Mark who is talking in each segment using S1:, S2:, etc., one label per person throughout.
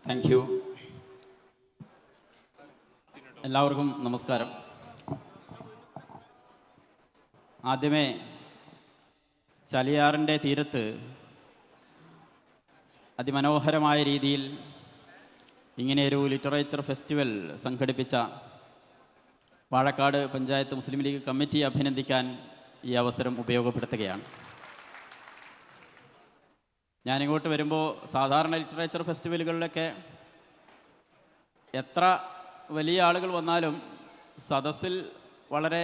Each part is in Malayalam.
S1: Thank you. എല്ലാവർക്കും നമസ്കാരം. ആദ്യമേ ചാലിയാറിൻ്റെ തീരത്ത് അതിമനോഹരമായ രീതിയിൽ ഇങ്ങനെയൊരു ലിറ്ററേച്ചർ ഫെസ്റ്റിവൽ സംഘടിപ്പിച്ച വാഴക്കാട് പഞ്ചായത്ത് മുസ്ലിം ലീഗ് കമ്മിറ്റിയെ അഭിനന്ദിക്കാൻ ഈ അവസരം ഉപയോഗപ്പെടുത്തുകയാണ്. ഞാനിങ്ങോട്ട് വരുമ്പോൾ സാധാരണ ലിറ്ററേച്ചർ ഫെസ്റ്റിവലുകളിലൊക്കെ എത്ര വലിയ ആളുകൾ വന്നാലും സദസ്സിൽ വളരെ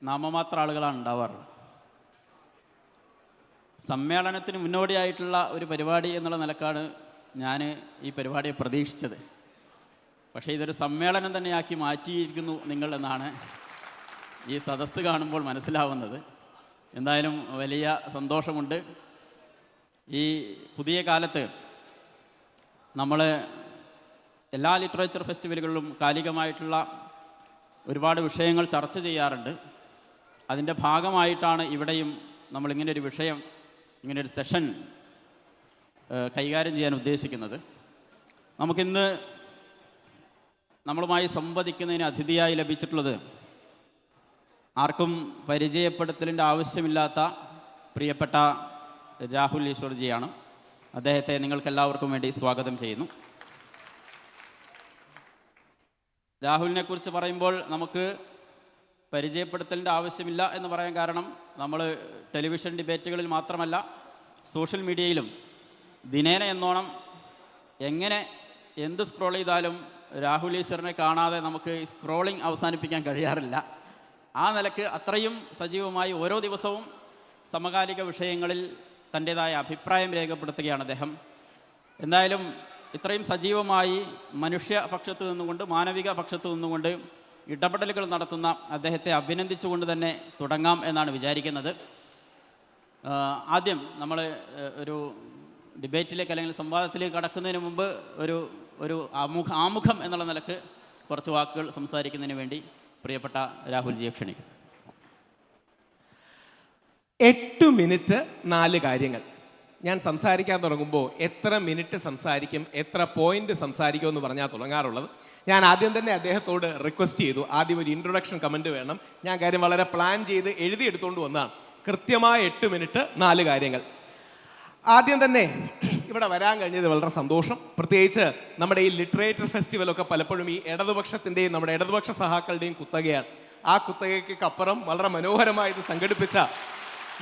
S1: നാമമാത്ര ആളുകളാണ് ഉണ്ടാവാറുള്ളത്. സമ്മേളനത്തിന് മുന്നോടിയായിട്ടുള്ള ഒരു പരിപാടി എന്നുള്ള നിലക്കാണ് ഞാൻ ഈ പരിപാടിയെ പ്രതീക്ഷിച്ചത്. പക്ഷേ ഇതൊരു സമ്മേളനം തന്നെയാക്കി മാറ്റിയിരിക്കുന്നു നിങ്ങൾ എന്നാണ് ഈ സദസ്സ് കാണുമ്പോൾ മനസ്സിലാവുന്നത്. എന്തായാലും വലിയ സന്തോഷമുണ്ട്. ഈ പുതിയ കാലത്ത് നമ്മൾ എല്ലാ ലിറ്ററേച്ചർ ഫെസ്റ്റിവലുകളിലും കാലികമായിട്ടുള്ള ഒരുപാട് വിഷയങ്ങൾ ചർച്ച ചെയ്യാറുണ്ട്. അതിൻ്റെ ഭാഗമായിട്ടാണ് ഇവിടെയും നമ്മളിങ്ങനൊരു വിഷയം, ഇങ്ങനൊരു സെഷൻ കൈകാര്യം ചെയ്യാൻ ഉദ്ദേശിക്കുന്നത്. നമുക്കിന്ന് നമ്മളുമായി സംവദിക്കുന്നതിന് അതിഥിയായി ലഭിച്ചിട്ടുള്ളത് ആർക്കും പരിചയപ്പെടുത്തലിൻ്റെ ആവശ്യമില്ലാത്ത പ്രിയപ്പെട്ട രാഹുൽ ഈശ്വർജിയാണ്. അദ്ദേഹത്തെ നിങ്ങൾക്കെല്ലാവർക്കും വേണ്ടി സ്വാഗതം ചെയ്യുന്നു. രാഹുലിനെ കുറിച്ച് പറയുമ്പോൾ നമുക്ക് പരിചയപ്പെടുത്തലിൻ്റെ ആവശ്യമില്ല എന്ന് പറയാൻ കാരണം നമ്മൾ ടെലിവിഷൻ ഡിബേറ്റുകളിൽ മാത്രമല്ല സോഷ്യൽ മീഡിയയിലും ദിനേന എന്നോണം എങ്ങനെ എന്ത് സ്ക്രോൾ ചെയ്താലും രാഹുൽ ഈശ്വറിനെ കാണാതെ നമുക്ക് സ്ക്രോളിംഗ് അവസാനിപ്പിക്കാൻ കഴിയാറില്ല. ആ നിലക്ക് അത്രയും സജീവമായി ഓരോ ദിവസവും സമകാലിക വിഷയങ്ങളിൽ തൻ്റേതായ അഭിപ്രായം രേഖപ്പെടുത്തുകയാണ് അദ്ദേഹം. എന്തായാലും ഇത്രയും സജീവമായി മനുഷ്യപക്ഷത്ത് നിന്നുകൊണ്ട്, മാനവിക പക്ഷത്ത് നിന്നുകൊണ്ട് ഇടപെടലുകൾ നടത്തുന്ന അദ്ദേഹത്തെ അഭിനന്ദിച്ചുകൊണ്ട് തന്നെ തുടങ്ങാം എന്നാണ് വിചാരിക്കുന്നത്. ആദ്യം നമ്മൾ ഒരു ഡിബേറ്റിലേക്ക് അല്ലെങ്കിൽ സംവാദത്തിലേക്ക് കടക്കുന്നതിന് മുമ്പ് ഒരു ആമുഖം എന്നുള്ള നിലക്ക് കുറച്ച് വാക്കുകൾ സംസാരിക്കുന്നതിന് വേണ്ടി പ്രിയപ്പെട്ട രാഹുൽജിയെ ക്ഷണിക്കും.
S2: 8 മിനിറ്റ് 4 കാര്യങ്ങൾ. ഞാൻ സംസാരിക്കാൻ തുടങ്ങുമ്പോൾ എത്ര മിനിറ്റ് സംസാരിക്കും, എത്ര പോയിന്റ് സംസാരിക്കും എന്ന് പറഞ്ഞാൽ തുടങ്ങാറുള്ളത്. ഞാൻ ആദ്യം തന്നെ അദ്ദേഹത്തോട് റിക്വസ്റ്റ് ചെയ്തു, ആദ്യം ഒരു ഇൻട്രൊഡക്ഷൻ കമൻറ്റ് വേണം. ഞാൻ കാര്യം വളരെ പ്ലാൻ ചെയ്ത് എഴുതിയെടുത്തുകൊണ്ട് വന്നതാണ്. കൃത്യമായ 8 മിനിറ്റ് 4 കാര്യങ്ങൾ. ആദ്യം തന്നെ ഇവിടെ വരാൻ കഴിഞ്ഞത് വളരെ സന്തോഷം. പ്രത്യേകിച്ച് നമ്മുടെ ഈ ലിറ്ററേച്ചർ ഫെസ്റ്റിവലൊക്കെ പലപ്പോഴും ഈ ഇടതുപക്ഷത്തിൻ്റെയും നമ്മുടെ ഇടതുപക്ഷ സഹാക്കളുടെയും കുത്തകയാണ്. ആ കുത്തകയ്ക്കപ്പുറം വളരെ മനോഹരമായി ഇത് സംഘടിപ്പിച്ച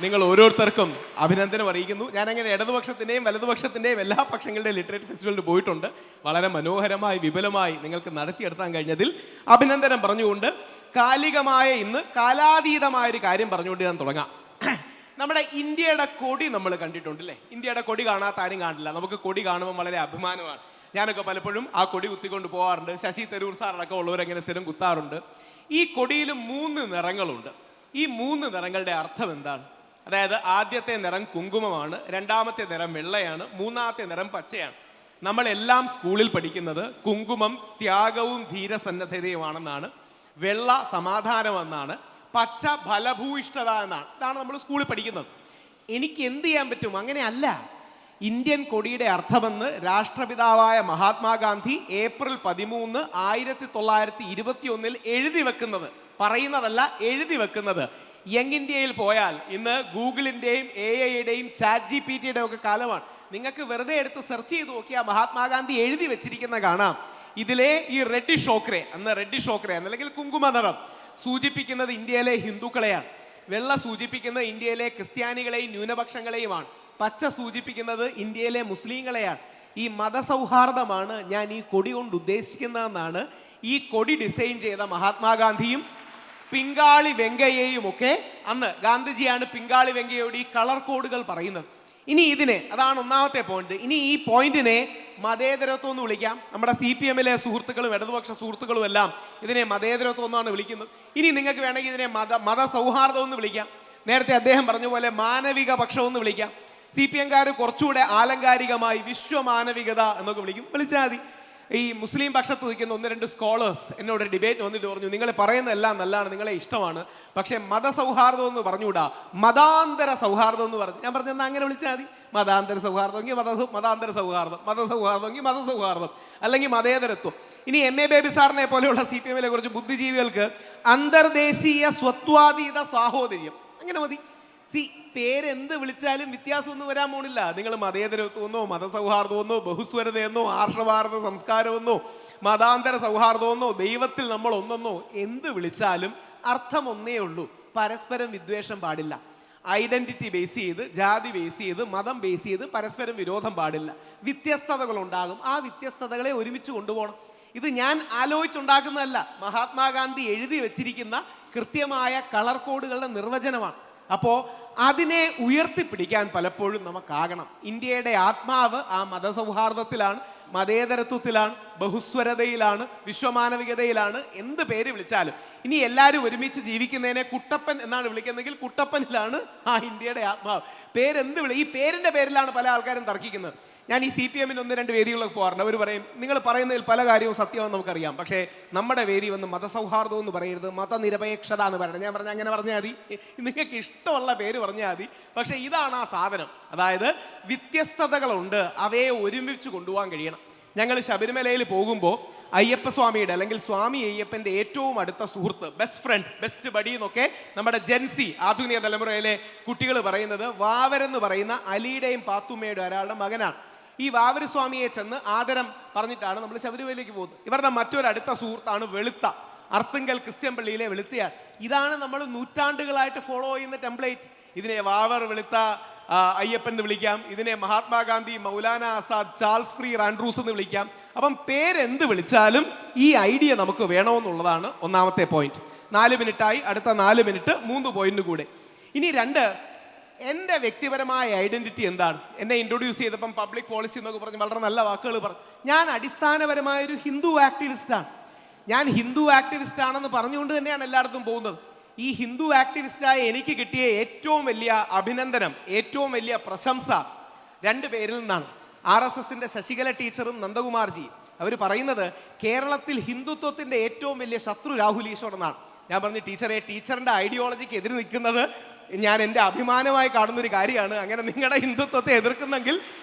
S2: നിങ്ങൾ ഓരോരുത്തർക്കും അഭിനന്ദനം അറിയിക്കുന്നു. ഞാനങ്ങനെ ഇടതുപക്ഷത്തിൻ്റെയും വലതുപക്ഷത്തിൻ്റെയും എല്ലാ പക്ഷങ്ങളുടെയും ലിറ്ററേച്ചർ ഫെസ്റ്റിവലിൽ പോയിട്ടുണ്ട്. വളരെ മനോഹരമായി വിപുലമായി നിങ്ങൾക്ക് നടത്തിയെടുക്കാൻ കഴിഞ്ഞതിൽ അഭിനന്ദനം പറഞ്ഞുകൊണ്ട് കാലികമായ ഇന്ന് കാലാതീതമായൊരു കാര്യം പറഞ്ഞുകൊണ്ട് ഞാൻ തുടങ്ങാം. നമ്മുടെ ഇന്ത്യയുടെ കൊടി നമ്മൾ കണ്ടിട്ടുണ്ട് അല്ലേ? ഇന്ത്യയുടെ കൊടി കാണാത്ത ആരും കാണില്ല. നമുക്ക് കൊടി കാണുമ്പോൾ വളരെ അഭിമാനമാണ്. ഞാനൊക്കെ പലപ്പോഴും ആ കൊടി കുത്തിക്കൊണ്ട് പോകാറുണ്ട്. ശശി തരൂർ സാറടക്കം ഉള്ളവരെങ്ങനെ സ്ഥിരം കുത്താറുണ്ട്. ഈ കൊടിയിൽ 3 നിറങ്ങളുണ്ട്. ഈ 3 നിറങ്ങളുടെ അർത്ഥം എന്താണ്? അതായത് ആദ്യത്തെ നിറം കുങ്കുമമാണ്, രണ്ടാമത്തെ നിറം വെള്ളയാണ്, മൂന്നാമത്തെ നിറം പച്ചയാണ്. നമ്മളെല്ലാം സ്കൂളിൽ പഠിക്കുന്നത് കുങ്കുമം ത്യാഗവും ധീരസന്നദ്ധതയുമാണെന്നാണ്, വെള്ള സമാധാനമെന്നാണ്, പച്ച ഫലഭൂയിഷ്ഠത എന്നാണ്. ഇതാണ് നമ്മൾ സ്കൂളിൽ പഠിക്കുന്നത്. എനിക്ക് എന്ത് ചെയ്യാൻ പറ്റും? അങ്ങനെയല്ല. ഇന്ത്യൻ കൊടിയുടെ അർത്ഥമെന്ന് രാഷ്ട്രപിതാവായ മഹാത്മാഗാന്ധി ഏപ്രിൽ 13, 1921 എഴുതി വെക്കുന്നത്, പറയുന്നതല്ല എഴുതി വെക്കുന്നത്. യങ് ഇന്ത്യയിൽ പോയാൽ ഇന്ന് ഗൂഗിളിൻ്റെയും AI-യുടെയും ChatGPT-യുടെ ഒക്കെ കാലമാണ്. നിങ്ങൾക്ക് വെറുതെ എടുത്ത് സെർച്ച് ചെയ്ത് നോക്കിയാൽ മഹാത്മാഗാന്ധി എഴുതി വെച്ചിരിക്കുന്ന കാണാം. ഇതിലെ ഈ റെഡിഷ് ഓക്രെ, അന്ന് റെഡിഷ് ഓക്രെ എന്നല്ലെങ്കിൽ കുങ്കുമ നിറം സൂചിപ്പിക്കുന്നത് ഇന്ത്യയിലെ ഹിന്ദുക്കളെയാണ്. വെള്ള സൂചിപ്പിക്കുന്നത് ഇന്ത്യയിലെ ക്രിസ്ത്യാനികളെയും ന്യൂനപക്ഷങ്ങളെയുമാണ്. പച്ച സൂചിപ്പിക്കുന്നത് ഇന്ത്യയിലെ മുസ്ലിങ്ങളെയാണ്. ഈ മതസൗഹാർദ്ദമാണ് ഞാൻ ഈ കൊടി കൊണ്ട് ഉദ്ദേശിക്കുന്നതെന്നാണ് ഈ കൊടി ഡിസൈൻ ചെയ്ത മഹാത്മാഗാന്ധിയും പിങ്കാളി വെങ്കയ്യയും ഒക്കെ. അന്ന് ഗാന്ധിജിയാണ് പിങ്കാളി വെങ്കയ്യയോട് ഈ കളർ കോഡുകൾ പറയുന്നത്. ഇനി ഇതിനെ, അതാണ് ഒന്നാമത്തെ പോയിന്റ്. ഇനി ഈ പോയിന്റിനെ മതേതരത്വം എന്ന് വിളിക്കാം. നമ്മുടെ CPM-ലെ സുഹൃത്തുക്കളും ഇടതുപക്ഷ സുഹൃത്തുക്കളും എല്ലാം ഇതിനെ മതേതരത്വം എന്നാണ് വിളിക്കുന്നത്. ഇനി നിങ്ങൾക്ക് വേണമെങ്കിൽ ഇതിനെ മതസൗഹാർദ്ദം എന്ന് വിളിക്കാം. നേരത്തെ അദ്ദേഹം പറഞ്ഞ പോലെ മാനവിക പക്ഷം എന്ന് വിളിക്കാം. CPM-കാർ കുറച്ചുകൂടെ ആലങ്കാരികമായി വിശ്വമാനവികത എന്നൊക്കെ വിളിക്കും, വിളിച്ചാൽ മതി. ഈ മുസ്ലിം പക്ഷത്ത് നിൽക്കുന്ന 1-2 സ്കോളേഴ്സ് എന്നോട് ഡിബേറ്റ് വന്നിട്ട് പറഞ്ഞു, നിങ്ങൾ പറയുന്നതെല്ലാം നല്ലതാണ്, നിങ്ങളെ ഇഷ്ടമാണ്, പക്ഷേ മതസൗഹാർദ്ദം എന്ന് പറഞ്ഞുകൂടാ, മതാന്തര സൗഹാർദ്ദം എന്ന് പറഞ്ഞു. ഞാൻ പറഞ്ഞു, എന്നാൽ അങ്ങനെ വിളിച്ചാൽ മതി. മതാന്തര സൗഹാർദ്ദമെങ്കിൽ മതാന്തര സൗഹാർദ്ദം, മതസൗഹാർദ്ദമെങ്കിൽ മതസൗഹാർദ്ദം, അല്ലെങ്കിൽ മതേതരത്വം. ഇനി MA ബേബി സാറിനെ പോലെയുള്ള CPM-ലെ കുറച്ച് ബുദ്ധിജീവികൾക്ക് അന്തർദേശീയ സ്വത്വാതീത സാഹോദര്യം, അങ്ങനെ മതി. പേരെന്ത് വിളിച്ചാലും വ്യത്യാസമൊന്നും വരാൻ പോണില്ല. നിങ്ങൾ മതേതരത്വമെന്നോ മതസൗഹാർദ്ദമെന്നോ ബഹുസ്വരതയെന്നോ ആർഷഭാരത സംസ്കാരമെന്നോ മതാന്തര സൗഹാർദ്ദമെന്നോ ദൈവത്തിൽ നമ്മൾ ഒന്നെന്നോ എന്ത് വിളിച്ചാലും അർത്ഥം ഒന്നേ ഉള്ളൂ, പരസ്പരം വിദ്വേഷം പാടില്ല. ഐഡന്റിറ്റി ബേസ് ചെയ്ത്, ജാതി ബേസ് ചെയ്ത്, മതം ബേസ് ചെയ്ത് പരസ്പരം വിരോധം പാടില്ല. വ്യത്യസ്തതകൾ ഉണ്ടാകും, ആ വ്യത്യസ്തതകളെ ഒരുമിച്ച് കൊണ്ടുപോകണം. ഇത് ഞാൻ ആലോചിച്ചുണ്ടാക്കുന്നതല്ല, മഹാത്മാഗാന്ധി എഴുതി വെച്ചിരിക്കുന്ന കൃത്യമായ കളർ കോഡുകളുടെ നിർവചനമാണ്. അപ്പോൾ അതിനെ ഉയർത്തിപ്പിടിക്കാൻ പലപ്പോഴും നമുക്കാകണം. ഇന്ത്യയുടെ ആത്മാവ് ആ മതസൗഹാർദ്ദത്തിലാണ്, മതേതരത്വത്തിലാണ്, ബഹുസ്വരതയിലാണ്, വിശ്വമാനവികതയിലാണ്. എന്ത് പേര് വിളിച്ചാലും ഇനി എല്ലാവരും ഒരുമിച്ച് ജീവിക്കുന്നതിനെ കുട്ടപ്പൻ എന്നാണ് വിളിക്കുന്നതെങ്കിൽ കുട്ടപ്പനിലാണ് ആ ഇന്ത്യയുടെ ആത്മാവ്. പേരെന്ത് ഈ പേരിൻ്റെ പേരിലാണ് പല ആൾക്കാരും തർക്കിക്കുന്നത്. ഞാൻ ഈ CPM-ന് 1-2 വേദികളൊക്കെ പോകാറുണ്ട്. അവർ പറയും, നിങ്ങൾ പറയുന്നതിൽ പല കാര്യവും സത്യമെന്ന് നമുക്കറിയാം, പക്ഷേ നമ്മുടെ വേദി വന്ന് മതസൗഹാർദ്ദം എന്ന് പറയരുത്, മതനിരപേക്ഷത എന്ന് പറയണം. ഞാൻ പറഞ്ഞ അങ്ങനെ പറഞ്ഞാൽ മതി, നിങ്ങൾക്ക് ഇഷ്ടമുള്ള പേര് പറഞ്ഞാൽ മതി, പക്ഷേ ഇതാണ് ആ സാധനം. അതായത് വ്യത്യസ്തതകളുണ്ട്, അവയെ ഒരുമിച്ച് കൊണ്ടുപോകാൻ കഴിയണം. ഞങ്ങൾ ശബരിമലയിൽ പോകുമ്പോൾ അയ്യപ്പസ്വാമിയുടെ അല്ലെങ്കിൽ സ്വാമി അയ്യപ്പൻ്റെ ഏറ്റവും അടുത്ത സുഹൃത്ത്, ബെസ്റ്റ് ഫ്രണ്ട്, ബെസ്റ്റ് ബഡി എന്നൊക്കെ നമ്മുടെ ജെൻസി ആധുനിക തലമുറയിലെ കുട്ടികൾ പറയുന്നത് വാവരെന്ന് പറയുന്ന അലിയുടെയും പാത്തുമ്മയുടെ ഒരാളുടെ മകനാണ്. ഈ വാവരസ്വാമിയെ ചെന്ന് ആദരം പറഞ്ഞിട്ടാണ് നമ്മൾ ശബരിമലയിലേക്ക് പോകുന്നത്. ഇവരുടെ മറ്റൊരടുത്ത സുഹൃത്താണ് വെളുത്ത, അർത്തുങ്കൽ ക്രിസ്ത്യൻ പള്ളിയിലെ വെളുത്തയാൾ. ഇതാണ് നമ്മൾ നൂറ്റാണ്ടുകളായിട്ട് ഫോളോ ചെയ്യുന്ന ടെംപ്ലേറ്റ്. ഇതിനെ വാവർ വെളുത്ത അയ്യപ്പൻ എന്ന് വിളിക്കാം, ഇതിനെ Mahatma Gandhi, Maulana Azad, Charles Freer Andrews എന്ന് വിളിക്കാം. അപ്പം പേരെന്ത് വിളിച്ചാലും ഈ ഐഡിയ നമുക്ക് വേണമെന്നുള്ളതാണ് ഒന്നാമത്തെ പോയിന്റ്. 4 മിനിറ്റായി, അടുത്ത 4 മിനിറ്റ് 3 പോയിന്റ് കൂടെ. ഇനി 2, എൻ്റെ വ്യക്തിപരമായ ഐഡന്റിറ്റി എന്താണ്? എന്നെ ഇൻട്രൊഡ്യൂസ് ചെയ്തപ്പം പബ്ലിക് പോളിസി എന്നൊക്കെ പറഞ്ഞ് വളരെ നല്ല വാക്കുകൾ പറഞ്ഞു. ഞാൻ അടിസ്ഥാനപരമായൊരു ഹിന്ദു ആക്ടിവിസ്റ്റാണ്. ഞാൻ ഹിന്ദു ആക്ടിവിസ്റ്റ് ആണെന്ന് പറഞ്ഞുകൊണ്ട് തന്നെയാണ് എല്ലായിടത്തും പോകുന്നത്. ഈ ഹിന്ദു ആക്ടിവിസ്റ്റായ എനിക്ക് കിട്ടിയ ഏറ്റവും വലിയ അഭിനന്ദനം, ഏറ്റവും വലിയ പ്രശംസ 2 പേരിൽ നിന്നാണ്. RSSന്റെ ശശികല ടീച്ചറും നന്ദകുമാർജി. അവർ പറയുന്നത് കേരളത്തിൽ ഹിന്ദുത്വത്തിന്റെ ഏറ്റവും വലിയ ശത്രു രാഹുൽ ഈശ്വർ എന്നാണ്. ഞാൻ പറഞ്ഞു, ടീച്ചറെ, ടീച്ചറിന്റെ ഐഡിയോളജിക്ക് എതിര് നിൽക്കുന്നത് ഞാൻ എൻ്റെ അഭിമാനമായി കാണുന്നൊരു കാര്യമാണ്. അങ്ങനെ നിങ്ങളുടെ ഹിന്ദുത്വത്തെ എതിർക്കുന്നെങ്കിൽ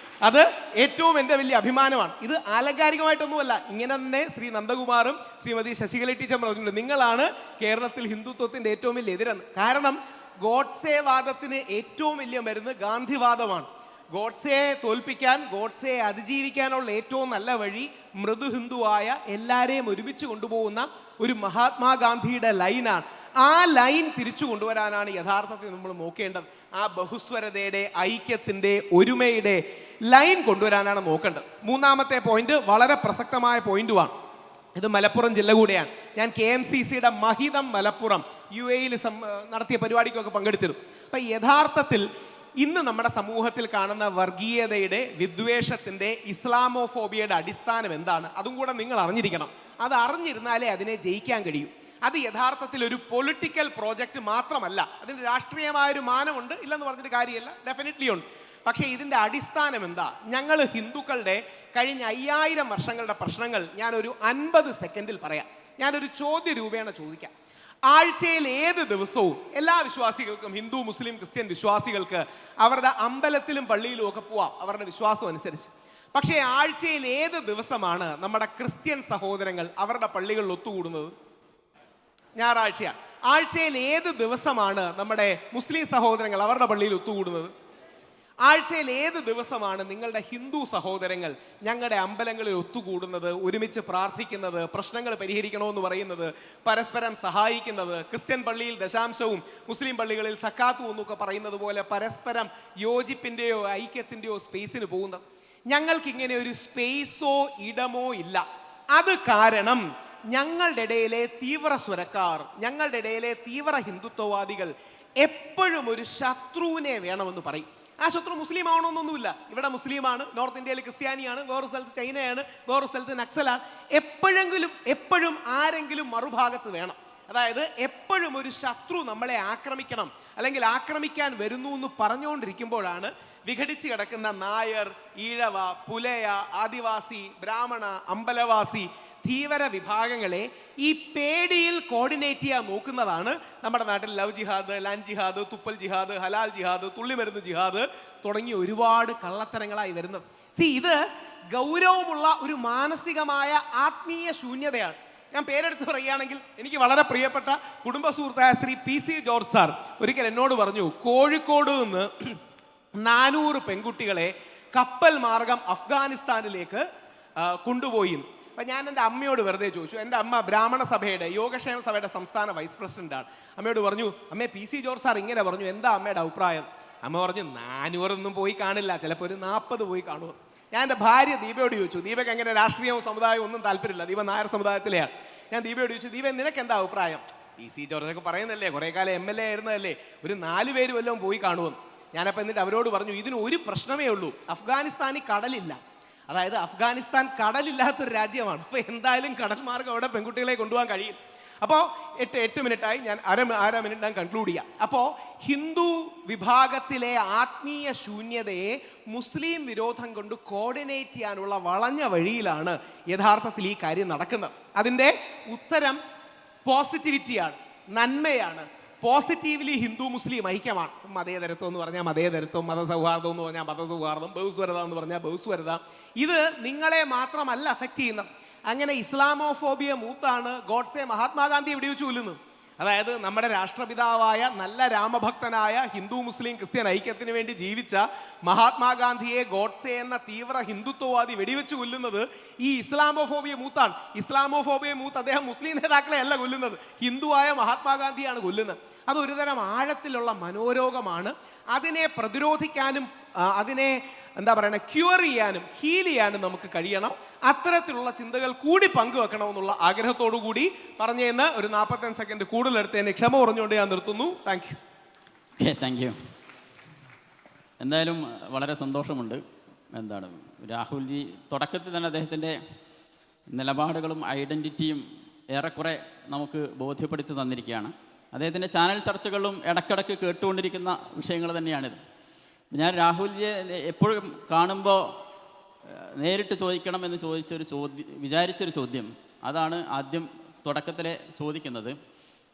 S2: അത് ഏറ്റവും എൻ്റെ വലിയ അഭിമാനമാണ്. ഇത് ആലങ്കാരികമായിട്ടൊന്നുമല്ല, ഇങ്ങനെ തന്നെ ശ്രീ നന്ദകുമാറും ശ്രീമതി ശശികല ടീച്ചർ പറഞ്ഞിട്ടുണ്ട്, നിങ്ങളാണ് കേരളത്തിൽ ഹിന്ദുത്വത്തിൻ്റെ ഏറ്റവും വലിയ എതിരെന്ന്. കാരണം ഗോഡ്സെ വാദത്തിന് ഏറ്റവും വലിയ മരുന്ന് ഗാന്ധിവാദമാണ്. ഗോഡ്സെയെ തോൽപ്പിക്കാൻ, ഗോഡ്സെയെ അതിജീവിക്കാനുള്ള ഏറ്റവും നല്ല വഴി മൃദു ഹിന്ദുവായ എല്ലാവരെയും ഒരുമിച്ച് കൊണ്ടുപോകുന്ന ഒരു മഹാത്മാഗാന്ധിയുടെ ലൈനാണ്. ആ ലൈൻ തിരിച്ചു കൊണ്ടുവരാനാണ് യഥാർത്ഥത്തിൽ നമ്മൾ നോക്കേണ്ടത്. ആ ബഹുസ്വരതയുടെ, ഐക്യത്തിൻ്റെ, ഒരുമയുടെ ലൈൻ കൊണ്ടുവരാനാണ് നോക്കേണ്ടത്. 3-ാമത്തെ പോയിന്റ് വളരെ പ്രസക്തമായ പോയിന്റുമാണ്. ഇത് മലപ്പുറം ജില്ല കൂടെയാണ്. ഞാൻ KMCCയുടെ മഹിതം മലപ്പുറം UAE-ൽ നടത്തിയ പരിപാടിക്കൊക്കെ പങ്കെടുത്തിരുന്നു. അപ്പം യഥാർത്ഥത്തിൽ ഇന്ന് നമ്മുടെ സമൂഹത്തിൽ കാണുന്ന വർഗീയതയുടെ, വിദ്വേഷത്തിൻ്റെ, ഇസ്ലാമോഫോബിയയുടെ അടിസ്ഥാനം എന്താണ്? അതും കൂടെ നിങ്ങൾ അറിഞ്ഞിരിക്കണം. അത് അറിഞ്ഞിരുന്നാലേ അതിനെ ജയിക്കാൻ കഴിയൂ. അത് യഥാർത്ഥത്തിൽ ഒരു പൊളിറ്റിക്കൽ പ്രോജക്റ്റ് മാത്രമല്ല, അതിന് രാഷ്ട്രീയമായൊരു മാനമുണ്ട്, ഇല്ലെന്ന് പറഞ്ഞിട്ട് കാര്യമല്ല, ഡെഫിനറ്റ്ലി ഉണ്ട്. പക്ഷേ ഇതിൻ്റെ അടിസ്ഥാനം എന്താ? ഞങ്ങൾ ഹിന്ദുക്കളുടെ കഴിഞ്ഞ 5000 വർഷങ്ങളുടെ പ്രശ്നങ്ങൾ ഞാനൊരു 50 സെക്കൻഡിൽ പറയാം. ഞാനൊരു ചോദ്യ രൂപേണ ചോദിക്കാം. ആഴ്ചയിൽ ഏത് ദിവസവും എല്ലാ വിശ്വാസികൾക്കും, ഹിന്ദു, മുസ്ലിം, ക്രിസ്ത്യൻ വിശ്വാസികൾക്ക് അവരുടെ അമ്പലത്തിലും പള്ളിയിലും ഒക്കെ പോവാം, അവരുടെ വിശ്വാസം അനുസരിച്ച്. പക്ഷേ ആഴ്ചയിൽ ഏത് ദിവസമാണ് നമ്മുടെ ക്രിസ്ത്യൻ സഹോദരങ്ങൾ അവരുടെ പള്ളികളിൽ ഒത്തുകൂടുന്നത്? ഞായറാഴ്ചയാണ്. ആഴ്ചയിൽ ഏത് ദിവസമാണ് നമ്മുടെ മുസ്ലിം സഹോദരങ്ങൾ അവരുടെ പള്ളിയിൽ ഒത്തുകൂടുന്നത്? ആഴ്ചയിൽ ഏത് ദിവസമാണ് നിങ്ങളുടെ ഹിന്ദു സഹോദരങ്ങൾ ഞങ്ങളുടെ അമ്പലങ്ങളിൽ ഒത്തുകൂടുന്നത്, ഒരുമിച്ച് പ്രാർത്ഥിക്കുന്നത്, പ്രശ്നങ്ങൾ പരിഹരിക്കണമെന്ന് പറയുന്നത്, പരസ്പരം സഹായിക്കുന്നത്, ക്രിസ്ത്യൻ പള്ളിയിൽ ദശാംശവും മുസ്ലിം പള്ളികളിൽ സക്കാത്തും എന്നൊക്കെ പറയുന്നത് പോലെ പരസ്പരം യോജിപ്പിൻ്റെയോ ഐക്യത്തിൻ്റെയോ സ്പേസിന് പോകുന്നത്? ഞങ്ങൾക്കിങ്ങനെ ഒരു സ്പേസോ ഇടമോ ഇല്ല. അത് കാരണം ഞങ്ങളുടെ ഇടയിലെ തീവ്ര സ്വരക്കാർ, ഞങ്ങളുടെ ഇടയിലെ തീവ്ര ഹിന്ദുത്വവാദികൾ എപ്പോഴും ഒരു ശത്രുവിനെ വേണമെന്ന് പറയും. ആ ശത്രു മുസ്ലിം ആവണമെന്നൊന്നുമില്ല. ഇവിടെ മുസ്ലിമാണ്, നോർത്ത് ഇന്ത്യയിൽ ക്രിസ്ത്യാനിയാണ്, വേറൊരു സ്ഥലത്ത് ചൈനയാണ്, വേറൊരു സ്ഥലത്ത് നക്സലാണ്. എപ്പോഴും ആരെങ്കിലും മറുഭാഗത്ത് വേണം. അതായത് എപ്പോഴും ഒരു ശത്രു നമ്മളെ ആക്രമിക്കണം അല്ലെങ്കിൽ ആക്രമിക്കാൻ വരുന്നു എന്ന് പറഞ്ഞുകൊണ്ടിരിക്കുമ്പോഴാണ് വിഘടിച്ച് കിടക്കുന്ന നായർ, ഈഴവ, പുലയ, ആദിവാസി, ബ്രാഹ്മണ, അമ്പലവാസി, ധീവര വിഭാഗങ്ങളെ ഈ പേടിയിൽ കോർഡിനേറ്റ് ചെയ്യാൻ നോക്കുന്നതാണ് നമ്മുടെ നാട്ടിൽ ലവ് ജിഹാദ്, ലാൻഡ് ജിഹാദ്, തുപ്പൽ ജിഹാദ്, ഹലാൽ ജിഹാദ്, തുള്ളിമരുന്ന് ജിഹാദ് തുടങ്ങിയ ഒരുപാട് കള്ളത്തരങ്ങളായി വരുന്നത്. ഇത് ഗൗരവമുള്ള ഒരു മാനസികമായ ആത്മീയ ശൂന്യതയാണ്. ഞാൻ പേരെടുത്ത് പറയുകയാണെങ്കിൽ എനിക്ക് വളരെ പ്രിയപ്പെട്ട കുടുംബ സുഹൃത്തായ ശ്രീ PC ജോർജ് സാർ ഒരിക്കൽ എന്നോട് പറഞ്ഞു, കോഴിക്കോട് നിന്ന് 400 പെൺകുട്ടികളെ കപ്പൽ മാർഗം അഫ്ഗാനിസ്ഥാനിലേക്ക് കൊണ്ടുപോയി. അപ്പം ഞാൻ എൻ്റെ അമ്മയോട് വെറുതെ ചോദിച്ചു. എൻ്റെ അമ്മ ബ്രാഹ്മണ സഭയുടെ യോഗക്ഷേമ സഭയുടെ സംസ്ഥാന വൈസ് പ്രസിഡന്റാണ്. അമ്മയോട് പറഞ്ഞു, അമ്മേ PC ജോർജ് സാർ ഇങ്ങനെ പറഞ്ഞു, എന്താ അമ്മയുടെ അഭിപ്രായം? അമ്മ പറഞ്ഞു, 400 പോയി കാണില്ല, ചിലപ്പോൾ ഒരു 40 പോയി കാണുമോ. ഞാൻ എൻ്റെ ഭാര്യ ദീപയോട് ചോദിച്ചു. ദീപയ്ക്ക് അങ്ങനെ രാഷ്ട്രീയവും സമുദായവും ഒന്നും താല്പര്യമില്ല, ദീപ നായർ സമുദായത്തിലെയാണ്. ഞാൻ ദീപയോട് ചോദിച്ചു, ദീപ നിനക്ക് എന്താ അഭിപ്രായം? PC ജോർജൊക്കെ പറയുന്നല്ലേ, കുറേ കാലം MLA ആയിരുന്നതല്ലേ, ഒരു 4 പേര് വല്ലതും പോയി കാണുമെന്ന്. ഞാനപ്പോൾ എന്നിട്ട് അവരോട് പറഞ്ഞു, ഇതിന് ഒരു പ്രശ്നമേ ഉള്ളൂ, അഫ്ഗാനിസ്ഥാനിൽ കടലില്ല. അതായത് അഫ്ഗാനിസ്ഥാൻ കടലില്ലാത്തൊരു രാജ്യമാണ്. അപ്പോൾ എന്തായാലും കടൽ മാർഗം അവിടെ പെൺകുട്ടികളെ കൊണ്ടുപോകാൻ കഴിയും. അപ്പോൾ 8 മിനിറ്റായി, ഞാൻ അര മിനിറ്റ് ഞാൻ കൺക്ലൂഡ് ചെയ്യാം. അപ്പോൾ ഹിന്ദു വിഭാഗത്തിലെ ആത്മീയ ശൂന്യതയെ മുസ്ലിം വിരോധം കൊണ്ട് കോർഡിനേറ്റ് ചെയ്യാനുള്ള വളഞ്ഞ വഴിയിലാണ് യഥാർത്ഥത്തിൽ ഈ കാര്യം നടക്കുന്നത്. അതിൻ്റെ ഉത്തരം പോസിറ്റിവിറ്റിയാണ്, നന്മയാണ്. പോസിറ്റീവ്ലി ഹിന്ദു മുസ്ലിം ഐക്യമാണ്. മതേതരത്വം എന്ന് പറഞ്ഞാൽ മതേതരത്വം, മതസൗഹാർദ്ദം എന്ന് പറഞ്ഞാൽ മതസൗഹാർദ്ദം, ബഹുസ്വരത എന്ന് പറഞ്ഞാൽ ബഹുസ്വരത. ഇത് നിങ്ങളെ മാത്രമല്ല അഫക്റ്റ് ചെയ്യുന്നത്. അങ്ങനെ ഇസ്ലാമോഫോബിയ മൂത്താണ് ഗോഡ്സെ മഹാത്മാഗാന്ധി എവിടെ വെച്ച് കൊല്ലുന്നത്. അതായത് നമ്മുടെ രാഷ്ട്രപിതാവായ നല്ല രാമഭക്തനായ ഹിന്ദു മുസ്ലിം ക്രിസ്ത്യൻ ഐക്യത്തിന് വേണ്ടി ജീവിച്ച മഹാത്മാഗാന്ധിയെ ഗോഡ്സെ എന്ന തീവ്ര ഹിന്ദുത്വവാദി വെടിവെച്ച് കൊല്ലുന്നത് ഈ ഇസ്ലാമോഫോബിയ മൂത്താണ്. ഇസ്ലാമോഫോബിയ മൂത്ത് അദ്ദേഹം മുസ്ലിം നേതാക്കളെ അല്ല കൊല്ലുന്നത്, ഹിന്ദുവായ മഹാത്മാഗാന്ധിയാണ് കൊല്ലുന്നത്. അതൊരുതരം ആഴത്തിലുള്ള മനോരോഗമാണ്. അതിനെ പ്രതിരോധിക്കാനും അതിനെ എന്താ പറയുക, ക്യൂർ ചെയ്യാനും ഹീൽ ചെയ്യാനും നമുക്ക് കഴിയണം. അത്തരത്തിലുള്ള ചിന്തകൾ കൂടി പങ്കുവെക്കണമെന്നുള്ള ആഗ്രഹത്തോടു കൂടി പറഞ്ഞതെന്ന് ഒരു 45 സെക്കൻഡ് കൂടുതലെടുത്തതിന് ക്ഷമ പറഞ്ഞുകൊണ്ട് ഞാൻ നിർത്തുന്നു. Thank you.
S1: Okay, thank you. എന്തായാലും വളരെ സന്തോഷമുണ്ട്. എന്താണ് രാഹുൽജി തുടക്കത്തിൽ തന്നെ അദ്ദേഹത്തിൻ്റെ നിലപാടുകളും ഐഡൻറ്റിറ്റിയും ഏറെക്കുറെ നമുക്ക് ബോധ്യപ്പെടുത്തി തന്നിരിക്കുകയാണ്. അദ്ദേഹത്തിൻ്റെ ചാനൽ ചർച്ചകളും ഇടക്കിടക്ക് കേട്ടുകൊണ്ടിരിക്കുന്ന വിഷയങ്ങൾ തന്നെയാണിത്. ഞാൻ രാഹുൽജിയെ എപ്പോഴും കാണുമ്പോൾ നേരിട്ട് ചോദിക്കണമെന്ന് വിചാരിച്ചൊരു ചോദ്യം അതാണ് ആദ്യം തുടക്കത്തിലെ ചോദിക്കുന്നത്.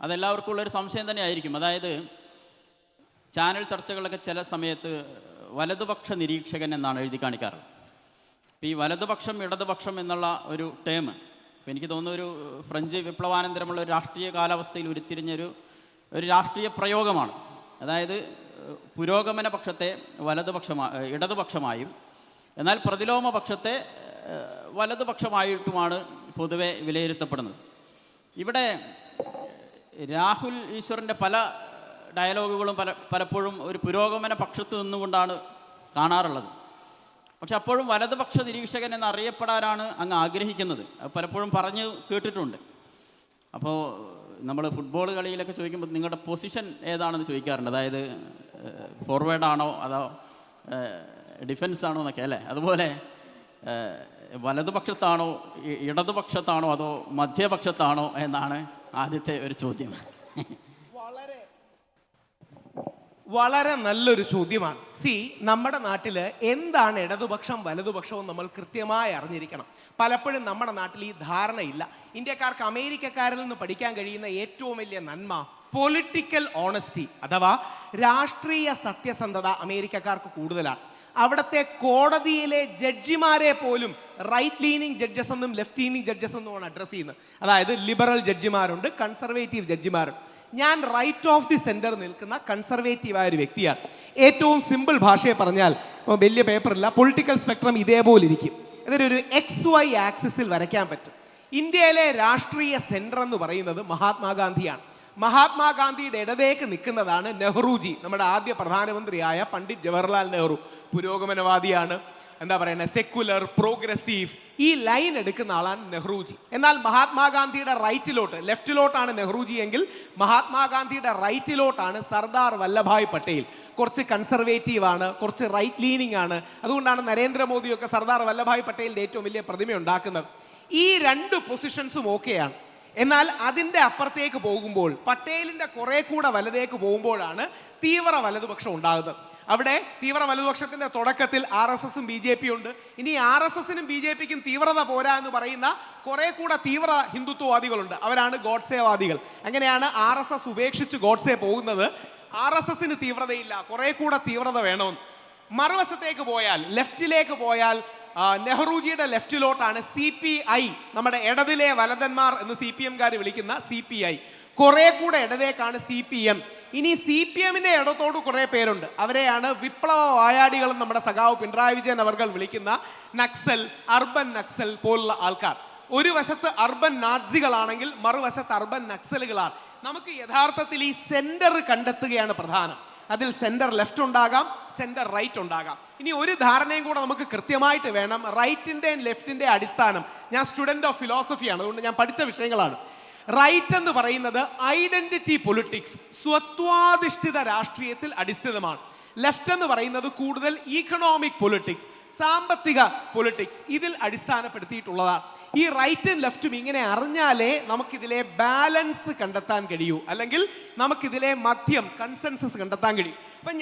S1: അതെല്ലാവർക്കും ഉള്ളൊരു സംശയം തന്നെ ആയിരിക്കും. അതായത് ചാനൽ ചർച്ചകളൊക്കെ ചില സമയത്ത് വലതുപക്ഷ നിരീക്ഷകൻ എന്നാണ് എഴുതി കാണിക്കാറ്. അപ്പോൾ ഈ വലതുപക്ഷം ഇടതുപക്ഷം എന്നുള്ള ഒരു ടേം ഇപ്പോൾ എനിക്ക് തോന്നുന്ന ഒരു ഫ്രഞ്ച് വിപ്ലവാനന്തരമുള്ള ഒരു രാഷ്ട്രീയ കാലാവസ്ഥയിൽ ഉരുത്തിരിഞ്ഞൊരു രാഷ്ട്രീയ പ്രയോഗമാണ്. അതായത് പുരോഗമന പക്ഷത്തെ ഇടതുപക്ഷമായും എന്നാൽ പ്രതിലോമ പക്ഷത്തെ വലതുപക്ഷമായിട്ടുമാണ് പൊതുവെ വിലയിരുത്തപ്പെടുന്നത്. ഇവിടെ രാഹുൽ ഈശ്വറിൻ്റെ പല ഡയലോഗുകളും പലപ്പോഴും ഒരു പുരോഗമന പക്ഷത്ത് നിന്നുകൊണ്ടാണ് കാണാറുള്ളത്. പക്ഷെ അപ്പോഴും വലതുപക്ഷ നിരീക്ഷകൻ എന്നറിയപ്പെടാനാണ് അങ്ങ് ആഗ്രഹിക്കുന്നത്. പലപ്പോഴും പറഞ്ഞു കേട്ടിട്ടുണ്ട്. അപ്പോൾ നമ്മൾ ഫുട്ബോൾ കളിയിലൊക്കെ ചോദിക്കുമ്പോൾ നിങ്ങളുടെ പൊസിഷൻ ഏതാണെന്ന് ചോദിക്കാറുണ്ട്. അതായത് ഫോർവേഡാണോ അതോ ഡിഫൻസ് ആണോ എന്നൊക്കെ അല്ലേ. അതുപോലെ വലതുപക്ഷത്താണോ ഇടതുപക്ഷത്താണോ അതോ മധ്യപക്ഷത്താണോ എന്നാണ് ആദ്യത്തെ ഒരു ചോദ്യം.
S2: വളരെ നല്ലൊരു ചോദ്യമാണ്. നമ്മുടെ നാട്ടിൽ എന്താണ് ഇടതുപക്ഷം വലതുപക്ഷവും നമ്മൾ കൃത്യമായി അറിഞ്ഞിരിക്കണം. പലപ്പോഴും നമ്മുടെ നാട്ടിൽ ഈ ധാരണയില്ല. ഇന്ത്യക്കാർക്ക് അമേരിക്കക്കാരിൽ നിന്ന് പഠിക്കാൻ കഴിയുന്ന ഏറ്റവും വലിയ നന്മ പൊളിറ്റിക്കൽ ഓണസ്റ്റി അഥവാ രാഷ്ട്രീയ സത്യസന്ധത അമേരിക്കക്കാർക്ക് കൂടുതലാണ്. അവിടുത്തെ കോടതിയിലെ ജഡ്ജിമാരെ പോലും റൈറ്റ് ലീനിങ് ജഡ്ജസ് എന്നും ലെഫ്റ്റ് ലീനിങ് ജഡ്ജസ് എന്നുമാണ് അഡ്രസ് ചെയ്യുന്നത്. അതായത് ലിബറൽ ജഡ്ജിമാരുണ്ട്, കൺസർവേറ്റീവ് ജഡ്ജിമാരുണ്ട്. ഞാൻ റൈറ്റ് ഓഫ് ദി സെൻറ്റർ നിൽക്കുന്ന കൺസർവേറ്റീവായ ഒരു വ്യക്തിയാണ്. ഏറ്റവും സിമ്പിൾ ഭാഷയെ പറഞ്ഞാൽ, വലിയ പേപ്പറില്ല, പൊളിറ്റിക്കൽ സ്പെക്ട്രം ഇതേപോലെ ഇരിക്കും. ഇതൊരു XY ആക്സിസിൽ വരയ്ക്കാൻ പറ്റും. ഇന്ത്യയിലെ രാഷ്ട്രീയ സെൻറ്റർ എന്ന് പറയുന്നത് മഹാത്മാഗാന്ധിയാണ്. മഹാത്മാഗാന്ധിയുടെ ഇടതേക്ക് നിൽക്കുന്നതാണ് നെഹ്റുജി, നമ്മുടെ ആദ്യ പ്രധാനമന്ത്രിയായ പണ്ഡിറ്റ് ജവഹർലാൽ നെഹ്റു. പുരോഗമനവാദിയാണ്, എന്താ പറയുന്നത്, സെക്കുലർ, പ്രോഗ്രസീവ്, ഈ ലൈൻ എടുക്കുന്ന ആളാണ് നെഹ്റുജി. എന്നാൽ മഹാത്മാഗാന്ധിയുടെ റൈറ്റിലോട്ട്, ലെഫ്റ്റിലോട്ടാണ് നെഹ്റുജി എങ്കിൽ മഹാത്മാഗാന്ധിയുടെ റൈറ്റിലോട്ടാണ് സർദാർ വല്ലഭായ് പട്ടേൽ. കുറച്ച് കൺസർവേറ്റീവ് ആണ്, കുറച്ച് റൈറ്റ് ലീനിങ് ആണ്. അതുകൊണ്ടാണ് നരേന്ദ്രമോദിയൊക്കെ സർദാർ വല്ലഭായ് പട്ടേലിൻ്റെ ഏറ്റവും വലിയ പ്രതിമ ഉണ്ടാക്കുന്നത്. ഈ രണ്ട് പൊസിഷൻസും ഓക്കെയാണ്. എന്നാൽ അതിൻ്റെ അപ്പുറത്തേക്ക് പോകുമ്പോൾ, പട്ടേലിൻ്റെ കുറെ കൂടെ വലതേക്ക് പോകുമ്പോഴാണ് തീവ്ര വലതുപക്ഷം ഉണ്ടാകുന്നത്. അവിടെ തീവ്ര വലതുപക്ഷത്തിന്റെ തുടക്കത്തിൽ RSSും BJP ഉണ്ട്. ഇനി RSSനും BJPക്കും തീവ്രത പോരാ എന്ന് പറയുന്ന കുറെ കൂടെ തീവ്ര ഹിന്ദുത്വവാദികളുണ്ട്. അവരാണ് ഗോഡ്സേവാദികൾ. അങ്ങനെയാണ് RSS ഉപേക്ഷിച്ച് ഗോഡ്സെ പോകുന്നത്. RSSന് തീവ്രതയില്ല, കുറെ കൂടെ തീവ്രത വേണമെന്ന്. മറുവശത്തേക്ക് പോയാൽ, ലെഫ്റ്റിലേക്ക് പോയാൽ, നെഹ്റുജിയുടെ ലെഫ്റ്റിലോട്ടാണ് CPI, നമ്മുടെ ഇടതിലെ വലതന്മാർ എന്ന് CPM-കാർ വിളിക്കുന്ന CPI. കുറെ കൂടെ ഇടതേക്കാണ് CPM. ഇനി CPM-ന്റെ ഇടത്തോട് കുറെ പേരുണ്ട്. അവരെയാണ് വിപ്ലവ വായാടികൾ നമ്മുടെ സഖാവ് പിണറായി വിജയൻ അവർ വിളിക്കുന്ന നക്സൽ, അർബൻ നക്സൽ പോലുള്ള ആൾക്കാർ. ഒരു വശത്ത് അർബൻ നാസികളാണെങ്കിൽ മറുവശത്ത് അർബൻ നക്സലുകളാണ്. നമുക്ക് യഥാർത്ഥത്തിൽ ഈ സെന്റർ കണ്ടെത്തുകയാണ് പ്രധാനം. അതിൽ സെന്റർ ലെഫ്റ്റ് ഉണ്ടാകാം, സെന്റർ റൈറ്റ് ഉണ്ടാകാം. ഇനി ഒരു ധാരണയും കൂടെ നമുക്ക് കൃത്യമായിട്ട് വേണം. റൈറ്റിന്റെയും ലെഫ്റ്റിന്റെ അടിസ്ഥാനം, ഞാൻ സ്റ്റുഡന്റ് ഓഫ് ഫിലോസഫിയാണ്, അതുകൊണ്ട് ഞാൻ പഠിച്ച വിഷയങ്ങളാണ്. റൈറ്റ് എന്ന് പറയുന്നത് ഐഡന്റിറ്റി പൊളിറ്റിക്സ്, സ്വത്വാധിഷ്ഠിത രാഷ്ട്രീയത്തിൽ അടിസ്ഥിതമാണ്. ലെഫ്റ്റ് എന്ന് പറയുന്നത് കൂടുതൽ ഇക്കണോമിക് പൊളിറ്റിക്സ്, സാമ്പത്തിക പൊളിറ്റിക്സ്, ഇതിൽ അടിസ്ഥാനപ്പെടുത്തിയിട്ടുള്ളതാണ്. ഈ റൈറ്റും ലെഫ്റ്റും ഇങ്ങനെ അറിഞ്ഞാലേ നമുക്കിതിലെ ബാലൻസ് കണ്ടെത്താൻ കഴിയൂ, അല്ലെങ്കിൽ നമുക്കിതിലെ മധ്യം, കൺസെൻസസ് കണ്ടെത്താൻ കഴിയും. അപ്പം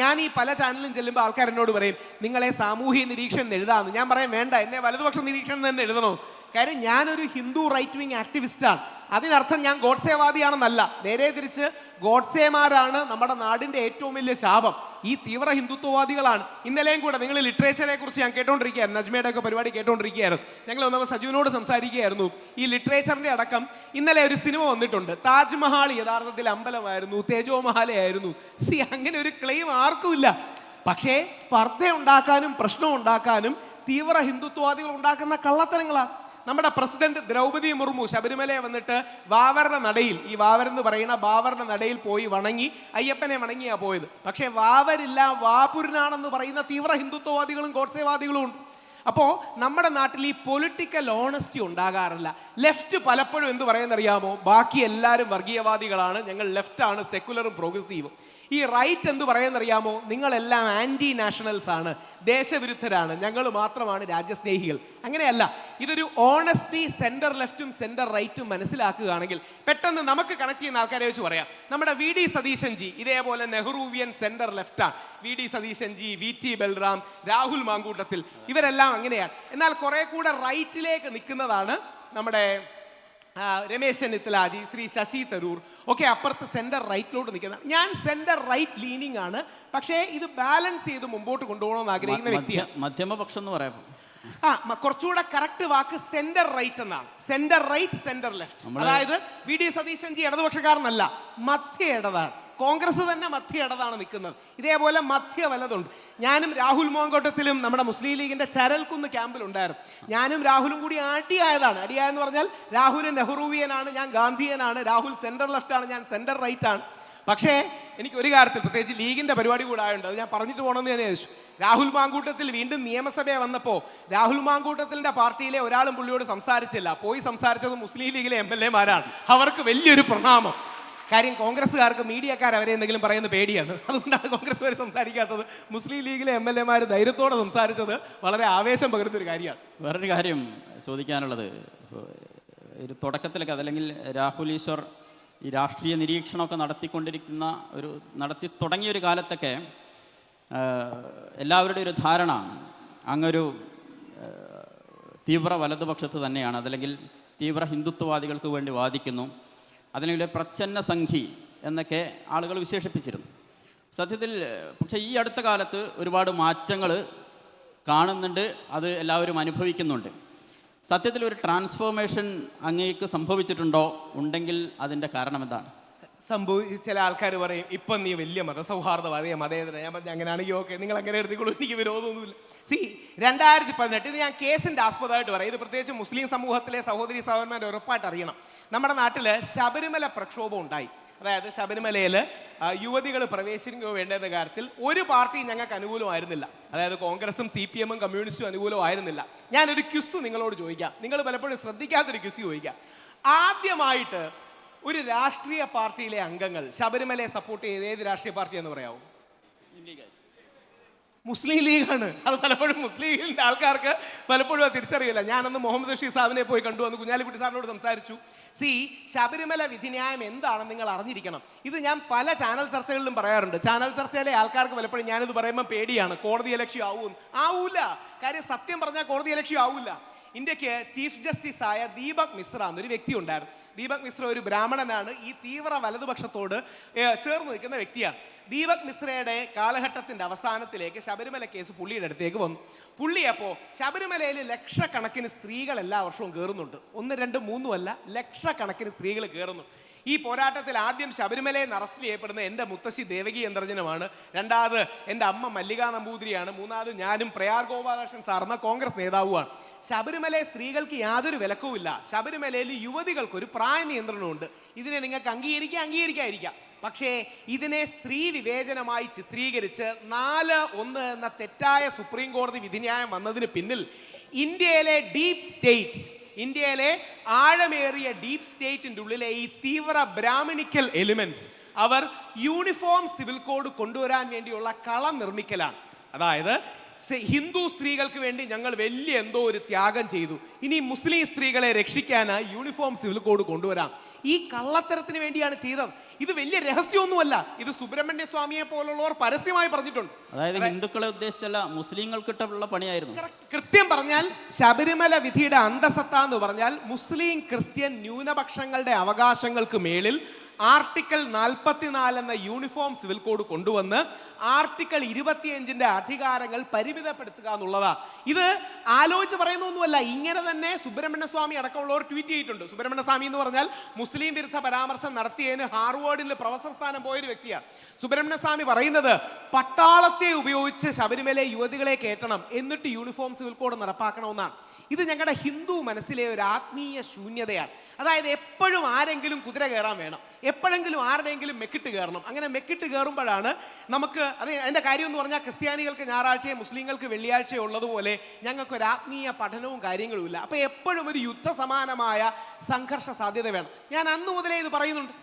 S2: ഞാൻ ഈ പല ചാനലിലും ചെല്ലുമ്പോൾ ആൾക്കാർ എന്നോട് പറയും, നിങ്ങളെ സാമൂഹ്യ നിരീക്ഷണം എഴുതാമെന്ന്. ഞാൻ പറയും വേണ്ട, എന്നെ വലതുപക്ഷ നിരീക്ഷണം തന്നെ എഴുതണോ? കാര്യം ഞാനൊരു ഹിന്ദു റൈറ്റ് വിങ് ആക്ടിവിസ്റ്റാണ്. അതിനർത്ഥം ഞാൻ ഗോഡ്സേവാദിയാണെന്നല്ല. നേരെ തിരിച്ച് ഗോഡ്സേമാരാണ് നമ്മുടെ നാടിൻ്റെ ഏറ്റവും വലിയ ശാപം. ഈ തീവ്ര ഹിന്ദുത്വവാദികളാണ്. ഇന്നലെയും കൂടെ നിങ്ങൾ ലിറ്ററേച്ചറെ കുറിച്ച് ഞാൻ കേട്ടോണ്ടിരിക്കുകയായിരുന്നു, നജ്മയുടെ ഒക്കെ പരിപാടി കേട്ടോണ്ടിരിക്കുകയായിരുന്നു. ഞങ്ങൾ ഒന്നപ്പോൾ സജുവിനോട് സംസാരിക്കുകയായിരുന്നു. ഈ ലിറ്ററേച്ചറിന്റെ അടക്കം ഇന്നലെ ഒരു സിനിമ വന്നിട്ടുണ്ട്, താജ്മഹാൾ യഥാർത്ഥത്തിൽ അമ്പലമായിരുന്നു, തേജോ മഹാലയായിരുന്നു. അങ്ങനെ ഒരു ക്ലെയിം ആർക്കുമില്ല. പക്ഷേ സ്പർദ്ധ ഉണ്ടാക്കാനും പ്രശ്നം ഉണ്ടാക്കാനും തീവ്ര ഹിന്ദുത്വവാദികൾ ഉണ്ടാക്കുന്ന കള്ളത്തരങ്ങളാണ്. നമ്മുടെ പ്രസിഡന്റ് ദ്രൗപദി മുർമു ശബരിമലയെ വന്നിട്ട് വാവരുടെ നടയിൽ, ഈ വാവർ എന്ന് പറയുന്ന ബാവരുടെ നടയിൽ പോയി വണങ്ങി, അയ്യപ്പനെ വണങ്ങിയാ പോയത്. പക്ഷേ വാവരില്ല, വാപുരനാണെന്ന് പറയുന്ന തീവ്ര ഹിന്ദുത്വവാദികളും ഗോഡ്സേവാദികളും ഉണ്ട്. അപ്പോൾ നമ്മുടെ നാട്ടിൽ ഈ പൊളിറ്റിക്കൽ ഓണസ്റ്റി ഉണ്ടാകാറില്ല. ലെഫ്റ്റ് പലപ്പോഴും എന്ത് പറയുന്നറിയാമോ? ബാക്കി എല്ലാവരും വർഗീയവാദികളാണ്, ഞങ്ങൾ ലെഫ്റ്റാണ്, സെക്കുലറും പ്രോഗ്രസീവും. ഈ റൈറ്റ് എന്ത് പറയുന്നറിയാമോ? നിങ്ങളെല്ലാം ആന്റി നാഷണൽസ് ആണ്, ദേശവിരുദ്ധരാണ്, ഞങ്ങൾ മാത്രമാണ് രാജ്യസ്നേഹികൾ. അങ്ങനെയല്ല. ഇതൊരു ഓണസ്റ്റി സെന്റർ ലെഫ്റ്റും സെന്റർ റൈറ്റും മനസ്സിലാക്കുകയാണെങ്കിൽ പെട്ടെന്ന് നമുക്ക് കണക്ട് ചെയ്യുന്ന ആൾക്കാരെ വെച്ച് പറയാം. നമ്മുടെ VD സതീശൻ ജി ഇതേപോലെ നെഹ്റുവിയൻ സെന്റർ ലെഫ്റ്റാണ്. VD സതീശൻ ജി, VT ബൽറാം, രാഹുൽ മാങ്കൂട്ടത്തിൽ, ഇവരെല്ലാം അങ്ങനെയാണ്. എന്നാൽ കുറെ കൂടെ റൈറ്റിലേക്ക് നിൽക്കുന്നതാണ് നമ്മുടെ രമേശ് ചെന്നിത്തലാജി, ശ്രീ ശശി തരൂർ ഒക്കെ അപ്പുറത്ത് സെന്റർ റൈറ്റിലോട്ട് നിൽക്കുന്നത്. ഞാൻ സെന്റർ റൈറ്റ് ലീനിങ് ആണ്, പക്ഷേ ഇത് ബാലൻസ് ചെയ്ത് മുമ്പോട്ട് കൊണ്ടുപോകണമെന്ന് ആഗ്രഹിക്കുന്ന വ്യക്തിയാണ്.
S1: മധ്യമപക്ഷം എന്ന് പറയാം.
S2: കുറച്ചുകൂടെ കറക്റ്റ് വാക്ക് സെന്റർ റൈറ്റ് എന്നാണ്. Centre right, centre left. അതായത് VD സതീശൻ ജി ഇടതുപക്ഷക്കാരനല്ല, മധ്യ ഇടതാണ്. കോൺഗ്രസ് തന്നെ മധ്യ ഇടതാണ് നിൽക്കുന്നത്. ഇതേപോലെ മധ്യ വലതുണ്ട്. ഞാനും രാഹുൽ മാങ്കോട്ടത്തിലും നമ്മുടെ മുസ്ലിം ലീഗിന്റെ ചരൽക്കുന്ന് ക്യാമ്പിലുണ്ടായിരുന്നു. ഞാനും രാഹുലും കൂടി അടിയായതാണ്. അടിയായെന്ന് പറഞ്ഞാൽ രാഹുൽ നെഹ്റുവിയനാണ്, ഞാൻ ഗാന്ധിയനാണ്. രാഹുൽ സെന്റർ ലെഫ്റ്റ് ആണ്, ഞാൻ സെന്റർ റൈറ്റ് ആണ്. പക്ഷേ എനിക്ക് ഒരു കാര്യത്തിൽ, പ്രത്യേകിച്ച് ലീഗിന്റെ പരിപാടി കൂടെ ആയതുകൊണ്ട് അത് ഞാൻ പറഞ്ഞിട്ട് പോകണമെന്ന് ഞാൻ വിചാരിച്ചു. രാഹുൽ മാങ്കൂട്ടത്തിൽ വീണ്ടും നിയമസഭയെ വന്നപ്പോൾ രാഹുൽ മാങ്കൂട്ടത്തിൻ്റെ പാർട്ടിയിലെ ഒരാളും പുള്ളിയോട് സംസാരിച്ചില്ല. പോയി സംസാരിച്ചത് മുസ്ലിം ലീഗിലെ MLA-മാരാണ്. അവർക്ക് വലിയൊരു പ്രണാമം. കാര്യം കോൺഗ്രസ്സുകാർക്ക് മീഡിയക്കാർ അവരെ എന്തെങ്കിലും പറയുന്ന പേടിയാണ്. അതുകൊണ്ടാണ് കോൺഗ്രസ് വരെ സംസാരിക്കാത്തത്. മുസ്ലിം ലീഗിലെ MLA-മാർ ധൈര്യത്തോടെ സംസാരിച്ചത് വളരെ ആവേശം പകരുന്നൊരു കാര്യമാണ്.
S1: വേറൊരു കാര്യം ചോദിക്കാനുള്ളത്, ഒരു തുടക്കത്തിലൊക്കെ അതല്ലെങ്കിൽ രാഹുൽ ഈശ്വർ ഈ രാഷ്ട്രീയ നിരീക്ഷണമൊക്കെ നടത്തി തുടങ്ങിയൊരു കാലത്തൊക്കെ എല്ലാവരുടെയും ഒരു ധാരണ അങ്ങൊരു തീവ്ര വലതുപക്ഷത്ത് തന്നെയാണ്, അതല്ലെങ്കിൽ തീവ്ര ഹിന്ദുത്വവാദികൾക്ക് വേണ്ടി വാദിക്കുന്നു, അതിനുള്ള പ്രച്ഛന്ന സംഘി എന്നൊക്കെ ആളുകൾ വിശേഷിപ്പിച്ചിരുന്നു. സത്യത്തിൽ പക്ഷേ ഈ അടുത്ത കാലത്ത് ഒരുപാട് മാറ്റങ്ങൾ കാണുന്നുണ്ട്, അത് എല്ലാവരും അനുഭവിക്കുന്നുണ്ട്. സത്യത്തിൽ ഒരു ട്രാൻസ്ഫോർമേഷൻ അങ്ങേക്ക് സംഭവിച്ചിട്ടുണ്ടോ? ഉണ്ടെങ്കിൽ അതിൻ്റെ കാരണം എന്താണ്?
S2: ചില ആൾക്കാർ പറയും ഇപ്പം നീ വലിയ മതസൗഹാർദ്ദവാദിയ മതേതര. ഞാൻ പറഞ്ഞു അങ്ങനെയാണെങ്കിൽ ഓക്കെ, നിങ്ങൾ അങ്ങനെ എഴുതിക്കോളൂ, എനിക്ക് വിരോധമൊന്നുമില്ല. 2018 ഇത് ഞാൻ കേസിൻ്റെ ആസ്പദമായിട്ട് പറയാം. ഇത് പ്രത്യേകിച്ച് മുസ്ലിം സമൂഹത്തിലെ സഹോദരി സഹോദരന്മാരെ ഉറപ്പായിട്ട് അറിയണം. നമ്മുടെ നാട്ടിൽ ശബരിമല പ്രക്ഷോഭം ഉണ്ടായി. അതായത് ശബരിമലയിൽ യുവതികൾ പ്രവേശിക്കുക വേണ്ടത് കാര്യത്തിൽ ഒരു പാർട്ടിയും ഞങ്ങൾക്ക് അനുകൂലമായിരുന്നില്ല. അതായത് കോൺഗ്രസും CPM-ഉം കമ്മ്യൂണിസ്റ്റും അനുകൂലമായിരുന്നില്ല. ഞാനൊരു ക്വിസ് നിങ്ങളോട് ചോദിക്കാം, നിങ്ങൾ പലപ്പോഴും ശ്രദ്ധിക്കാത്തൊരു ക്വിസ് ചോദിക്കാം. ആദ്യമായിട്ട് ഒരു രാഷ്ട്രീയ പാർട്ടിയിലെ അംഗങ്ങൾ ശബരിമലയെ സപ്പോർട്ട് ചെയ്ത് ഏത് രാഷ്ട്രീയ പാർട്ടി എന്ന് പറയാമോ? മുസ്ലിം ലീഗാണ്. അത് പലപ്പോഴും മുസ്ലിം ലീഗിൻ്റെ ആൾക്കാർക്ക് പലപ്പോഴും അത് തിരിച്ചറിയില്ല. ഞാനന്ന് മുഹമ്മദ് ഷഫീ സാഹിബിനെ പോയി കണ്ടു, അന്ന് കുഞ്ഞാലിക്കുട്ടി സാറിനോട് സംസാരിച്ചു. ശബരിമല വിധിന്യായം എന്താണെന്ന് നിങ്ങൾ അറിഞ്ഞിരിക്കണം. ഇത് ഞാൻ പല ചാനൽ ചർച്ചകളിലും പറയാറുണ്ട്. ചാനൽ ചർച്ചയിലെ ആൾക്കാർക്ക് പലപ്പോഴും ഞാനിത് പറയുമ്പോൾ പേടിയാണ്, കോടതി ലക്ഷ്യം ആവൂല. കാര്യം സത്യം പറഞ്ഞാൽ കോടതി ലക്ഷ്യം ആവൂല. ഇന്ത്യക്ക് ചീഫ് ജസ്റ്റിസ് ആയ ദീപക് മിശ്ര എന്നൊരു വ്യക്തി ഉണ്ടായിരുന്നു. ദീപക് മിശ്ര ഒരു ബ്രാഹ്മണനാണ്, ഈ തീവ്ര വലതുപക്ഷത്തോട് ചേർന്ന് നിൽക്കുന്ന വ്യക്തിയാണ്. ദീപക് മിശ്രയുടെ കാലഘട്ടത്തിന്റെ അവസാനത്തിലേക്ക് ശബരിമല കേസ് പുള്ളിയുടെ അടുത്തേക്ക് വന്നു. പുള്ളി അപ്പോൾ ശബരിമലയിൽ ലക്ഷക്കണക്കിന് സ്ത്രീകൾ എല്ലാ വർഷവും കയറുന്നുണ്ട്. 1, 2, 3 അല്ല, ലക്ഷക്കണക്കിന് സ്ത്രീകൾ കയറുന്നു. ഈ പോരാട്ടത്തിൽ ആദ്യം ശബരിമലയിൽ നിന്ന് അറസ്റ്റ് ചെയ്യപ്പെടുന്ന എൻ്റെ മുത്തശ്ശി ദേവകി യന്ത്രജനമാണ്, രണ്ടാമത് എൻ്റെ അമ്മ മല്ലിക നമ്പൂതിരിയാണ്, മൂന്നാമത് ഞാനും പ്രയാർ ഗോപാലകൃഷ്ണൻ സാറെന്ന കോൺഗ്രസ് നേതാവുമാണ്. ശബരിമലയിൽ സ്ത്രീകൾക്ക് യാതൊരു വിലക്കുമില്ല. ശബരിമലയിൽ യുവതികൾക്ക് ഒരു പ്രായ നിയന്ത്രണമുണ്ട്. ഇതിനെ നിങ്ങൾക്ക് അംഗീകരിക്കാതിരിക്കാം. പക്ഷേ ഇതിനെ സ്ത്രീ വിവേചനമായി ചിത്രീകരിച്ച് 4-1 എന്ന തെറ്റായ സുപ്രീം കോടതി വിധിന്യായം വന്നതിന് പിന്നിൽ ഇന്ത്യയിലെ ഡീപ് സ്റ്റേറ്റ്, ഇന്ത്യയിലെ ആഴമേറിയ ഡീപ് സ്റ്റേറ്റിൻ്റെ ഉള്ളിലെ ഈ തീവ്ര ബ്രാഹ്മണിക്കൽ എലിമെന്റ്സ് അവർ യൂണിഫോം സിവിൽ കോഡ് കൊണ്ടുവരാൻ വേണ്ടിയുള്ള കളം നിർമ്മിക്കലാണ്. അതായത് ഹിന്ദു സ്ത്രീകൾക്ക് വേണ്ടി ഞങ്ങൾ വലിയ എന്തോ ഒരു ത്യാഗം ചെയ്തു, ഇനി മുസ്ലിം സ്ത്രീകളെ രക്ഷിക്കാനായി യൂണിഫോം സിവിൽ കോഡ് കൊണ്ടുവരാം. ഈ കള്ളത്തരത്തിന് വേണ്ടിയാണ് ചെയ്തത്. ഇത് വലിയ രഹസ്യമൊന്നുമല്ല. ഇത് സുബ്രഹ്മണ്യ സ്വാമിയെ പോലുള്ളവർ പരസ്യമായി പറഞ്ഞിട്ടുണ്ട്.
S1: അതായത് ഹിന്ദുക്കളെ ഉദ്ദേശിച്ചല്ല, മുസ്ലിങ്ങൾക്കിട്ടുള്ള പണിയായിരുന്നു.
S2: കൃത്യം പറഞ്ഞാൽ ശബരിമല വിധിയുടെ അന്തസത്ത എന്ന് പറഞ്ഞാൽ മുസ്ലിം ക്രിസ്ത്യൻ ന്യൂനപക്ഷങ്ങളുടെ അവകാശങ്ങൾക്ക് മേളിൽ ആർട്ടിക്കിൾ 44 എന്ന യൂണിഫോം സിവിൽ കോഡ് കൊണ്ടുവന്ന് ആർട്ടിക്കിൾ 25 അധികാരങ്ങൾ പരിമിതപ്പെടുത്തുക എന്നുള്ളതാണ്. ഇത് ആലോചിച്ച് പറയുന്നൊന്നുമല്ല. ഇങ്ങനെ തന്നെ സുബ്രഹ്മണ്യ സ്വാമി അടക്കമുള്ളവർ ട്വീറ്റ് ചെയ്തിട്ടുണ്ട്. സുബ്രഹ്മണ്യ സ്വാമി എന്ന് പറഞ്ഞാൽ മുസ്ലിം വിരുദ്ധ പരാമർശം നടത്തിയതിന് ഹാർവേഡിൽ പ്രൊഫസർ സ്ഥാനം പോയൊരു വ്യക്തിയാണ്. സുബ്രഹ്മണ്യ സ്വാമി പറയുന്നത് പട്ടാളത്തെ ഉപയോഗിച്ച് ശബരിമല യുവതികളെ കയറ്റണം, എന്നിട്ട് യൂണിഫോം സിവിൽ കോഡ് നടപ്പാക്കണമെന്നാണ്. ഇത് ഞങ്ങളുടെ ഹിന്ദു മനസ്സിലെ ഒരു ആത്മീയ ശൂന്യതയാണ്. അതായത് എപ്പോഴും ആരെങ്കിലും കുതിര കയറാൻ വേണം, എപ്പോഴെങ്കിലും ആരുടെയെങ്കിലും മെക്കിട്ട് കയറണം. അങ്ങനെ മെക്കിട്ട് കയറുമ്പോഴാണ് നമുക്ക് അതിൻ്റെ കാര്യം എന്ന് പറഞ്ഞാൽ ക്രിസ്ത്യാനികൾക്ക് ഞായറാഴ്ചയും മുസ്ലിങ്ങൾക്ക് വെള്ളിയാഴ്ചയും ഉള്ളതുപോലെ ഞങ്ങൾക്കൊരു ആത്മീയ പഠനവും കാര്യങ്ങളും ഇല്ല. അപ്പോൾ എപ്പോഴും ഒരു യുദ്ധസമാനമായ സംഘർഷ സാധ്യത വേണം. ഞാൻ അന്നു മുതലേ ഇത് പറയുന്നുണ്ട്.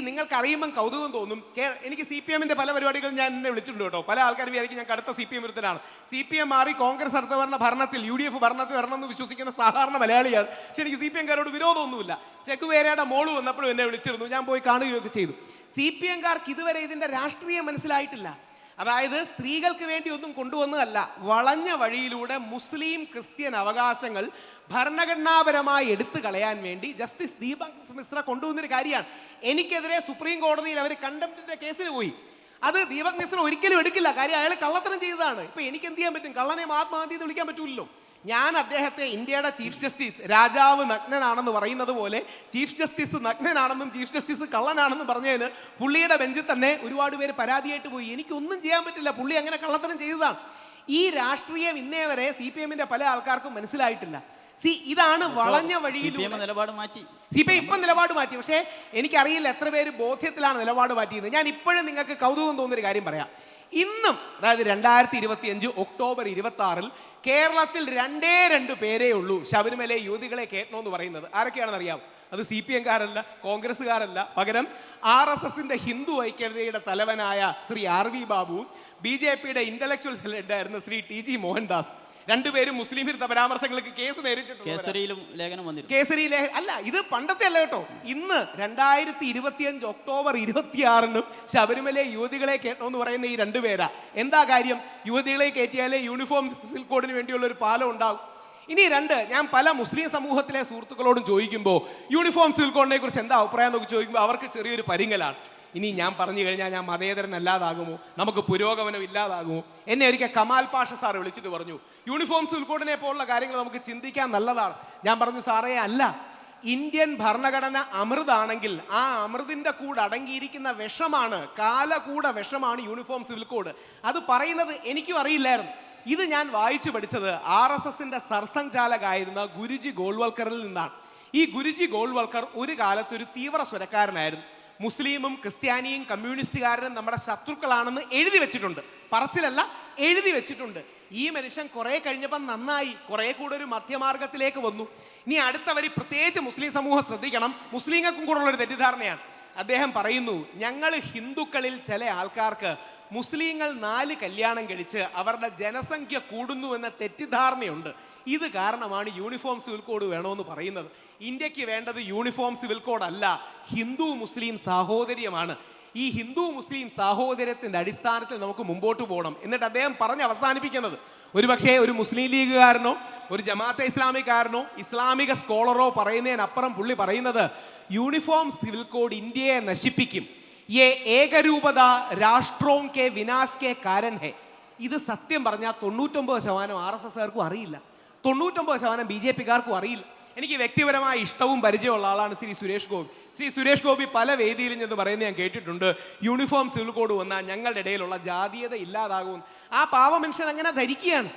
S2: നിങ്ങൾക്ക് അറിയുമ്പം കൗതുകം തോന്നും. എനിക്ക് CPM-ന്റെ പല പരിപാടികളും ഞാൻ എന്നെ വിളിച്ചിട്ടുണ്ട് കേട്ടോ. പല ആൾക്കാരും വിചാരിക്കും ഞാൻ കടുത്ത CPM വിരുദ്ധനാണ്. CPM മാറി കോൺഗ്രസ് അടുത്ത ഭരണത്തിൽ UDF ഭരണത്തിൽ വരണമെന്ന് വിശ്വസിക്കുന്ന സാധാരണ മലയാളിയാണ്. പക്ഷെ എനിക്ക് CPM-കാരോട് വിരോധമൊന്നുമില്ല. ചെക്കുവേരയുടെ മോള് വന്നപ്പോഴും എന്നെ വിളിച്ചിരുന്നു, ഞാൻ പോയി കാണുകയൊക്കെ ചെയ്തു. CPM-കാർക്ക് ഇതുവരെ ഇതിൻ്റെ രാഷ്ട്രീയം മനസ്സിലായിട്ടില്ല. അതായത് സ്ത്രീകൾക്ക് വേണ്ടി ഒന്നും കൊണ്ടുവന്നതല്ല, വളഞ്ഞ വഴിയിലൂടെ മുസ്ലിം ക്രിസ്ത്യൻ അവകാശങ്ങൾ ഭരണഘടനാപരമായി എടുത്തു കളയാൻ വേണ്ടി ജസ്റ്റിസ് ദീപക് മിശ്ര കൊണ്ടുവന്നൊരു കാര്യമാണ്. എനിക്കെതിരെ സുപ്രീം കോടതിയിൽ അവർ കണ്ടംപ്റ്റിന്റെ കേസിൽ പോയി. അത് ദീപക് മിശ്ര ഒരിക്കലും എടുക്കില്ല. കാര്യം അയാൾ കള്ളത്തരം ചെയ്തതാണ്. ഇപ്പൊ എനിക്ക് എന്ത് ചെയ്യാൻ പറ്റും? കള്ളനെ മഹാത്മാഗാന്ധി എന്ന് വിളിക്കാൻ പറ്റൂല്ലോ. ഞാൻ അദ്ദേഹത്തെ ഇന്ത്യയുടെ ചീഫ് ജസ്റ്റിസ് രാജാവ് നഗ്നനാണെന്ന് പറയുന്നത് പോലെ ചീഫ് ജസ്റ്റിസ് നഗ്നനാണെന്നും ചീഫ് ജസ്റ്റിസ് കള്ളനാണെന്നും പറഞ്ഞതിന് പുള്ളിയുടെ ബെഞ്ചിൽ തന്നെ ഒരുപാട് പേര് പരാതിയായിട്ട് പോയി. എനിക്കൊന്നും ചെയ്യാൻ പറ്റില്ല, പുള്ളി അങ്ങനെ കള്ളത്തരം ചെയ്തതാണ്. ഈ രാഷ്ട്രീയം ഇന്നേ വരെ CPM-ന്റെ പല ആൾക്കാർക്കും മനസ്സിലായിട്ടില്ല. ഇതാണ് വളഞ്ഞ വഴിയിലൂടെ
S1: നിലപാട് മാറ്റി.
S2: CPM ഇപ്പം നിലപാട് മാറ്റി. പക്ഷേ എനിക്കറിയില്ല എത്ര പേര് ബോധ്യത്തിലാണ് നിലപാട് മാറ്റിയത്. ഞാൻ ഇപ്പോഴും നിങ്ങൾക്ക് കൗതുകം തോന്നുന്നൊരു കാര്യം പറയാം. ഇന്നും, അതായത് 2025 ഒക്ടോബർ 26 കേരളത്തിൽ 2 പേരേ ഉള്ളൂ ശബരിമല യുവതികളെ കയറ്റണമെന്ന് പറയുന്നത്. ആരൊക്കെയാണെന്ന് അറിയാം? അത് CPM-കാരല്ല, കോൺഗ്രസ്സുകാരല്ല, പകരം RSS-ന്റെ ഹിന്ദു ഐക്യതയുടെ തലവനായ ശ്രീ RV ബാബുവും BJP-യുടെ ഇന്റലക്ച്വൽ ഹെഡായിരുന്ന ശ്രീ TG മോഹൻദാസ്. രണ്ടുപേരും മുസ്ലിം വിരുദ്ധ പരാമർശങ്ങൾക്ക് കേസ് നേരിട്ടിട്ടുണ്ട്.
S1: കേസരിയിലും ലേഖനം വന്നിരുന്നു.
S2: കേസരി ലേഖനം അല്ല, ഇത് പണ്ടത്തെ അല്ല കേട്ടോ. ഇന്ന് 2025 ഒക്ടോബർ 26 ശബരിമല യുവതികളെ കയറ്റണമെന്ന് പറയുന്ന ഈ 2 പേരാ. എന്താ കാര്യം? യുവതികളെ കയറ്റിയാലേ യൂണിഫോം സിവിൽ കോഡിന് വേണ്ടിയുള്ള ഒരു പാലം ഉണ്ടാകും. ഇനി 2, ഞാൻ പല മുസ്ലിം സമൂഹത്തിലെ സുഹൃത്തുക്കളോടും ചോദിക്കുമ്പോൾ യൂണിഫോം സിവിൽ കോഡിനെ കുറിച്ച് എന്താ അഭിപ്രായം എന്നൊക്കെ ചോദിക്കുമ്പോൾ അവർക്ക് ചെറിയൊരു പരിങ്ങലാണ്. ഇനി ഞാൻ പറഞ്ഞു കഴിഞ്ഞാൽ ഞാൻ മതേതരനല്ലാതാകുമോ, നമുക്ക് പുരോഗമനം ഇല്ലാതാകുമോ? എന്നെ ഒരിക്കൽ കമാൽ പാഷ സാർ വിളിച്ചിട്ട് പറഞ്ഞു, യൂണിഫോം സിവിൽ കോഡിനെ പോലുള്ള കാര്യങ്ങൾ നമുക്ക് ചിന്തിക്കാൻ നല്ലതാണ്. ഞാൻ പറഞ്ഞു, സാറേ അല്ല, ഇന്ത്യൻ ഭരണഘടന അമൃതാണെങ്കിൽ ആ അമൃതിന്റെ കൂടെ അടങ്ങിയിരിക്കുന്ന വിഷമാണ്, കാലകൂട വിഷമാണ് യൂണിഫോം സിവിൽ കോഡ്. അത് പറയുന്നത് എനിക്കും അറിയില്ലായിരുന്നു. ഇത് ഞാൻ വായിച്ചു പഠിച്ചത് RSS-ന്റെ സർസംഘചാലകായിരുന്ന ഗുരുജി ഗോൾവൽക്കറിൽ നിന്നാണ്. ഈ ഗുരുജി ഗോൾവൽക്കർ ഒരു കാലത്ത് ഒരു തീവ്ര സ്വരക്കാരനായിരുന്നു. മുസ്ലിമും ക്രിസ്ത്യാനിയും കമ്മ്യൂണിസ്റ്റുകാരനും നമ്മുടെ ശത്രുക്കളാണെന്ന് എഴുതി വെച്ചിട്ടുണ്ട്. പറച്ചിലല്ല, എഴുതി വെച്ചിട്ടുണ്ട്. ഈ മനുഷ്യൻ കുറെ കഴിഞ്ഞപ്പം നന്നായി, കുറെ കൂടെ ഒരു മധ്യമാർഗത്തിലേക്ക് വന്നു. ഇനി അടുത്ത വരി പ്രത്യേകിച്ച് മുസ്ലിം സമൂഹം ശ്രദ്ധിക്കണം. മുസ്ലിങ്ങൾക്കും കൂടെ ഉള്ളൊരു തെറ്റിദ്ധാരണയാണ്. അദ്ദേഹം പറയുന്നു, ഞങ്ങൾ ഹിന്ദുക്കളിൽ ചില ആൾക്കാർക്ക് മുസ്ലിങ്ങൾ 4 കല്യാണം കഴിച്ച് അവരുടെ ജനസംഖ്യ കൂടുന്നു എന്ന തെറ്റിദ്ധാരണയുണ്ട്. ഇത് കാരണമാണ് യൂണിഫോം സിവിൽ കോഡ് വേണമെന്ന് പറയുന്നത്. ഇന്ത്യക്ക് വേണ്ടത് യൂണിഫോം സിവിൽ കോഡ് അല്ല, ഹിന്ദു മുസ്ലിം സാഹോദര്യമാണ്. ഈ ഹിന്ദു മുസ്ലിം സാഹോദര്യത്തിന്റെ അടിസ്ഥാനത്തിൽ നമുക്ക് മുമ്പോട്ട് പോകണം. എന്നിട്ട് അദ്ദേഹം പറഞ്ഞ് അവസാനിപ്പിക്കുന്നത്, ഒരുപക്ഷെ ഒരു മുസ്ലിം ലീഗുകാരനോ ഒരു ജമാഅത്തെ ഇസ്ലാമിക്കാരനോ ഇസ്ലാമിക സ്കോളറോ പറയുന്നതിനപ്പുറം പുള്ളി പറയുന്നത് യൂണിഫോം സിവിൽ കോഡ് ഇന്ത്യയെ നശിപ്പിക്കും. യേ ഏകരൂപത രാഷ്ട്രോം കെ വിനാശ് കെ കാരൻ ഹെ. ഇത് സത്യം പറഞ്ഞാൽ 99% RSSകാർക്കും അറിയില്ല, 99% BJPക്കാർക്കും അറിയില്ല. എനിക്ക് വ്യക്തിപരമായ ഇഷ്ടവും പരിചയമുള്ള ആളാണ് ശ്രീ സുരേഷ് ഗോപി. ശ്രീ സുരേഷ് ഗോപി പല വേദിയിലും എന്ന് പറയുന്നത് ഞാൻ കേട്ടിട്ടുണ്ട്, യൂണിഫോം സിവിൽ കോഡ് വന്നാൽ ഞങ്ങളുടെ ഇടയിലുള്ള ജാതീയത ഇല്ലാതാകും. ആ പാവ മനുഷ്യൻ അങ്ങനെ ധരിക്കുകയാണ്.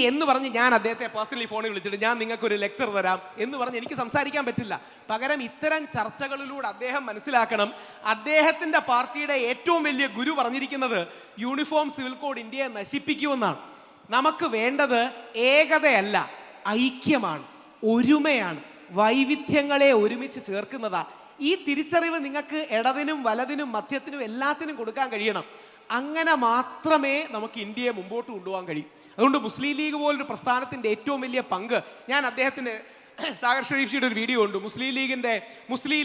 S2: എന്ന് പറഞ്ഞ് ഞാൻ അദ്ദേഹത്തെ പേഴ്സണലി ഫോണിൽ വിളിച്ചിട്ട് ഞാൻ നിങ്ങൾക്കൊരു ലെക്ചർ തരാം എന്ന് പറഞ്ഞ് എനിക്ക് സംസാരിക്കാൻ പറ്റില്ല. പകരം ഇത്തരം ചർച്ചകളിലൂടെ അദ്ദേഹം മനസ്സിലാക്കണം, അദ്ദേഹത്തിൻ്റെ പാർട്ടിയുടെ ഏറ്റവും വലിയ ഗുരു പറഞ്ഞിരിക്കുന്നത് യൂണിഫോം സിവിൽ കോഡ് ഇന്ത്യയെ നശിപ്പിക്കുമെന്നാണ്. നമുക്ക് വേണ്ടത് ഏകതയല്ല, ഐക്യമാണ്, ഒരുമയാണ്, വൈവിധ്യങ്ങളെ ഒരുമിച്ച് ചേർക്കുന്നതാ. ഈ തിരിച്ചറിവ് നിങ്ങൾക്ക് ഇടതിനും വലതിനും മധ്യത്തിനും എല്ലാത്തിനും കൊടുക്കാൻ കഴിയണം. അങ്ങനെ മാത്രമേ നമുക്ക് ഇന്ത്യയെ മുമ്പോട്ട് കൊണ്ടുപോകാൻ കഴിയും. അതുകൊണ്ട് മുസ്ലിം ലീഗ് പോലൊരു പ്രസ്ഥാനത്തിൻ്റെ ഏറ്റവും വലിയ പങ്ക്, ഞാൻ അദ്ദേഹത്തിൻ്റെ സാഗർ ഷെരീഫിയുടെ ഒരു വീഡിയോ ഉണ്ട്, മുസ്ലിം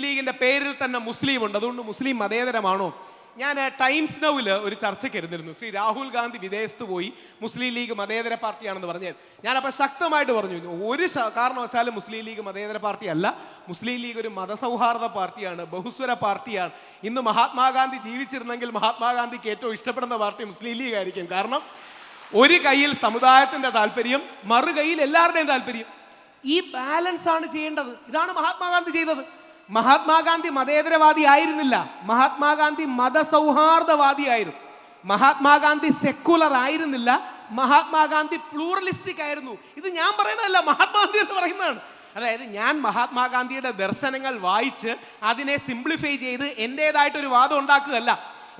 S2: ലീഗിൻ്റെ പേരിൽ തന്നെ മുസ്ലിം ഉണ്ട്, അതുകൊണ്ട് മുസ്ലിം മതേതരമാണോ? ഞാൻ ടൈംസ് നൗവിൽ ഒരു ചർച്ചയ്ക്ക് ഇരുന്നിരുന്നു. ശ്രീ രാഹുൽ ഗാന്ധി വിദേശത്ത് പോയി മുസ്ലിം ലീഗ് മതേതര പാർട്ടിയാണെന്ന് പറഞ്ഞത്. ഞാനപ്പോൾ ശക്തമായിട്ട് പറഞ്ഞു, ഒരു കാരണവശാലും മുസ്ലിം ലീഗ് മതേതര പാർട്ടി അല്ല, മുസ്ലിം ലീഗ് ഒരു മതസൗഹാർദ്ദ പാർട്ടിയാണ്, ബഹുസ്വര പാർട്ടിയാണ്. ഇന്ന് മഹാത്മാഗാന്ധി ജീവിച്ചിരുന്നെങ്കിൽ മഹാത്മാഗാന്ധിക്ക് ഏറ്റവും ഇഷ്ടപ്പെടുന്ന പാർട്ടി മുസ്ലിം ലീഗ് ആയിരിക്കും. കാരണം ഒരു കയ്യിൽ സമുദായത്തിൻ്റെ താല്പര്യം, മറു കയ്യിൽ എല്ലാവരുടെയും താല്പര്യം. ഈ ബാലൻസ് ആണ് ചെയ്യേണ്ടത്. ഇതാണ് മഹാത്മാഗാന്ധി ചെയ്തത്. മഹാത്മാഗാന്ധി മതേതരവാദി ആയിരുന്നില്ല, മഹാത്മാഗാന്ധി മതസൗഹാർദ്ദവാദിയായിരുന്നു. മഹാത്മാഗാന്ധി സെക്കുലർ ആയിരുന്നില്ല, മഹാത്മാഗാന്ധി പ്ലൂറലിസ്റ്റിക് ആയിരുന്നു. ഇത് ഞാൻ പറയുന്നതല്ല, മഹാത്മാഗാന്ധി എന്ന് പറയുന്നതാണ്. അതായത് ഞാൻ മഹാത്മാഗാന്ധിയുടെ ദർശനങ്ങൾ വായിച്ച് അതിനെ സിംപ്ലിഫൈ ചെയ്ത് എൻ്റേതായിട്ടൊരു വാദം ഉണ്ടാക്കുകയല്ല.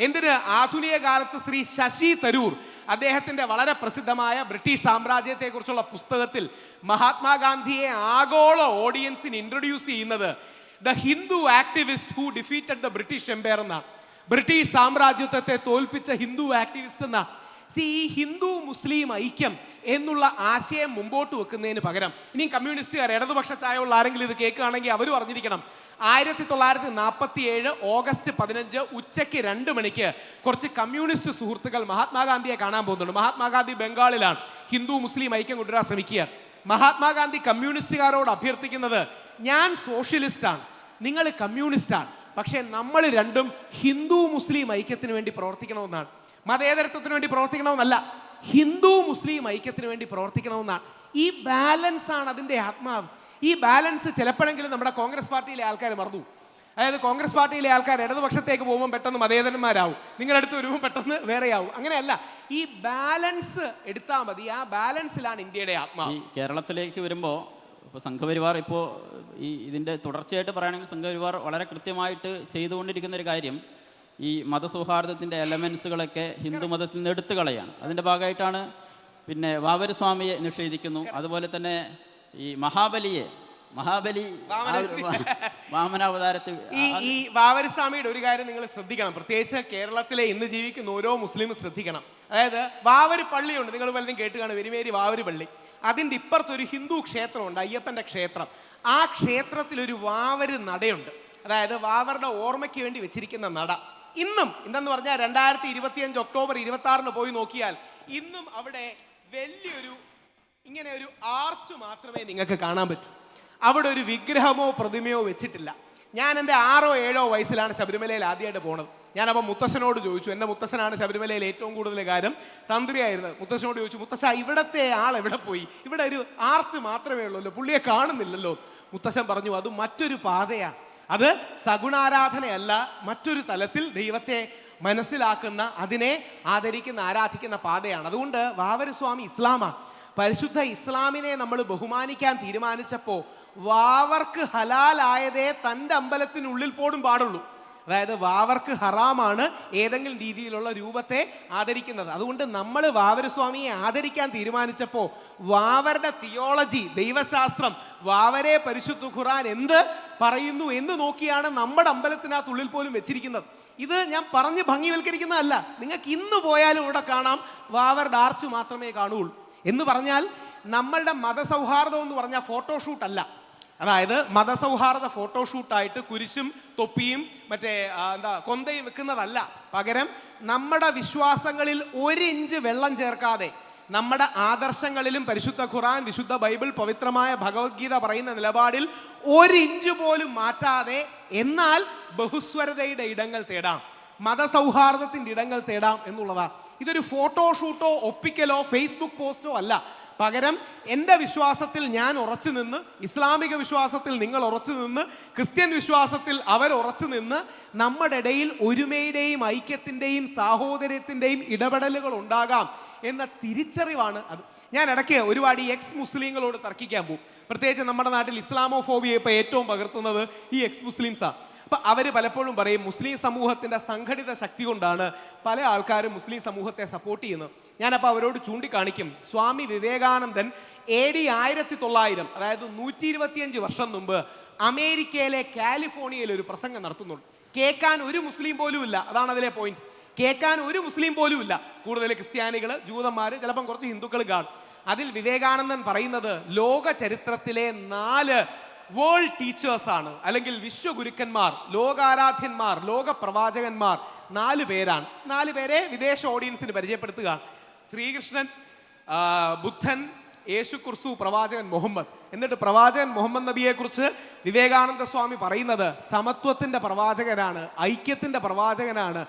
S2: എന്തിന്? ആധുനിക കാലത്ത് ശ്രീ ശശി തരൂർ അദ്ദേഹത്തിൻ്റെ വളരെ പ്രസിദ്ധമായ ബ്രിട്ടീഷ് സാമ്രാജ്യത്തെക്കുറിച്ചുള്ള പുസ്തകത്തിൽ മഹാത്മാഗാന്ധിയെ ആഗോള ഓഡിയൻസിന് ഇൻട്രൊഡ്യൂസ് ചെയ്യുന്നത് the Hindu activist who defeated the British empire എന്നാണ്. ബ്രിട്ടീഷ് സാമ്രാജ്യത്വത്തെ തോൽപ്പിച്ച ഹിന്ദു ആക്ടിവിസ്റ്റ് എന്നാണ്. ഈ ഹിന്ദു മുസ്ലിം ഐക്യം എന്നുള്ള ആശയം മുമ്പോട്ട് വെക്കുന്നതിന് പകരം ഇനിയും കമ്മ്യൂണിസ്റ്റുകാർ, ഇടതുപക്ഷ ചായയുള്ള ആരെങ്കിലും ഇത് കേൾക്കുകയാണെങ്കിൽ അവർ അറിഞ്ഞിരിക്കണം, 1947 ഓഗസ്റ്റ് 15 ഉച്ചയ്ക്ക് 2 മണിക്ക് കുറച്ച് കമ്മ്യൂണിസ്റ്റ് സുഹൃത്തുക്കൾ മഹാത്മാഗാന്ധിയെ കാണാൻ പോകുന്നുണ്ട്. മഹാത്മാഗാന്ധി ബംഗാളിലാണ്. ഹിന്ദു മുസ്ലിം ഐക്യം കൊണ്ടുവരാൻ ശ്രമിക്കുക. മഹാത്മാഗാന്ധി കമ്മ്യൂണിസ്റ്റുകാരോട് അഭ്യർത്ഥിക്കുന്നത്, ഞാൻ സോഷ്യലിസ്റ്റാണ്, നിങ്ങൾ കമ്മ്യൂണിസ്റ്റാണ്, പക്ഷേ നമ്മൾ രണ്ടും ഹിന്ദു മുസ്ലിം ഐക്യത്തിന് വേണ്ടി പ്രവർത്തിക്കണമെന്നാണ്. മതേതരത്വത്തിന് വേണ്ടി പ്രവർത്തിക്കണമെന്നല്ല, ഹിന്ദു മുസ്ലിം ഐക്യത്തിന് വേണ്ടി പ്രവർത്തിക്കണമെന്നാണ്. ഈ ബാലൻസ് ആണ് അതിൻ്റെ ആത്മാവ്. ഈ ബാലൻസ് ചിലപ്പോഴെങ്കിലും നമ്മുടെ കോൺഗ്രസ് പാർട്ടിയിലെ ആൾക്കാർ മറന്നു. അതായത് കോൺഗ്രസ് പാർട്ടിയിലെ ആൾക്കാർ ഇടതുപക്ഷത്തേക്ക് പോകുമ്പോൾ പെട്ടെന്ന് മതേതരന്മാരാവും, നിങ്ങളുടെ അടുത്ത് വരുമ്പോൾ പെട്ടെന്ന് വേറെയാവും. അങ്ങനെയല്ല, ഈ ബാലൻസ് എടുത്താൽ മതി. ആ ബാലൻസിലാണ് ഇന്ത്യയുടെ ആത്മാവ്.
S1: ഈ കേരളത്തിലേക്ക് വരുമ്പോൾ ഇപ്പോൾ സംഘപരിവാർ ഇപ്പോൾ ഇതിൻ്റെ തുടർച്ചയായിട്ട് പറയുകയാണെങ്കിൽ സംഘപരിവാർ വളരെ കൃത്യമായിട്ട് ചെയ്തുകൊണ്ടിരിക്കുന്ന ഒരു കാര്യം, ഈ മതസൗഹാർദ്ദത്തിൻ്റെ എലമെൻസുകളൊക്കെ ഹിന്ദു മതത്തിൽ നിന്ന് എടുത്തു കളയാണ്. അതിൻ്റെ ഭാഗമായിട്ടാണ് പിന്നെ വാവരസ്വാമിയെ നിഷേധിക്കുന്നു. അതുപോലെ തന്നെ ഈ മഹാബലി വാമനാവതാരത്തിൽ
S2: ഈ വാവരസ്വാമിയുടെ ഒരു കാര്യം നിങ്ങൾ ശ്രദ്ധിക്കണം, പ്രത്യേകിച്ച് കേരളത്തിലെ ഇന്ന് ജീവിക്കുന്ന ഓരോ മുസ്ലിമും ശ്രദ്ധിക്കണം. അതായത് വാവര് പള്ളിയുണ്ട്, നിങ്ങൾ പലരും കേട്ടുകാണ്, വെരിമേരി വാവര് പള്ളി. അതിൻ്റെ ഇപ്പുറത്തൊരു ഹിന്ദു ക്ഷേത്രമുണ്ട്, അയ്യപ്പൻ്റെ ക്ഷേത്രം. ആ ക്ഷേത്രത്തിലൊരു വാവര് നടയുണ്ട്, അതായത് വാവരുടെ ഓർമ്മയ്ക്ക് വേണ്ടി വെച്ചിരിക്കുന്ന നട. ഇന്നും ഇന്നെന്ന് പറഞ്ഞാൽ 2025 ഒക്ടോബർ 26 പോയി നോക്കിയാൽ ഇന്നും അവിടെ വലിയൊരു ഇങ്ങനെ ഒരു ആർച്ച് മാത്രമേ നിങ്ങൾക്ക് കാണാൻ പറ്റൂ. അവിടെ ഒരു വിഗ്രഹമോ പ്രതിമയോ വെച്ചിട്ടില്ല. ഞാൻ എൻ്റെ 6ഓ 7ഓ വയസ്സിലാണ് ശബരിമലയിൽ ആദ്യമായിട്ട് പോണത്. ഞാനപ്പോൾ മുത്തശ്ശനോട് ചോദിച്ചു, എൻ്റെ മുത്തശ്ശനാണ് ശബരിമലയിൽ ഏറ്റവും കൂടുതൽ കാര്യം തന്ത്രിയായിരുന്നത്. മുത്തശ്ശനോട് ചോദിച്ചു, മുത്തശ്ശ ഇവിടത്തെ ആൾ എവിടെ പോയി? ഇവിടെ ഒരു ആർച്ച് മാത്രമേ ഉള്ളൂ, പുള്ളിയെ കാണുന്നില്ലല്ലോ. മുത്തശ്ശൻ പറഞ്ഞു, അത് മറ്റൊരു പാതയാണ്, അത് സഗുണാരാധനയല്ല, മറ്റൊരു തലത്തിൽ ദൈവത്തെ മനസ്സിലാക്കുന്ന, അതിനെ ആദരിക്കുന്ന, ആരാധിക്കുന്ന പാതയാണ്. അതുകൊണ്ട് വാവരസ്വാമി ഇസ്ലാമാണ്. പരിശുദ്ധ ഇസ്ലാമിനെ നമ്മൾ ബഹുമാനിക്കാൻ തീരുമാനിച്ചപ്പോൾ വാവർക്ക് ഹലാലായതേ തൻ്റെ അമ്പലത്തിനുള്ളിൽ പോലും പാടുള്ളൂ. അതായത് വാവർക്ക് ഹറാമാണ് ഏതെങ്കിലും രീതിയിലുള്ള രൂപത്തെ ആദരിക്കുന്നത്. അതുകൊണ്ട് നമ്മൾ വാവരസ്വാമിയെ ആദരിക്കാൻ തീരുമാനിച്ചപ്പോൾ വാവരുടെ തിയോളജി, ദൈവശാസ്ത്രം, വാവരെ പരിശുദ്ധ ഖുർആൻ എന്ത് പറയുന്നു എന്ന് നോക്കിയാണ് നമ്മുടെ അമ്പലത്തിനകത്തുള്ളിൽ പോലും വെച്ചിരിക്കുന്നത്. ഇത് ഞാൻ പറഞ്ഞ് ഭംഗിവൽക്കരിക്കുന്നതല്ല. നിങ്ങൾക്ക് ഇന്ന് പോയാലും ഇവിടെ കാണാം വാവരുടെ ആർച്ച് മാത്രമേ കാണുകയുള്ളൂ. എന്ന് പറഞ്ഞാൽ നമ്മളുടെ മതസൗഹാർദ്ദം എന്ന് പറഞ്ഞാൽ ഫോട്ടോഷൂട്ട് അല്ല. അതായത് മതസൗഹാർദ്ദ ഫോട്ടോഷൂട്ടായിട്ട് കുരിശും തൊപ്പിയും മറ്റേ കൊന്തയും വെക്കുന്നതല്ല. പകരം നമ്മുടെ വിശ്വാസങ്ങളിൽ 1 ഇഞ്ച് വെള്ളം ചേർക്കാതെ, നമ്മുടെ ആദർശങ്ങളിലും പരിശുദ്ധ ഖുർആൻ, വിശുദ്ധ ബൈബിൾ, പവിത്രമായ ഭഗവത്ഗീത പറയുന്ന നിലപാടിൽ 1 ഇഞ്ച് പോലും മാറ്റാതെ, എന്നാൽ ബഹുസ്വരതയുടെ ഇടങ്ങൾ തേടാം, മതസൗഹാർദ്ദത്തിൻ്റെ ഇടങ്ങൾ തേടാം എന്നുള്ളതാണ്. ഇതൊരു ഫോട്ടോഷൂട്ടോ ഒപ്പിക്കലോ ഫേസ്ബുക്ക് പോസ്റ്റോ അല്ല. പകരം എൻ്റെ വിശ്വാസത്തിൽ ഞാൻ ഉറച്ചു നിന്ന്, ഇസ്ലാമിക വിശ്വാസത്തിൽ നിങ്ങൾ ഉറച്ചു നിന്ന്, ക്രിസ്ത്യൻ വിശ്വാസത്തിൽ അവർ ഉറച്ചു നിന്ന്, നമ്മുടെ ഇടയിൽ ഒരുമയുടെയും ഐക്യത്തിൻ്റെയും സാഹോദര്യത്തിൻ്റെയും ഇടപെടലുകൾ ഉണ്ടാകാം എന്ന തിരിച്ചറിവാണ് അത്. ഞാൻ ഇടയ്ക്ക് ഒരുപാട് എക്സ് മുസ്ലിങ്ങളോട് തർക്കിക്കാൻ പോകും. പ്രത്യേകിച്ച് നമ്മുടെ നാട്ടിൽ ഇസ്ലാമോഫോബിയ ഇപ്പോൾ ഏറ്റവും പകർത്തുന്നത് ഈ എക്സ് മുസ്ലിംസാണ്. അപ്പം അവർ പലപ്പോഴും പറയും മുസ്ലിം സമൂഹത്തിൻ്റെ സംഘടിത ശക്തി കൊണ്ടാണ് പല ആൾക്കാരും മുസ്ലിം സമൂഹത്തെ സപ്പോർട്ട് ചെയ്യുന്നത്. ഞാനപ്പോൾ അവരോട് ചൂണ്ടിക്കാണിക്കും, സ്വാമി വിവേകാനന്ദൻ AD 1900, അതായത് 125 വർഷം മുമ്പ് അമേരിക്കയിലെ കാലിഫോർണിയയിൽ ഒരു പ്രസംഗം നടത്തുന്നുണ്ട്. കേൾക്കാൻ ഒരു മുസ്ലിം പോലും ഇല്ല. അതാണ് അതിലെ പോയിന്റ്. കേൾക്കാൻ ഒരു മുസ്ലിം പോലും ഇല്ല. കൂടുതൽ ക്രിസ്ത്യാനികൾ, ജൂതന്മാർ, ചിലപ്പം കുറച്ച് ഹിന്ദുക്കൾ കാണും. അതിൽ വിവേകാനന്ദൻ പറയുന്നത് ലോക ചരിത്രത്തിലെ 4 വേൾഡ് ടീച്ചേഴ്സ് ആണ്, അല്ലെങ്കിൽ വിശ്വഗുരുക്കന്മാർ, ലോകാരാധ്യന്മാർ, ലോക പ്രവാചകന്മാർ 4 പേരാണ്. 4 പേരെ വിദേശ ഓഡിയൻസിന് പരിചയപ്പെടുത്തുക: ശ്രീകൃഷ്ണൻ, ബുദ്ധൻ, യേശു ക്രിസ്തു, പ്രവാചകൻ മുഹമ്മദ്. എന്നിട്ട് പ്രവാചകൻ മുഹമ്മദ് നബിയെ കുറിച്ച് വിവേകാനന്ദ സ്വാമി പറയുന്നത് സമത്വത്തിന്റെ പ്രവാചകനാണ്, ഐക്യത്തിന്റെ പ്രവാചകനാണ്.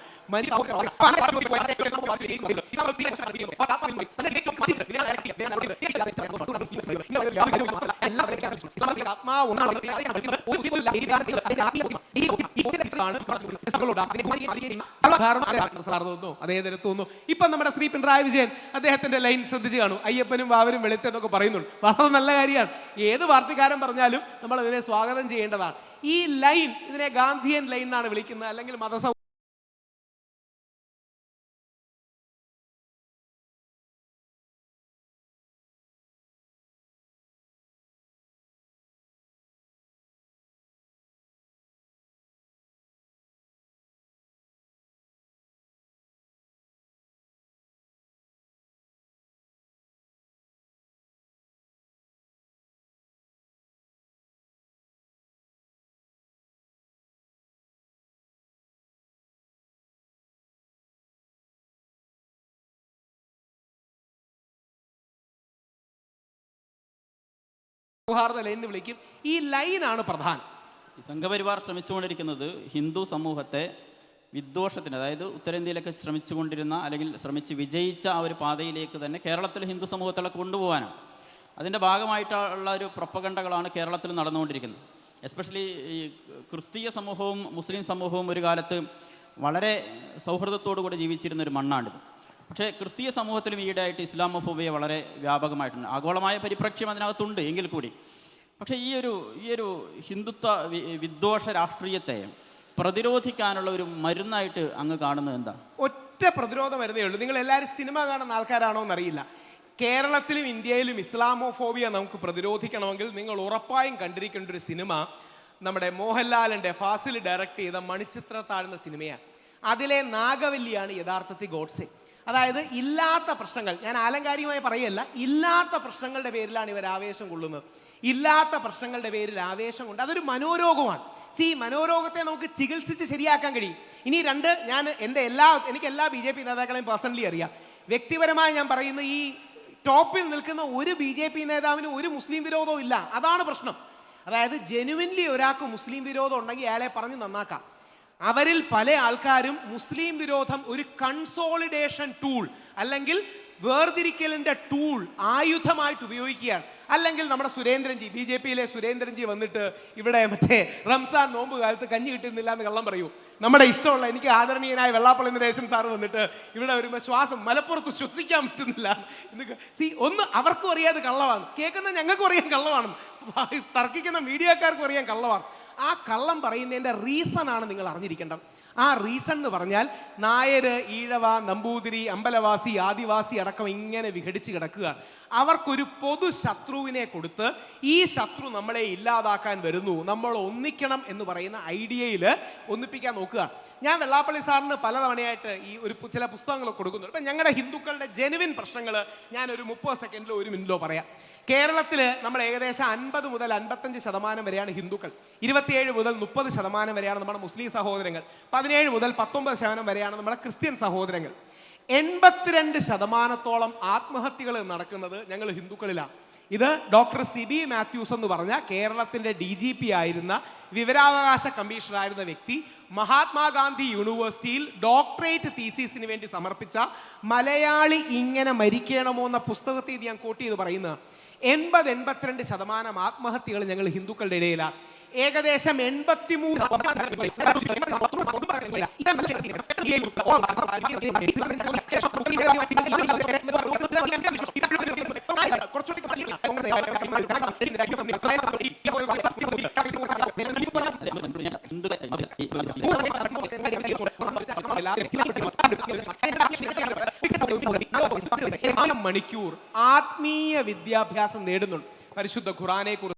S2: അതേ തരത്തോന്നു ഇപ്പൊ നമ്മുടെ ശ്രീ പിണറായി വിജയൻ അദ്ദേഹത്തിന്റെ ലൈൻ ശ്രദ്ധിച്ചു കാണും. അയ്യപ്പനും വാവരും വെളുത്തെന്നൊക്കെ പറയുന്നുണ്ട്. വളരെ നല്ല കാര്യമാണ്. ഏത് പാർട്ടിക്കാരൻ പറഞ്ഞാലും നമ്മൾ ഇതിനെ സ്വാഗതം ചെയ്യേണ്ടതാണ്. ഈ ലൈൻ, ഇതിനെ ഗാന്ധിയൻ ലൈൻ എന്നാണ് വിളിക്കുന്നത്, അല്ലെങ്കിൽ സൗഹാർദ്ദ ലൈൻ വിളിക്കും. ഈ ലൈനാണ് പ്രധാനം.
S1: ഈ സംഘപരിവാർ ശ്രമിച്ചുകൊണ്ടിരിക്കുന്നത് ഹിന്ദു സമൂഹത്തെ വിദ്വേഷത്തിന്, അതായത് ഉത്തരേന്ത്യയിലൊക്കെ ശ്രമിച്ചുകൊണ്ടിരുന്ന അല്ലെങ്കിൽ ശ്രമിച്ച് വിജയിച്ച ആ ഒരു പാതയിലേക്ക് തന്നെ കേരളത്തിൽ ഹിന്ദു സമൂഹത്തിലൊക്കെ കൊണ്ടുപോകാനാണ്. അതിൻ്റെ ഭാഗമായിട്ടുള്ള ഒരു പ്രൊപ്പഗണ്ടകളാണ് കേരളത്തിൽ നടന്നുകൊണ്ടിരിക്കുന്നത്. എസ്പെഷ്യലി ഈ ക്രിസ്തീയ സമൂഹവും മുസ്ലിം സമൂഹവും ഒരു കാലത്ത് വളരെ സൗഹൃദത്തോടു കൂടി ജീവിച്ചിരുന്നൊരു മണ്ണാണിത്. പക്ഷേ ക്രിസ്തീയ സമൂഹത്തിലും ഈയിടെയായിട്ട് ഇസ്ലാമോഫോബിയ വളരെ വ്യാപകമായിട്ടുണ്ട്. ആഗോളമായ പരിപ്രേക്ഷ്യം അതിനകത്തുണ്ട് എങ്കിൽ കൂടി. പക്ഷേ ഈ ഒരു ഹിന്ദുത്വ വിദ്വേഷ രാഷ്ട്രീയത്തെ പ്രതിരോധിക്കാനുള്ള ഒരു മരുന്നായിട്ട് അങ്ങ് കാണുന്നത് എന്താ?
S2: ഒറ്റ പ്രതിരോധ മരുന്നേ ഉള്ളൂ. നിങ്ങൾ എല്ലാവരും സിനിമ കാണുന്ന ആൾക്കാരാണോ എന്നറിയില്ല. കേരളത്തിലും ഇന്ത്യയിലും ഇസ്ലാമോഫോബിയ നമുക്ക് പ്രതിരോധിക്കണമെങ്കിൽ നിങ്ങൾ ഉറപ്പായും കണ്ടിരിക്കേണ്ട ഒരു സിനിമ നമ്മുടെ മോഹൻലാലിൻ്റെ ഫാസിൽ ഡയറക്റ്റ് ചെയ്ത മണിച്ചിത്രത്താഴ് എന്ന സിനിമയാണ്. അതിലെ നാഗവല്ലിയാണ് യഥാർത്ഥത്തിൽ ഗോഡ്സെ. അതായത് ഇല്ലാത്ത പ്രശ്നങ്ങൾ, ഞാൻ ആലങ്കാരികമായി പറയല്ല, ഇല്ലാത്ത പ്രശ്നങ്ങളുടെ പേരിലാണ് ഇവർ ആവേശം കൊള്ളുന്നത്. ഇല്ലാത്ത പ്രശ്നങ്ങളുടെ പേരിൽ ആവേശം കൊണ്ട് അതൊരു മനോരോഗമാണ്. മനോരോഗത്തെ നമുക്ക് ചികിത്സിച്ച് ശരിയാക്കാൻ കഴിയും. ഇനി എനിക്ക് എല്ലാ BJP നേതാക്കളെയും പേഴ്സണലി അറിയാം. വ്യക്തിപരമായി ഞാൻ പറയുന്ന ഈ ടോപ്പിൽ നിൽക്കുന്ന ഒരു BJP നേതാവിനും ഒരു മുസ്ലിം വിരോധവും ഇല്ല. അതാണ് പ്രശ്നം. അതായത് ജെനുവിൻലി ഒരാൾക്ക് മുസ്ലിം വിരോധം ഉണ്ടെങ്കിൽ അയാളെ പറഞ്ഞ് നന്നാക്കാം. അവരിൽ പല ആൾക്കാരും മുസ്ലിം വിരോധം ഒരു കൺസോളിഡേഷൻ ടൂൾ, അല്ലെങ്കിൽ വേർതിരിക്കലിൻ്റെ ടൂൾ, ആയുധമായിട്ട് ഉപയോഗിക്കുകയാണ്. അല്ലെങ്കിൽ നമ്മുടെ സുരേന്ദ്രൻജി, BJPയിലെ സുരേന്ദ്രൻജി വന്നിട്ട് ഇവിടെ മറ്റേ റംസാൻ നോമ്പ് കാലത്ത് കഞ്ഞി കിട്ടുന്നില്ല എന്ന് കള്ളം പറയൂ. നമ്മുടെ ഇഷ്ടമുള്ള, എനിക്ക് ആദരണീയനായ വെള്ളാപ്പള്ളി നടേശൻ സാറ് വന്നിട്ട് ഇവിടെ വരുമ്പോൾ മലപ്പുറത്ത് ശ്വസിക്കാൻ പറ്റുന്നില്ല. ഒന്ന് അവർക്കും അറിയാതെ കള്ളമാണ്, കേൾക്കുന്ന ഞങ്ങൾക്കും അറിയാൻ കള്ളമാണ്, തർക്കിക്കുന്ന മീഡിയക്കാർക്കും അറിയാൻ കള്ളമാണ്. ആ കള്ളം പറയുന്നതിൻ്റെ റീസൺ ആണ് നിങ്ങൾ അറിഞ്ഞിരിക്കേണ്ടത്. ആ റീസൺ എന്ന് പറഞ്ഞാൽ നായർ, ഈഴവ, നമ്പൂതിരി, അമ്പലവാസി, ആദിവാസി അടക്കം ഇങ്ങനെ വിഘടിച്ച് കിടക്കുകയാണ്. അവർക്കൊരു പൊതു ശത്രുവിനെ കൊടുത്ത് ഈ ശത്രു നമ്മളെ ഇല്ലാതാക്കാൻ വരുന്നു, നമ്മൾ ഒന്നിക്കണം എന്ന് പറയുന്ന ഐഡിയയിൽ ഒന്നിപ്പിക്കാൻ നോക്കുക. ഞാൻ വെള്ളാപ്പള്ളി സാറിന് പലതവണയായിട്ട് ഈ ചില പുസ്തകങ്ങളൊക്കെ കൊടുക്കുന്നുണ്ട്. ഇപ്പം ഞങ്ങളുടെ ഹിന്ദുക്കളുടെ ജെനുവിൻ പ്രശ്നങ്ങൾ ഞാനൊരു 30 സെക്കൻഡിലോ 1 മിനിറ്റിലോ പറയാം. കേരളത്തിൽ നമ്മൾ ഏകദേശം 50 മുതൽ 55% വരെയാണ് ഹിന്ദുക്കൾ, 27 മുതൽ 30% വരെയാണ് നമ്മുടെ മുസ്ലിം സഹോദരങ്ങൾ, 17 മുതൽ 19% വരെയാണ് നമ്മുടെ ക്രിസ്ത്യൻ സഹോദരങ്ങൾ. 82% ആത്മഹത്യകൾ നടക്കുന്നത് ഞങ്ങൾ ഹിന്ദുക്കളിലാണ്. ഇത് ഡോക്ടർ സിബി മാത്യൂസ് എന്ന് പറഞ്ഞ കേരളത്തിൻ്റെ DGP ആയിരുന്ന, വിവരാവകാശ കമ്മീഷണറായിരുന്ന വ്യക്തി മഹാത്മാഗാന്ധി യൂണിവേഴ്സിറ്റിയിൽ ഡോക്ടറേറ്റ് തീസീസിന് വേണ്ടി സമർപ്പിച്ച മലയാളി ഇങ്ങനെ മരിക്കണമോ എന്ന പുസ്തകത്തിൽ ഞാൻ കോട്ട് ചെയ്ത് പറയുന്നത്. 82% ആത്മഹത്യകൾ ഞങ്ങൾ ഹിന്ദുക്കളുടെ ഇടയിലാണ്. ഏകദേശം 83 മണിക്കൂർ ആത്മീയ വിദ്യാഭ്യാസം നേടുന്നുണ്ട്. പരിശുദ്ധ ഖുർആനെ കുറിച്ച്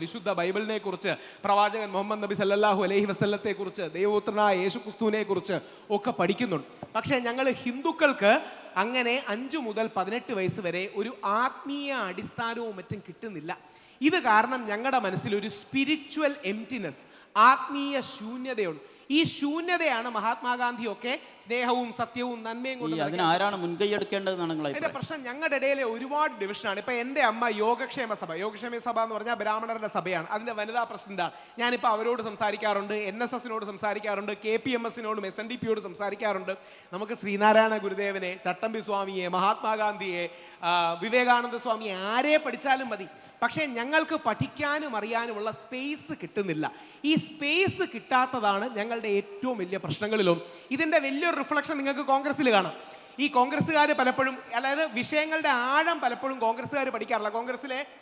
S2: വിശുദ്ധ ബൈബിളിനെ കുറിച്ച്, പ്രവാചകൻ മുഹമ്മദ് നബി സല്ലല്ലാഹു അലൈഹി വസല്ലത്തെ കുറിച്ച്, ദൈവപുത്രനായ യേശു ക്രിസ്തുവിനെ കുറിച്ച് ഒക്കെ പഠിക്കുന്നുണ്ട്. പക്ഷേ ഞങ്ങൾ ഹിന്ദുക്കൾക്ക് അങ്ങനെ 5 മുതൽ 18 വയസ്സ് വരെ ഒരു ആത്മീയ അടിസ്ഥാനവും മറ്റും കിട്ടുന്നില്ല. ഇത് കാരണം ഞങ്ങളുടെ മനസ്സിൽ ഒരു സ്പിരിച്വൽ എംപ്റ്റിനെസ്, ആത്മീയ ശൂന്യതയുണ്ട്. ഈ ശൂന്യതയാണ് മഹാത്മാഗാന്ധിയൊക്കെ സ്നേഹവും സത്യവും നന്മയും കൊണ്ട്
S1: ആരാണ് മുൻകൈ എടുക്കേണ്ടതെന്നാണ്
S2: അതിന്റെ പ്രശ്നം. ഞങ്ങളുടെ ഇടയിലെ ഒരുപാട് ഡിവിഷനാണ്. ഇപ്പൊ എൻ്റെ അമ്മ യോഗക്ഷേമ സഭ എന്ന് പറഞ്ഞാൽ ബ്രാഹ്മണരുടെ സഭയാണ്, അതിന്റെ വനിതാ പ്രസിഡന്റാണ്. ഞാനിപ്പോൾ അവരോട് സംസാരിക്കാറുണ്ട്, NSSനോട് സംസാരിക്കാറുണ്ട്, KPMSനോടും SNDPയോട് സംസാരിക്കാറുണ്ട്. നമുക്ക് ശ്രീനാരായണ ഗുരുദേവനെ, ചട്ടമ്പി സ്വാമിയെ, മഹാത്മാഗാന്ധിയെ, വിവേകാനന്ദ സ്വാമിയെ ആരെ പഠിച്ചാലും മതി. പക്ഷേ ഞങ്ങൾക്ക് പഠിക്കാനും അറിയാനുമുള്ള സ്പേസ് കിട്ടുന്നില്ല. ഈ സ്പേസ് കിട്ടാത്തതാണ് ഞങ്ങളുടെ ഏറ്റവും വലിയ പ്രശ്നങ്ങളിലൊന്നും. ഇതിൻ്റെ വലിയൊരു റിഫ്ലക്ഷൻ നിങ്ങൾക്ക് കോൺഗ്രസ്സിൽ കാണാം. ഈ കോൺഗ്രസ്സുകാർ പലപ്പോഴും, അതായത് വിഷയങ്ങളുടെ ആഴം പലപ്പോഴും കോൺഗ്രസ്സുകാർ പഠിക്കാറില്ല.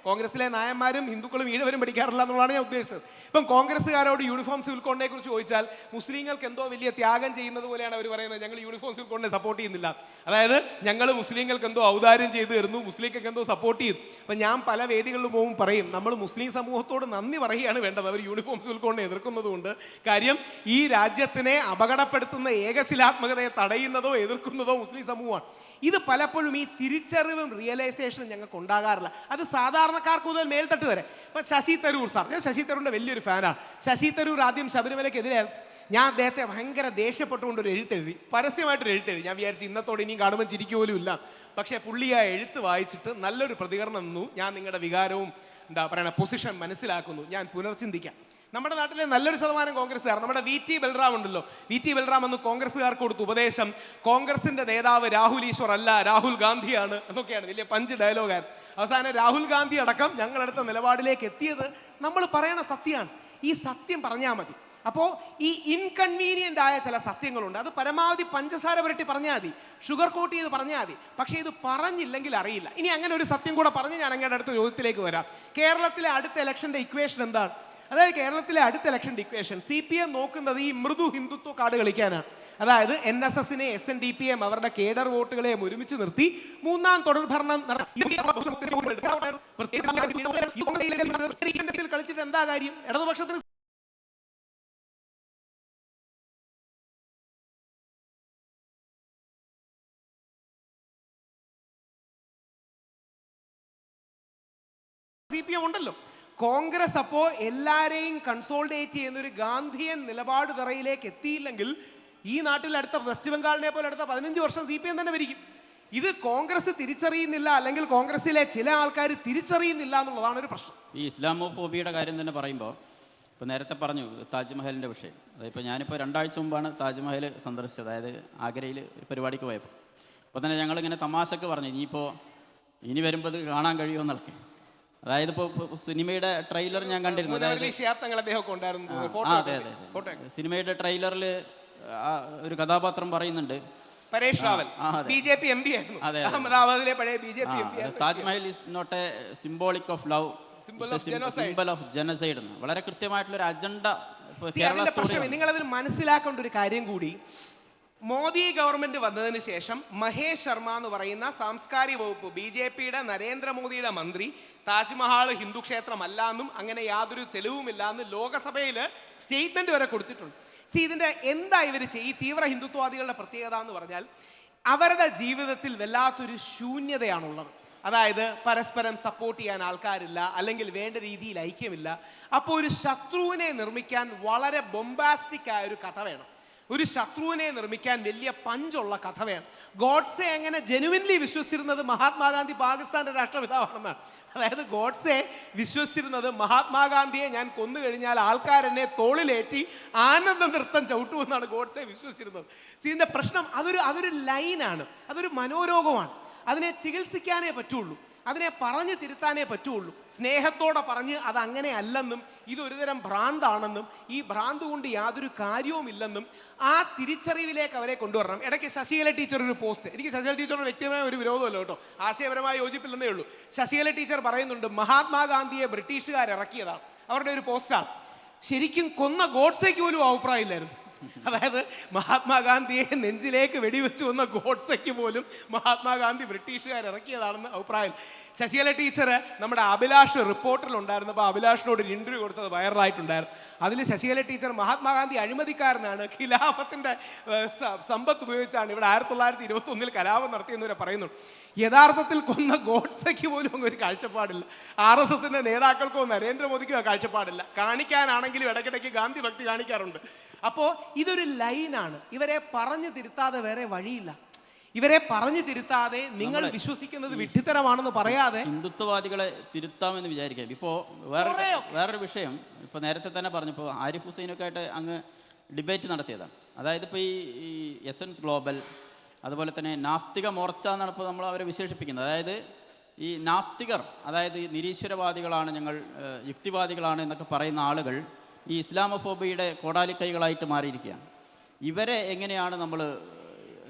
S2: കോൺഗ്രസ്സിലെ നായന്മാരും ഹിന്ദുക്കളും ഈഴവരും പഠിക്കാറില്ല എന്നുള്ളതാണ് ഞാൻ ഉദ്ദേശിച്ചത്. ഇപ്പം കോൺഗ്രസ്സുകാരോട് യൂണിഫോം സിവിൽ കോഡിനെ കുറിച്ച് ചോദിച്ചാൽ മുസ്ലിങ്ങൾക്ക് എന്തോ വലിയ ത്യാഗം ചെയ്യുന്നത് പോലെയാണ് അവർ പറയുന്നത്. ഞങ്ങൾ യൂണിഫോം സിവിൽ കോഡിനെ സപ്പോർട്ട് ചെയ്യുന്നില്ല, അതായത് ഞങ്ങൾ മുസ്ലിങ്ങൾക്ക് എന്തോ ഔദാര്യം ചെയ്തു തരുന്നു, മുസ്ലിങ്ങൾക്ക് എന്തോ സപ്പോർട്ട് ചെയ്തു. അപ്പം ഞാൻ പല വേദികളിലും പോകും പറയും, നമ്മൾ മുസ്ലിം സമൂഹത്തോട് നന്ദി പറയുകയാണ് വേണ്ടത്, അവർ യൂണിഫോം സിവിൽ കോഡിനെ എതിർക്കുന്നതുകൊണ്ട്. കാര്യം ഈ രാജ്യത്തിനെ അപകടപ്പെടുത്തുന്ന ഏകശിലാത്മകതയെ തടയുന്നതോ എതിർക്കുന്നതോ മുസ്ലിം സമൂഹമാണ്. ഇത് പലപ്പോഴും ഈ തിരിച്ചറിവും റിയലൈസേഷനും ഞങ്ങൾക്ക് ഉണ്ടാകാറില്ല. അത് സാധാരണക്കാർക്ക് മുതൽ മേൽത്തട്ട് വരെ. ഇപ്പം ശശി തരൂർ സാർ, ഞാൻ ശശി തരൂരിൻ്റെ വലിയൊരു ഫാനാണ്. ശശി തരൂർ ആദ്യം ശബരിമലയ്ക്കെതിരെയാണ്. ഞാൻ അദ്ദേഹത്തെ ഭയങ്കര ദേഷ്യപ്പെട്ടുകൊണ്ട് ഒരു എഴുത്തെഴുതി, പരസ്യമായിട്ടൊരു എഴുത്തെഴുതി. ഞാൻ വിചാരിച്ചു ഇന്നത്തോടെ ഇനിയും കാണുമ്പോൾ ചിരിക്കുപോലും ഇല്ല. പക്ഷേ പുള്ളി ആ എഴുത്ത് വായിച്ചിട്ട് നല്ലൊരു പ്രതികരണം തന്നു. ഞാൻ നിങ്ങളുടെ വികാരവും എന്താ പറയുക പൊസിഷൻ മനസ്സിലാക്കുന്നു, ഞാൻ പുനർചിന്തിക്കാം. നമ്മുടെ നാട്ടിലെ നല്ലൊരു ശതമാനം കോൺഗ്രസ്സുകാർ, നമ്മുടെ VT ബൽറാം ഉണ്ടല്ലോ, VT ബൽറാം എന്ന് കോൺഗ്രസ്സുകാർക്ക് കൊടുത്ത ഉപദേശം, കോൺഗ്രസിന്റെ നേതാവ് രാഹുൽ ഈശ്വർ അല്ല, രാഹുൽ ഗാന്ധിയാണ് എന്നൊക്കെയാണ് വലിയ പഞ്ച് ഡയലോഗാണ്. അവസാനം രാഹുൽ ഗാന്ധി അടക്കം ഞങ്ങളെടുത്ത നിലപാടിലേക്ക് എത്തിയത് നമ്മൾ പറയണ സത്യമാണ്. ഈ സത്യം പറഞ്ഞാൽ മതി. അപ്പോൾ ഈ ഇൻകൺവീനിയൻ്റ് ആയ ചില സത്യങ്ങളുണ്ട്. അത് പരമാവധി പഞ്ചസാര പുരട്ടി പറഞ്ഞാൽ മതി, ഷുഗർ കോട്ട് ചെയ്ത് പറഞ്ഞാൽ മതി. പക്ഷേ ഇത് പറഞ്ഞില്ലെങ്കിൽ അറിയില്ല. ഇനി അങ്ങനെ ഒരു സത്യം കൂടെ പറഞ്ഞ് ഞാൻ അങ്ങയുടെ അടുത്ത ചോദ്യത്തിലേക്ക് വരാം. കേരളത്തിലെ അടുത്ത ഇലക്ഷൻ്റെ ഇക്വേഷൻ എന്താണ്? അതായത് കേരളത്തിലെ അടുത്ത ഇലക്ഷൻ്റെ ഇക്വേഷൻ CPM നോക്കുന്നത് ഈ മൃദു ഹിന്ദുത്വ കാർഡ് കളിക്കാനാണ്. അതായത് NSSനെ SNDPയും അവരുടെ കേഡർ വോട്ടുകളെയും ഒരുമിച്ച് നിർത്തി മൂന്നാം തുടർഭരണം കളിച്ചിട്ട് എന്താ കാര്യം? ഇടതുപക്ഷത്തിന് CPM ഉണ്ടല്ലോ. കോൺഗ്രസ് അപ്പോൾ എല്ലാരെയും കൺസോൾഡേറ്റ് ചെയ്യുന്ന ഒരു ഗാന്ധിയൻ നിലപാട് തറയിലേക്ക് എത്തിയില്ലെങ്കിൽ ഈ നാട്ടിൽ അടുത്ത വെസ്റ്റ് ബംഗാളിനെ പോലെ അടുത്ത 15 വർഷം CPM തന്നെ ഭരിക്കും. ഇത് കോൺഗ്രസ് തിരിച്ചറിയുന്നില്ല, അല്ലെങ്കിൽ കോൺഗ്രസിലെ ചില ആൾക്കാർ തിരിച്ചറിയുന്നില്ല എന്നുള്ളതാണ് ഒരു പ്രശ്നം.
S1: ഈ ഇസ്ലാമോഫോബിയുടെ കാര്യം തന്നെ പറയുമ്പോൾ ഇപ്പോൾ നേരത്തെ പറഞ്ഞു താജ്മഹലിൻ്റെ വിഷയം. അതായത് ഞാനിപ്പോൾ 2 ആഴ്ച മുമ്പാണ് താജ്മഹൽ സന്ദർശിച്ചത്, അതായത് ആഗ്രയിൽ ഒരു പരിപാടിക്ക് പോയപ്പോൾ. അപ്പോൾ തന്നെ ഞങ്ങളിങ്ങനെ തമാശക്ക് പറഞ്ഞു ഇനി വരുമ്പോൾ ഇത് കാണാൻ കഴിയുമെന്നൊക്കെ. അതായത് ഇപ്പോൾ സിനിമയുടെ ട്രെയിലർ ഞാൻ കണ്ടിരുന്നു. അതായത് അതെ അതെ, സിനിമയുടെ ട്രെയിലറിൽ ഒരു കഥാപാത്രം പറയുന്നുണ്ട്
S2: പരേഷ് റാവൽ, BJP MP ആയിരുന്നു. അഹമ്മദാബാദിലെ പഴയ BJP MP.
S1: Taj Mahal is not a symbolic of love, symbol of genocide. വളരെ കൃത്യമായിട്ടുള്ള ഒരു അജണ്ട.
S2: നിങ്ങൾ അതിന് മനസ്സിലാക്കേണ്ട ഒരു കാര്യം കൂടി, മോദി ഗവൺമെന്റ് വന്നതിന് ശേഷം മഹേഷ് ശർമ്മ എന്ന് പറയുന്ന സാംസ്കാരിക വകുപ്പ് BJPയുടെ നരേന്ദ്രമോദിയുടെ മന്ത്രി താജ്മഹൽ ഹിന്ദു ക്ഷേത്രമല്ല എന്നും അങ്ങനെ യാതൊരു തെളിവുമില്ല എന്ന് ലോകസഭയിൽ സ്റ്റേറ്റ്മെന്റ് വരെ കൊടുത്തിട്ടുണ്ട്. ഇതിന്റെ എന്താ ഇവർ ഈ തീവ്ര ഹിന്ദുത്വവാദികളുടെ പ്രത്യേകത എന്ന് പറഞ്ഞാൽ അവരുടെ ജീവിതത്തിൽ വല്ലാത്തൊരു ശൂന്യതയാണുള്ളത്. അതായത് പരസ്പരം സപ്പോർട്ട് ചെയ്യാൻ ആൾക്കാരില്ല, അല്ലെങ്കിൽ വേണ്ട രീതിയിൽ ഐക്യമില്ല. അപ്പോൾ ഒരു ശത്രുവിനെ നിർമ്മിക്കാൻ വളരെ ബൊംബാസ്റ്റിക് ആയ ഒരു കഥ വേണം. ഒരു ശത്രുവിനെ നിർമ്മിക്കാൻ വലിയ പഞ്ചുള്ള കഥ വേണം. ഗോഡ്സെ അങ്ങനെ ജെനുവിൻലി വിശ്വസിച്ചിരുന്നത് മഹാത്മാഗാന്ധി പാകിസ്ഥാന്റെ രാഷ്ട്രപിതാവാണെന്നാണ്. അതായത് ഗോഡ്സെ വിശ്വസിച്ചിരുന്നത് മഹാത്മാഗാന്ധിയെ ഞാൻ കൊന്നു കഴിഞ്ഞാൽ ആൾക്കാരെന്നെ തോളിലേറ്റി ആനന്ദ നൃത്തം ചവിട്ടുമെന്നാണ് ഗോഡ്സെ വിശ്വസിച്ചിരുന്നത്. ഇതിന്റെ പ്രശ്നം അതൊരു ലൈനാണ്, അതൊരു മനോരോഗമാണ്. അതിനെ ചികിത്സിക്കാനേ പറ്റുള്ളൂ, അതിനെ പറഞ്ഞു തിരുത്താനേ പറ്റുള്ളൂ. സ്നേഹത്തോടെ പറഞ്ഞ് അതങ്ങനെ അല്ലെന്നും ഇതൊരുതരം ഭ്രാന്താണെന്നും ഈ ഭ്രാന്ത് കൊണ്ട് യാതൊരു കാര്യവുമില്ലെന്നും ആ തിരിച്ചറിവിലേക്ക് അവരെ കൊണ്ടുവരണം. ഇടയ്ക്ക് ശശികല ടീച്ചർ ഒരു പോസ്റ്റ്, എനിക്ക് ശശികല ടീച്ചറുടെ വ്യക്തിപരമായ ഒരു വിരോധമല്ല കേട്ടോ, ആശയപരമായ യോജിപ്പില്ലെന്നേ ഉള്ളൂ. ശശികല ടീച്ചർ പറയുന്നുണ്ട് മഹാത്മാഗാന്ധിയെ ബ്രിട്ടീഷുകാർ ഇറക്കിയതാണ്, അവരുടെ ഒരു പോസ്റ്റാണ്. ശരിക്കും കൊന്ന ഗോഡ്സെക്ക് പോലും അഭിപ്രായമില്ലായിരുന്നു. അതായത് മഹാത്മാഗാന്ധിയെ നെഞ്ചിലേക്ക് വെടിവെച്ച് വന്ന ഗോഡ്സെക്ക് പോലും മഹാത്മാഗാന്ധി ബ്രിട്ടീഷുകാർ ഇറക്കിയതാണെന്ന് അഭിപ്രായം. ശശികല ടീച്ചർ നമ്മുടെ അഭിലാഷ് റിപ്പോർട്ടറിലുണ്ടായിരുന്നപ്പോൾ അഭിലാഷിനോട് ഒരു ഇൻ്റർവ്യൂ കൊടുത്തത് വൈറലായിട്ടുണ്ടായിരുന്നു. അതിൽ ശശികല ടീച്ചർ മഹാത്മാഗാന്ധി അഴിമതിക്കാരനാണ്, ഖിലാഫത്തിൻ്റെ സമ്പത്ത് ഉപയോഗിച്ചാണ് ഇവിടെ 1921 കലാപം നടത്തിയെന്ന് വരെ പറയുന്നു. യഥാർത്ഥത്തിൽ കൊന്ന ഗോഡ്സെക്ക് പോലും അങ്ങ് ഒരു കാഴ്ചപ്പാടില്ല, RSSന്റെ നേതാക്കൾക്കോ നരേന്ദ്രമോദിക്കോ ആ കാഴ്ചപ്പാടില്ല. കാണിക്കാനാണെങ്കിലും ഇടയ്ക്കിടയ്ക്ക് ഗാന്ധി ഭക്തി കാണിക്കാറുണ്ട്. അപ്പോൾ ഇതൊരു ലൈനാണ്. ഇവരെ പറഞ്ഞു തിരുത്താതെ വേറെ വഴിയില്ല. ഇവരെ പറഞ്ഞു തിരുത്താതെ നിങ്ങൾ വിശ്വസിക്കുന്നത് വിഡ്ഢിത്തരമാണെന്ന് പറയാതെ
S1: ഹിന്ദുത്വവാദികളെ തിരുത്താമെന്ന് വിചാരിക്കാം. ഇപ്പോൾ വേറൊരു വിഷയം, ഇപ്പോൾ നേരത്തെ തന്നെ പറഞ്ഞപ്പോൾ ആരിഫ് ഹുസൈനൊക്കെ ആയിട്ട് അങ്ങ് ഡിബേറ്റ് നടത്തിയതാണ്. അതായത് ഇപ്പോൾ ഈ എസൻസ് ഗ്ലോബൽ, അതുപോലെ തന്നെ നാസ്തിക മോർച്ച എന്നാണ് ഇപ്പോൾ നമ്മൾ അവരെ വിശേഷിപ്പിക്കുന്നത്. അതായത് ഈ നാസ്തികർ, അതായത് നിരീശ്വരവാദികളാണ് ഞങ്ങൾ, യുക്തിവാദികളാണ് എന്നൊക്കെ പറയുന്ന ആളുകൾ ഈ ഇസ്ലാമോഫോബിയുടെ കോടാലിക്കൈകളായിട്ട് മാറിയിരിക്കുകയാണ്. ഇവരെ എങ്ങനെയാണ് നമ്മൾ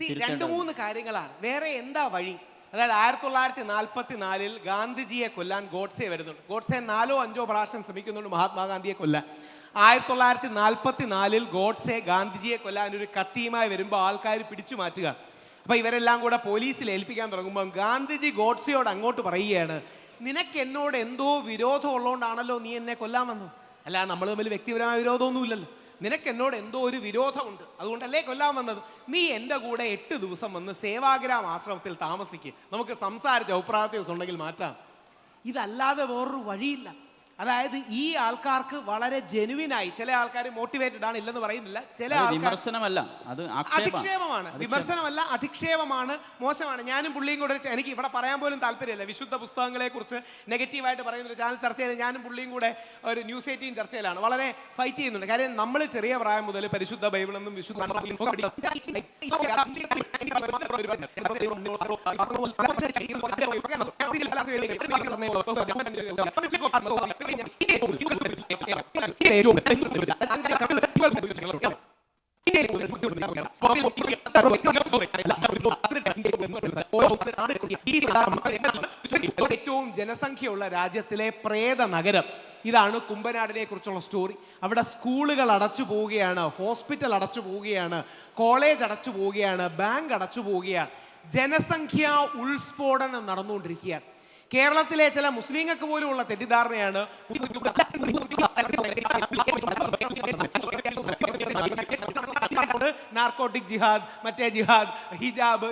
S2: 2-3 കാര്യങ്ങളാണ്, വേറെ എന്താ വഴി? അതായത് 1944 ഗാന്ധിജിയെ കൊല്ലാൻ ഗോഡ്സെ വരുന്നുണ്ട്. ഗോഡ്സെ 4-5 പ്രാവശ്യം ശ്രമിക്കുന്നുണ്ട് മഹാത്മാഗാന്ധിയെ കൊല്ലാൻ. 1944 ഗോഡ്സെ ഗാന്ധിജിയെ കൊല്ലാൻ ഒരു കത്തിയുമായി വരുമ്പോൾ ആൾക്കാർ പിടിച്ചു മാറ്റുക. അപ്പോൾ ഇവരെല്ലാം കൂടെ പോലീസിൽ ഏൽപ്പിക്കാൻ തുടങ്ങുമ്പോൾ ഗാന്ധിജി ഗോഡ്സെയോട് അങ്ങോട്ട് പറയുകയാണ്, നിനക്ക് എന്നോട് എന്തോ വിരോധം ഉള്ളതുകൊണ്ടാണല്ലോ നീ എന്നെ കൊല്ലാൻ വന്നത്. അല്ല, നമ്മൾ തമ്മിൽ വ്യക്തിപരമായ വിരോധമൊന്നുമില്ലല്ലോ, നിനക്ക് എന്നോട് എന്തോ ഒരു വിരോധമുണ്ട്, അതുകൊണ്ടല്ലേ കൊല്ലാൻ വന്നത്. നീ എൻ്റെ കൂടെ 8 ദിവസം വന്ന് സേവാഗ്രാം ആശ്രമത്തിൽ താമസിക്കുക, നമുക്ക് സംസാരിച്ച് അഭിപ്രായ ദിവസം ഉണ്ടെങ്കിൽ മാറ്റാം. ഇതല്ലാതെ വേറൊരു വഴിയില്ല. അതായത് ഈ ആൾക്കാർക്ക് വളരെ ജെനുവിനായി, ചില ആൾക്കാർ മോട്ടിവേറ്റഡ് ആണ്, ഇല്ലെന്ന് പറയുന്നില്ല, ചില
S1: വിമർശനമല്ല, അത്
S2: അധിക്ഷേപമാണ്. വിമർശനമല്ല, അധിക്ഷേപമാണ്, മോശമാണ്. ഞാനും പുള്ളിയും കൂടെ, എനിക്ക് ഇവിടെ പറയാൻ പോലും താല്പര്യമില്ല, വിശുദ്ധ പുസ്തകങ്ങളെ കുറിച്ച് നെഗറ്റീവായിട്ട് പറയുന്ന ഒരു ചാനൽ ചർച്ച ചെയ്ത് ഞാനും പുള്ളിയും കൂടെ ഒരു ന്യൂസ് 18 ചർച്ചയിലാണ്, വളരെ ഫൈറ്റ് ചെയ്യുന്നുണ്ട്. കാര്യം നമ്മൾ ചെറിയ പ്രായം മുതൽ പരിശുദ്ധ ബൈബിളെന്നും വിശുദ്ധ ഏറ്റവും ജനസംഖ്യയുള്ള രാജ്യത്തിലെ പ്രേത നഗരം ഇതാണ് കുമ്പനാടിനെ കുറിച്ചുള്ള സ്റ്റോറി. അവിടെ സ്കൂളുകൾ അടച്ചു പോവുകയാണ്, ഹോസ്പിറ്റൽ അടച്ചു പോവുകയാണ്, കോളേജ് അടച്ചു പോവുകയാണ്, ബാങ്ക് അടച്ചു പോവുകയാണ്. ജനസംഖ്യാ ഉൾസ്ഫോടനം നടന്നുകൊണ്ടിരിക്കുകയാണ്. കേരളത്തിലെ ചില മുസ്ലിങ്ങൾക്ക് പോലും ഉള്ള തെറ്റിദ്ധാരണയാണ് നാർക്കോട്ടിക് ജിഹാദ്, മറ്റേ ജിഹാദ്, ഹിജാബ്.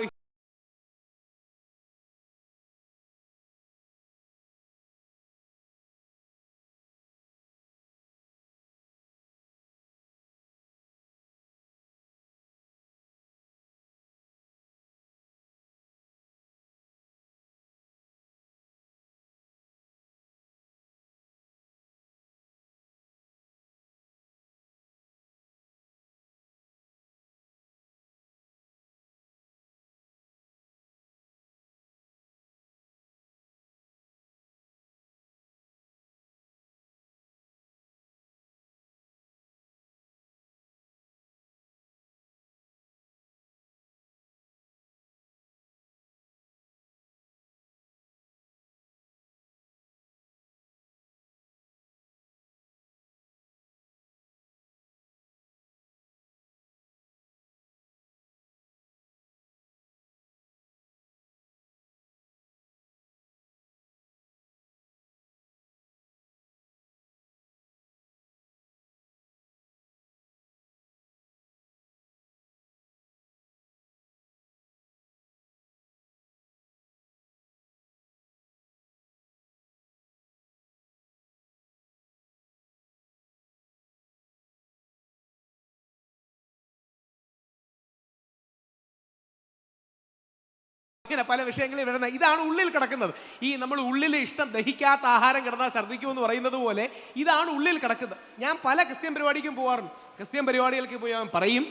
S2: ഇങ്ങനെ പല വിഷയങ്ങളിൽ വരുന്ന ഇതാണ് ഉള്ളിൽ കിടക്കുന്നത്. ഈ നമ്മൾ ഉള്ളിൽ ഇഷ്ടം ദഹിക്കാത്ത ആഹാരം കിടന്നാൽ ഛർദ്ദിക്കുമെന്ന് പറയുന്നത് പോലെ ഇതാണ് ഉള്ളിൽ കിടക്കുന്നത്. ഞാൻ പല ക്രിസ്ത്യൻ പരിപാടിക്കും പോകാറുണ്ട്. ക്രിസ്ത്യൻ പരിപാടികൾക്ക് പോയി ഞാൻ പറയും,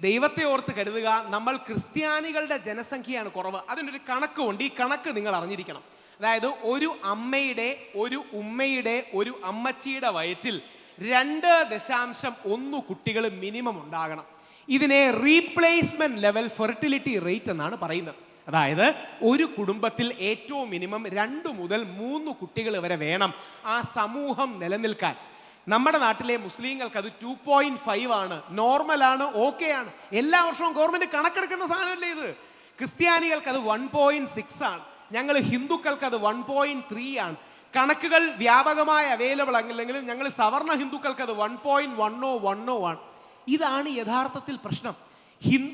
S2: ദൈവത്തെ ഓർത്ത് കരുതുക, നമ്മൾ ക്രിസ്ത്യാനികളുടെ ജനസംഖ്യയാണ് കുറവ്. അതിനൊരു കണക്കുണ്ട്. ഈ കണക്ക് നിങ്ങൾ അറിഞ്ഞിരിക്കണം. അതായത് ഒരു അമ്മയുടെ, ഒരു ഉമ്മയുടെ, ഒരു അമ്മച്ചിയുടെ വയറ്റിൽ 2.1 കുട്ടികൾ മിനിമം ഉണ്ടാകണം. ഇതിനെ റീപ്ലേസ്മെന്റ് ലെവൽ ഫെർട്ടിലിറ്റി റേറ്റ് എന്നാണ് പറയുന്നത്. അതായത് ഒരു കുടുംബത്തിൽ ഏറ്റവും മിനിമം 2 മുതൽ 3 കുട്ടികൾ വരെ വേണം ആ സമൂഹം നിലനിൽക്കാൻ. നമ്മുടെ നാട്ടിലെ മുസ്ലിങ്ങൾക്ക് അത് 2.5 ആണ്, നോർമലാണ്, ഓക്കെ ആണ്. എല്ലാ വർഷവും ഗവൺമെന്റ് കണക്കെടുക്കുന്ന സാധനമല്ലേ ഇത്. ക്രിസ്ത്യാനികൾക്ക് അത് 1.6 ആണ്, ഞങ്ങൾ ഹിന്ദുക്കൾക്ക് അത് 1.3 ആണ്. കണക്കുകൾ വ്യാപകമായി അവൈലബിൾ ആണെങ്കിലും ഞങ്ങൾ സവർണ ഹിന്ദുക്കൾക്ക് അത് 1.10 ആണ്. ഇതാണ് യഥാർത്ഥത്തിൽ പ്രശ്നം.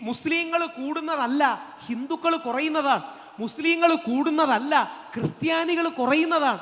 S2: മുസ്ലിങ്ങൾ കൂടുന്നതല്ല, ഹിന്ദുക്കൾ കുറയുന്നതാണ്. മുസ്ലിങ്ങൾ കൂടുന്നതല്ല, ക്രിസ്ത്യാനികൾ കുറയുന്നതാണ്.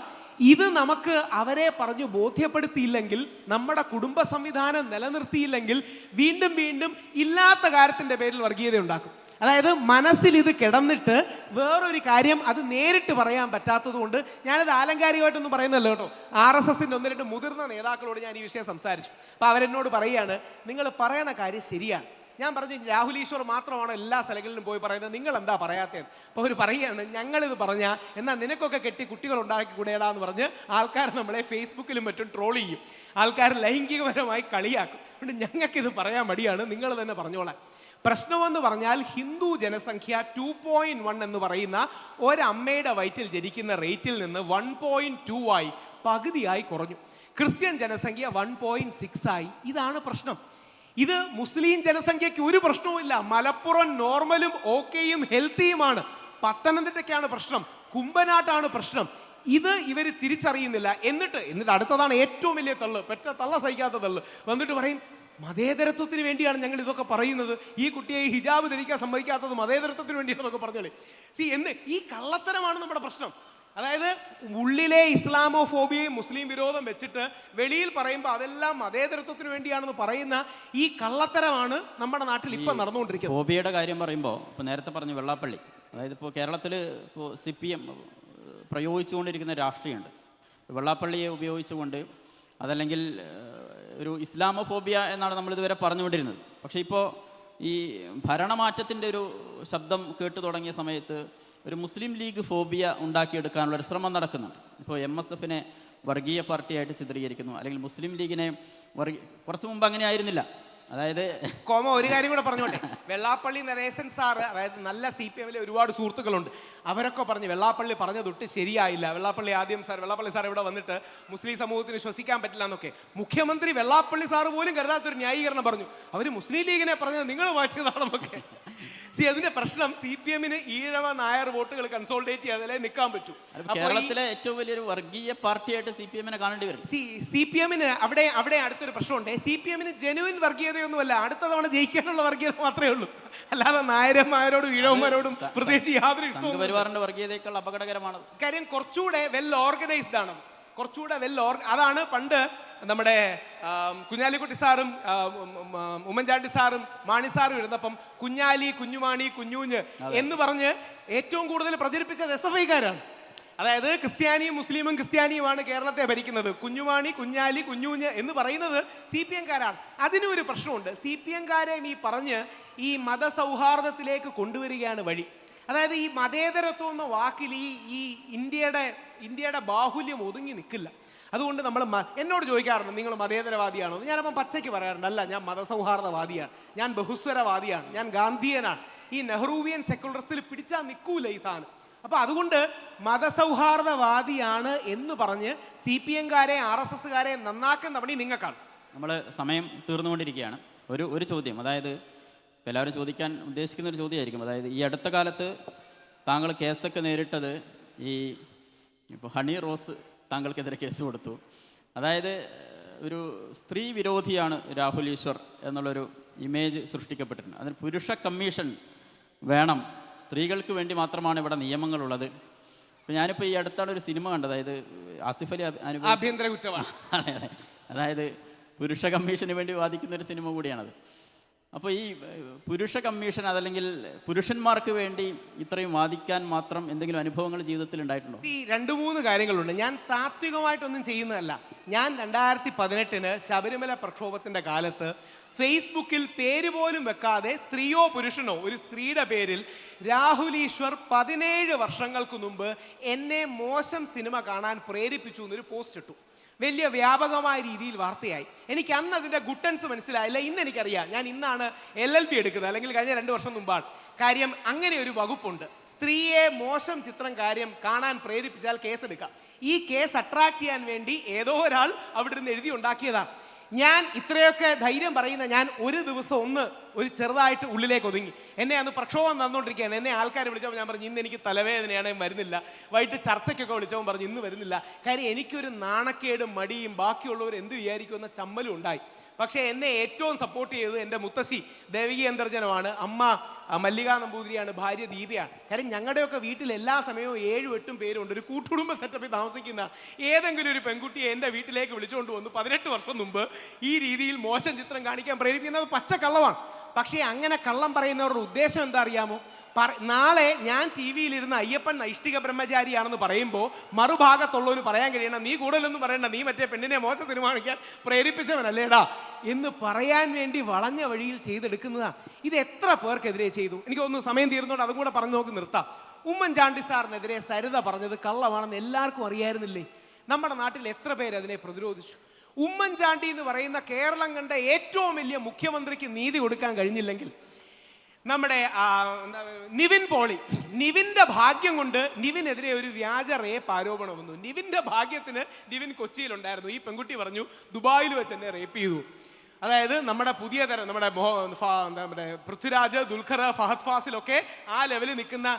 S2: ഇത് നമുക്ക് അവരെ പറഞ്ഞു ബോധ്യപ്പെടുത്തിയില്ലെങ്കിൽ, നമ്മുടെ കുടുംബ സംവിധാനം നിലനിർത്തിയില്ലെങ്കിൽ വീണ്ടും വീണ്ടും ഇല്ലാത്ത കാര്യത്തിന്റെ പേരിൽ വർഗീയത ഉണ്ടാക്കും. അതായത് മനസ്സിൽ ഇത് കിടന്നിട്ട് വേറൊരു കാര്യം അത് നേരിട്ട് പറയാൻ പറ്റാത്തത് കൊണ്ട് ഞാനിത് ആലങ്കാരികമായിട്ടൊന്നും പറയുന്നല്ലോ കേട്ടോ. RSSന്റെ 1-2 മുതിർന്ന നേതാക്കളോട് ഞാൻ ഈ വിഷയം സംസാരിച്ചു. അപ്പോൾ അവരെന്നോട് പറയുകയാണ്, നിങ്ങൾ പറയണ കാര്യം ശരിയാണ്. ഞാൻ പറഞ്ഞു, രാഹുൽ ഈശ്വർ മാത്രമാണ് എല്ലാ സ്ഥലങ്ങളിലും പോയി പറയുന്നത്, നിങ്ങൾ എന്താ പറയാത്തത്? അപ്പോൾ അവർ പറയുകയാണ്, ഞങ്ങളിത് പറഞ്ഞാൽ എന്നാൽ നിനക്കൊക്കെ കെട്ടി കുട്ടികൾ ഉണ്ടാക്കി കൂടെയിടാന്ന് പറഞ്ഞ് ആൾക്കാർ നമ്മളെ ഫേസ്ബുക്കിലും മറ്റും ട്രോൾ ചെയ്യും, ആൾക്കാർ ലൈംഗികപരമായി കളിയാക്കും. അതുകൊണ്ട് ഞങ്ങൾക്കിത് പറയാൻ മടിയാണ്, നിങ്ങൾ തന്നെ പറഞ്ഞോളാം. പ്രശ്നമെന്ന് പറഞ്ഞാൽ ഹിന്ദു ജനസംഖ്യ 2.1 എന്ന് പറയുന്ന ഒരമ്മയുടെ വയറ്റിൽ ജനിക്കുന്ന റേറ്റിൽ നിന്ന് 1.2 ആയി, പകുതിയായി കുറഞ്ഞു. ക്രിസ്ത്യൻ ജനസംഖ്യ 1.6 ആയി. ഇതാണ് പ്രശ്നം. ഇത് മുസ്ലിം ജനസംഖ്യയ്ക്ക് ഒരു പ്രശ്നവുമില്ല. മലപ്പുറം നോർമലും ഓക്കെയും ഹെൽത്തിയുമാണ്. പത്തനംതിട്ടയ്ക്കാണ് പ്രശ്നം, കുമ്പനാട്ടാണ് പ്രശ്നം. ഇത് ഇവർ തിരിച്ചറിയുന്നില്ല. എന്നിട്ട് അടുത്തതാണ് ഏറ്റവും വലിയ തള്ള്, പെറ്റ തള്ള സഹിക്കാത്ത തള്ള്. വന്നിട്ട് പറയും, മതേതരത്വത്തിന് വേണ്ടിയാണ് ഞങ്ങൾ ഇതൊക്കെ പറയുന്നത്, ഈ കുട്ടിയെ ഈ ഹിജാബ് ധരിക്കാൻ സമ്മതിക്കാത്തത് മതേതരത്വത്തിന് വേണ്ടിയാണെന്നൊക്കെ പറഞ്ഞോളെ. ഈ കള്ളത്തരമാണ് നമ്മുടെ പ്രശ്നം. അതായത് ഉള്ളിലെ ഇസ്ലാമോഫോബിയയും മുസ്ലിം വിരോധം വെച്ചിട്ട് വെളിയിൽ പറയുമ്പോൾ അതെല്ലാം മതേതരത്വത്തിന് വേണ്ടിയാണെന്ന് പറയുന്ന ഈ കള്ളത്തരമാണ് നമ്മുടെ നാട്ടിൽ ഇപ്പം നടന്നുകൊണ്ടിരിക്കുന്നത്.
S1: ഫോബിയയുടെ കാര്യം പറയുമ്പോൾ ഇപ്പോൾ നേരത്തെ പറഞ്ഞു വെള്ളാപ്പള്ളി, അതായത് ഇപ്പോൾ കേരളത്തിൽ ഇപ്പോൾ CPM പ്രയോഗിച്ചുകൊണ്ടിരിക്കുന്ന രാഷ്ട്രീയമുണ്ട്. വെള്ളാപ്പള്ളിയെ ഉപയോഗിച്ചുകൊണ്ട്, അതല്ലെങ്കിൽ ഒരു ഇസ്ലാമോഫോബിയ എന്നാണ് നമ്മളിതുവരെ പറഞ്ഞുകൊണ്ടിരുന്നത്. പക്ഷേ ഇപ്പോൾ ഈ ഭരണമാറ്റത്തിൻ്റെ ഒരു ശബ്ദം കേട്ടു തുടങ്ങിയ സമയത്ത് ഒരു മുസ്ലിം ലീഗ് ഫോബിയ ഉണ്ടാക്കിയെടുക്കാനുള്ള ഒരു ശ്രമം നടക്കുന്നുണ്ട്. ഇപ്പോൾ MSFനെ വർഗീയ പാർട്ടിയായിട്ട് ചിത്രീകരിക്കുന്നു, അല്ലെങ്കിൽ മുസ്ലിം ലീഗിനെ കുറച്ച് മുമ്പ് അങ്ങനെ ആയിരുന്നില്ല. അതായത്
S2: ഒരു കാര്യം കൂടെ പറഞ്ഞോട്ടെ. വെള്ളാപ്പള്ളി നരേശൻ സാർ, അതായത് നല്ല CPM-ലെ ഒരുപാട് സുഹൃത്തുക്കളുണ്ട്, അവരൊക്കെ പറഞ്ഞു വെള്ളാപ്പള്ളി പറഞ്ഞതൊട്ട് ശരിയായില്ല. വെള്ളാപ്പള്ളി സാർ ഇവിടെ വന്നിട്ട് മുസ്ലിം സമൂഹത്തിന് ശ്വസിക്കാൻ പറ്റില്ല എന്നൊക്കെ മുഖ്യമന്ത്രി വെള്ളാപ്പള്ളി സാർ പോലും കരുതാത്തൊരു ന്യായീകരണം പറഞ്ഞു. അവർ മുസ്ലിം ലീഗിനെ പറഞ്ഞത് നിങ്ങൾ വായിച്ചതാണെന്നൊക്കെ. അതിന്റെ പ്രശ്നം CPM-ന് ഈഴവ നായർ വോട്ടുകൾ കൺസോൾട്ടേറ്റ് ചെയ്യാതെ നിൽക്കാൻ പറ്റൂ.
S1: കേരളത്തിലെ ഏറ്റവും വലിയൊരു വർഗീയ പാർട്ടിയായിട്ട് CPM-നെ കാണേണ്ടി വരും.
S2: CPM-ന് അവിടെ അടുത്തൊരു പ്രശ്നമുണ്ട്. CPM-ന് ജെനുവിൻ വർഗീയതയൊന്നുമല്ല, അടുത്ത തവണ ജയിക്കാനുള്ള വർഗീയത മാത്രമേ ഉള്ളൂ. അല്ലാതെ നായരന്മാരോടും ഈഴവന്മാരോടും പ്രത്യേകിച്ച് യാതൊരു ഇഷ്ടവും.
S1: സംഘപരിവാറിന്റെ വർഗീയതയേക്കാൾ അപകടകരമാണ്.
S2: കാര്യം കുറച്ചുകൂടെ വെൽ ഓർഗനൈസ്ഡ് ആണ്, കുറച്ചുകൂടെ അതാണ് പണ്ട് നമ്മുടെ കുഞ്ഞാലിക്കുട്ടി സാറും ഉമ്മൻചാണ്ടി സാറും മാണി സാറും ഇരുന്നപ്പം കുഞ്ഞാലി, കുഞ്ഞുമാണി, കുഞ്ഞൂഞ്ഞ് എന്ന് പറഞ്ഞ് ഏറ്റവും കൂടുതൽ പ്രചരിപ്പിച്ചത് SFI-കാരാണ്. അതായത് ക്രിസ്ത്യാനിയും മുസ്ലിമും ക്രിസ്ത്യാനിയുമാണ് കേരളത്തെ ഭരിക്കുന്നത്. കുഞ്ഞുമാണി, കുഞ്ഞാലി, കുഞ്ഞൂഞ്ഞ് എന്ന് പറയുന്നത് CPM-കാരാണ്. അതിനും ഒരു പ്രശ്നമുണ്ട്. CPM-കാരെയും ഈ പറഞ്ഞ് ഈ മതസൗഹാർദ്ദത്തിലേക്ക് കൊണ്ടുവരികയാണ് വഴി. അതായത് ഈ മതേതരത്വം എന്ന വാക്കിൽ ഈ ഇന്ത്യയുടെ ബാഹുല്യം ഒതുങ്ങി നിൽക്കില്ല. അതുകൊണ്ട് നമ്മൾ എന്നോട് ചോദിക്കാറുണ്ട്, നിങ്ങൾ മതേതരവാദിയാണോ? ഞാനപ്പം പച്ചയ്ക്ക് പറയാറുണ്ട്, അല്ല, ഞാൻ മതസൗഹാർദ്ദവാദിയാണ്, ഞാൻ ബഹുസ്വരവാദിയാണ്, ഞാൻ ഗാന്ധിയനാണ്. ഈ നെഹ്റുവിയൻ സെക്കുലറിസ്റ്റിൽ പിടിച്ചാൽ നിൽക്കൂല ഈ സാധനം. അപ്പം അതുകൊണ്ട് മതസൗഹാർദ്ദവാദിയാണ് എന്ന് പറഞ്ഞ് CPM-കാരെ RSS-കാരെ നന്നാക്കുന്ന പണി നിങ്ങൾക്കാണ്.
S1: നമ്മൾ സമയം തീർന്നുകൊണ്ടിരിക്കുകയാണ്. ഒരു ചോദ്യം, അതായത് എല്ലാവരും ചോദിക്കാൻ ഉദ്ദേശിക്കുന്ന ഒരു ചോദ്യമായിരിക്കും. അതായത് ഈ അടുത്ത കാലത്ത് താങ്കൾ കേസൊക്കെ നേരിട്ടത്, ഇപ്പോൾ ഹണി റോസ് താങ്കൾക്കെതിരെ കേസ് കൊടുത്തു. അതായത് ഒരു സ്ത്രീ വിരോധിയാണ് രാഹുൽ ഈശ്വർ എന്നുള്ളൊരു ഇമേജ് സൃഷ്ടിക്കപ്പെട്ടിട്ടുണ്ട്. അതിന് പുരുഷ കമ്മീഷൻ വേണം, സ്ത്രീകൾക്ക് വേണ്ടി മാത്രമാണ് ഇവിടെ നിയമങ്ങളുള്ളത്. ഇപ്പം ഞാനിപ്പോൾ ഈ അടുത്താണ് ഒരു സിനിമ കണ്ടത്, അതായത് ആസിഫ് അലി
S2: ആഭ്യന്തര കുറ്റമാണ്.
S1: അതായത് പുരുഷ കമ്മീഷന് വേണ്ടി വാദിക്കുന്ന ഒരു സിനിമ കൂടിയാണത്. അപ്പോൾ ഈ പുരുഷ കമ്മീഷൻ, അതല്ലെങ്കിൽ പുരുഷന്മാർക്ക് വേണ്ടി ഇത്രയും വാദിക്കാൻ മാത്രം എന്തെങ്കിലും അനുഭവങ്ങൾ ജീവിതത്തിൽ ഉണ്ടായിട്ടുണ്ടോ?
S2: 2-3 കാര്യങ്ങളുണ്ട്. ഞാൻ താത്വികമായിട്ടൊന്നും ചെയ്യുന്നതല്ല. ഞാൻ 2018 ശബരിമല പ്രക്ഷോഭത്തിന്റെ കാലത്ത് ഫേസ്ബുക്കിൽ പേര് പോലും വെക്കാതെ സ്ത്രീയോ പുരുഷനോ ഒരു സ്ത്രീയുടെ പേരിൽ രാഹുൽ ഈശ്വർ 17 വർഷങ്ങൾക്ക് മുമ്പ് എന്നെ മോശം സിനിമ കാണാൻ പ്രേരിപ്പിച്ചു എന്നൊരു പോസ്റ്റ് ഇട്ടു. വലിയ വ്യാപകമായ രീതിയിൽ വാർത്തയായി. എനിക്ക് അന്ന് അതിൻ്റെ ഗുട്ടൻസ് മനസ്സിലായില്ല. ഇന്ന് എനിക്കറിയാം. ഞാൻ ഇന്നാണ് LLB എടുക്കുന്നത്, അല്ലെങ്കിൽ കഴിഞ്ഞ 2 വർഷം മുമ്പാണ്. കാര്യം അങ്ങനെ ഒരു വകുപ്പുണ്ട്. സ്ത്രീയെ മോശം കാര്യം കാണാൻ പ്രേരിപ്പിച്ചാൽ കേസെടുക്കാം. ഈ കേസ് അട്രാക്ട് ചെയ്യാൻ വേണ്ടി ഏതോ ഒരാൾ അവിടെ നിന്ന് എഴുതി ഉണ്ടാക്കിയതാണ്. ഞാൻ ഇത്രയൊക്കെ ധൈര്യം പറയുന്ന ഞാൻ ഒരു ദിവസം ഒരു ചെറുതായിട്ട് ഉള്ളിലേക്ക് ഒതുങ്ങി. എന്നെ അന്ന് പ്രക്ഷോഭം നടന്നുകൊണ്ടിരിക്കുകയാണ്. എന്നെ ആൾക്കാർ വിളിച്ചപ്പോൾ ഞാൻ പറഞ്ഞു, ഇന്ന് എനിക്ക് തലവേദനയാണ്, വരുന്നില്ല. വൈകിട്ട് ചർച്ചയ്ക്കൊക്കെ വിളിച്ചപ്പോൾ പറഞ്ഞു, ഇന്ന് വരുന്നില്ല. കാര്യം എനിക്കൊരു നാണക്കേടും മടിയും ബാക്കിയുള്ളവർ എന്ത് വിചാരിക്കുമെന്ന ചമ്മലും ഉണ്ടായി. പക്ഷേ എന്നെ ഏറ്റവും സപ്പോർട്ട് ചെയ്തത് എൻ്റെ മുത്തശ്ശി ദേവികി അന്തർജനമാണ്. അമ്മ മല്ലികാ നമ്പൂതിരിയാണ്, ഭാര്യ ദീപയാണ്. കാര്യം ഞങ്ങളുടെയൊക്കെ വീട്ടിൽ എല്ലാ സമയവും 7-8 പേരുണ്ട്. ഒരു കൂട്ടുകുടുംബ സെറ്റപ്പിൽ താമസിക്കുന്ന ഏതെങ്കിലും ഒരു പെൺകുട്ടിയെ എൻ്റെ വീട്ടിലേക്ക് വിളിച്ചുകൊണ്ട് വന്നു 18 വർഷം മുമ്പ് ഈ രീതിയിൽ മോശം ചിത്രം കാണിക്കാൻ പ്രേരിപ്പിക്കുന്നത് പച്ചക്കള്ളമാണ്. പക്ഷേ അങ്ങനെ കള്ളം പറയുന്നവരുടെ ഉദ്ദേശം എന്താ അറിയാമോ? നാളെ ഞാൻ TV-യിലിരുന്ന് അയ്യപ്പൻ നൈഷ്ഠിക ബ്രഹ്മചാരിയാണെന്ന് പറയുമ്പോൾ മറുഭാഗത്തുള്ളവന് പറയാൻ കഴിയണം, നീ കൂടുതലൊന്നും പറയണ്ട, നീ മറ്റേ പെണ്ണിനെ മോശം സിനിമ കാണിക്കാൻ പ്രേരിപ്പിച്ചവനല്ലേടാ എന്ന് പറയാൻ വേണ്ടി വളഞ്ഞ വഴിയിൽ ചെയ്തെടുക്കുന്നതാണ്. ഇത് എത്ര പേർക്കെതിരെ ചെയ്തു? എനിക്കൊന്ന് സമയം തീർന്നുകൊണ്ട് അതും കൂടെ പറഞ്ഞു നോക്കി നിർത്താം. ഉമ്മൻചാണ്ടി സാറിനെതിരെ സരിത പറഞ്ഞത് കള്ളമാണെന്ന് എല്ലാവർക്കും അറിയായിരുന്നില്ലേ? നമ്മുടെ നാട്ടിൽ എത്ര പേര് അതിനെ പ്രതിരോധിച്ചു? ഉമ്മൻചാണ്ടി എന്ന് പറയുന്ന കേരളം കണ്ട ഏറ്റവും വലിയ മുഖ്യമന്ത്രിക്ക് നീതി കൊടുക്കാൻ കഴിഞ്ഞില്ലെങ്കിൽ നമ്മുടെ നിവിൻ്റെ ഭാഗ്യം കൊണ്ട് നിവിനെതിരെ ഒരു വ്യാജ റേപ്പ് ആരോപണം വന്നു. നിവിൻ്റെ ഭാഗ്യത്തിന് നിവിൻ കൊച്ചിയിലുണ്ടായിരുന്നു. ഈ പെൺകുട്ടി പറഞ്ഞു ദുബായിൽ വെച്ച് എന്നെ റേപ്പ് ചെയ്തു. അതായത് നമ്മുടെ പുതിയ തരം നമ്മുടെ പൃഥ്വിരാജ്, ദുൽഖർ, ഫഹദ് ഫാസിലൊക്കെ ആ ലെവലിൽ നിൽക്കുന്ന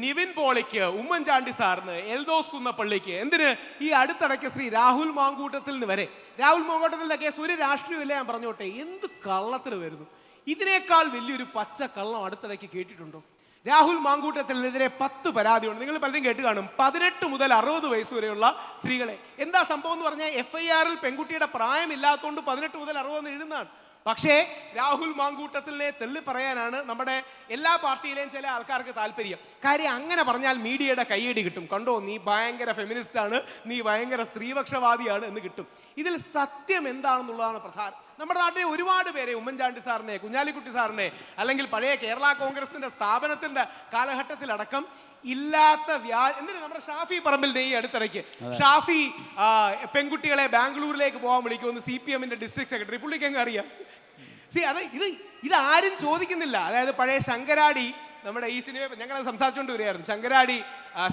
S2: നിവിൻ പോളിക്ക്, ഉമ്മൻചാണ്ടി സാറിന്, എൽദോസ് കുന്നപ്പള്ളിക്ക്, എന്തിന് ഈ അടുത്തിടയ്ക്ക് ശ്രീ രാഹുൽ മാങ്കൂട്ടത്തിൽ നിന്ന് വരെ, രാഹുൽ മാങ്കൂട്ടത്തിൻ്റെ കേസ് ഒരു രാഷ്ട്രീയമില്ല, ഞാൻ പറഞ്ഞോട്ടെ, എന്ത് കള്ളത്തിന് വരുന്നു. ഇതിനേക്കാൾ വലിയൊരു പച്ച കള്ളം അടുത്തിടയ്ക്ക് കേട്ടിട്ടുണ്ടോ? രാഹുൽ മാങ്കൂട്ടത്തിനെതിരെ 10 പരാതിയുണ്ട്. നിങ്ങൾ പലരും കേട്ട് കാണും. 18 മുതൽ 60 വയസ്സ് വരെയുള്ള സ്ത്രീകളെ. എന്താ സംഭവം എന്ന് പറഞ്ഞാൽ FIR-ൽ പെൺകുട്ടിയുടെ പ്രായമില്ലാത്തതുകൊണ്ട് 18 മുതൽ 60 എഴുതുന്നതാണ്. പക്ഷേ രാഹുൽ മാങ്കൂട്ടത്തിനെ തെള്ളി പറയാനാണ് നമ്മുടെ എല്ലാ പാർട്ടിയിലെയും ചില ആൾക്കാർക്ക് താല്പര്യം. കാര്യം അങ്ങനെ പറഞ്ഞാൽ മീഡിയയുടെ കയ്യടി കിട്ടും. കണ്ടോ, നീ ഭയങ്കര ഫെമിനിസ്റ്റാണ്, നീ ഭയങ്കര സ്ത്രീപക്ഷവാദിയാണ് എന്ന് കിട്ടും. ഇതിൽ സത്യം എന്താണെന്നുള്ളതാണ് പ്രധാനം. നമ്മുടെ നാട്ടിലെ ഒരുപാട് പേരെ, ഉമ്മൻചാണ്ടി സാറിനെ, കുഞ്ഞാലിക്കുട്ടി സാറിനെ, അല്ലെങ്കിൽ പഴയ കേരള കോൺഗ്രസിന്റെ സ്ഥാപനത്തിന്റെ കാലഘട്ടത്തിലടക്കം ഇല്ലാത്ത എന്നിട്ട് നമ്മുടെ ഷാഫി പറമ്പിലിന്റെ ഈ അടുത്തിടയ്ക്ക് ഷാഫി പെൺകുട്ടികളെ ബാംഗ്ലൂരിലേക്ക് പോകാൻ വിളിക്കുമെന്ന് CPM ഡിസ്ട്രിക്ട് സെക്രട്ടറി, പുള്ളിക്ക് അങ്ങ് അറിയാം. ഇത് ആരും ചോദിക്കുന്നില്ല. അതായത് പഴയ ശങ്കരാടി, നമ്മുടെ ഈ സിനിമ ഞങ്ങൾ സംസാരിച്ചുകൊണ്ട് വരികയായിരുന്നു, ശങ്കരാടി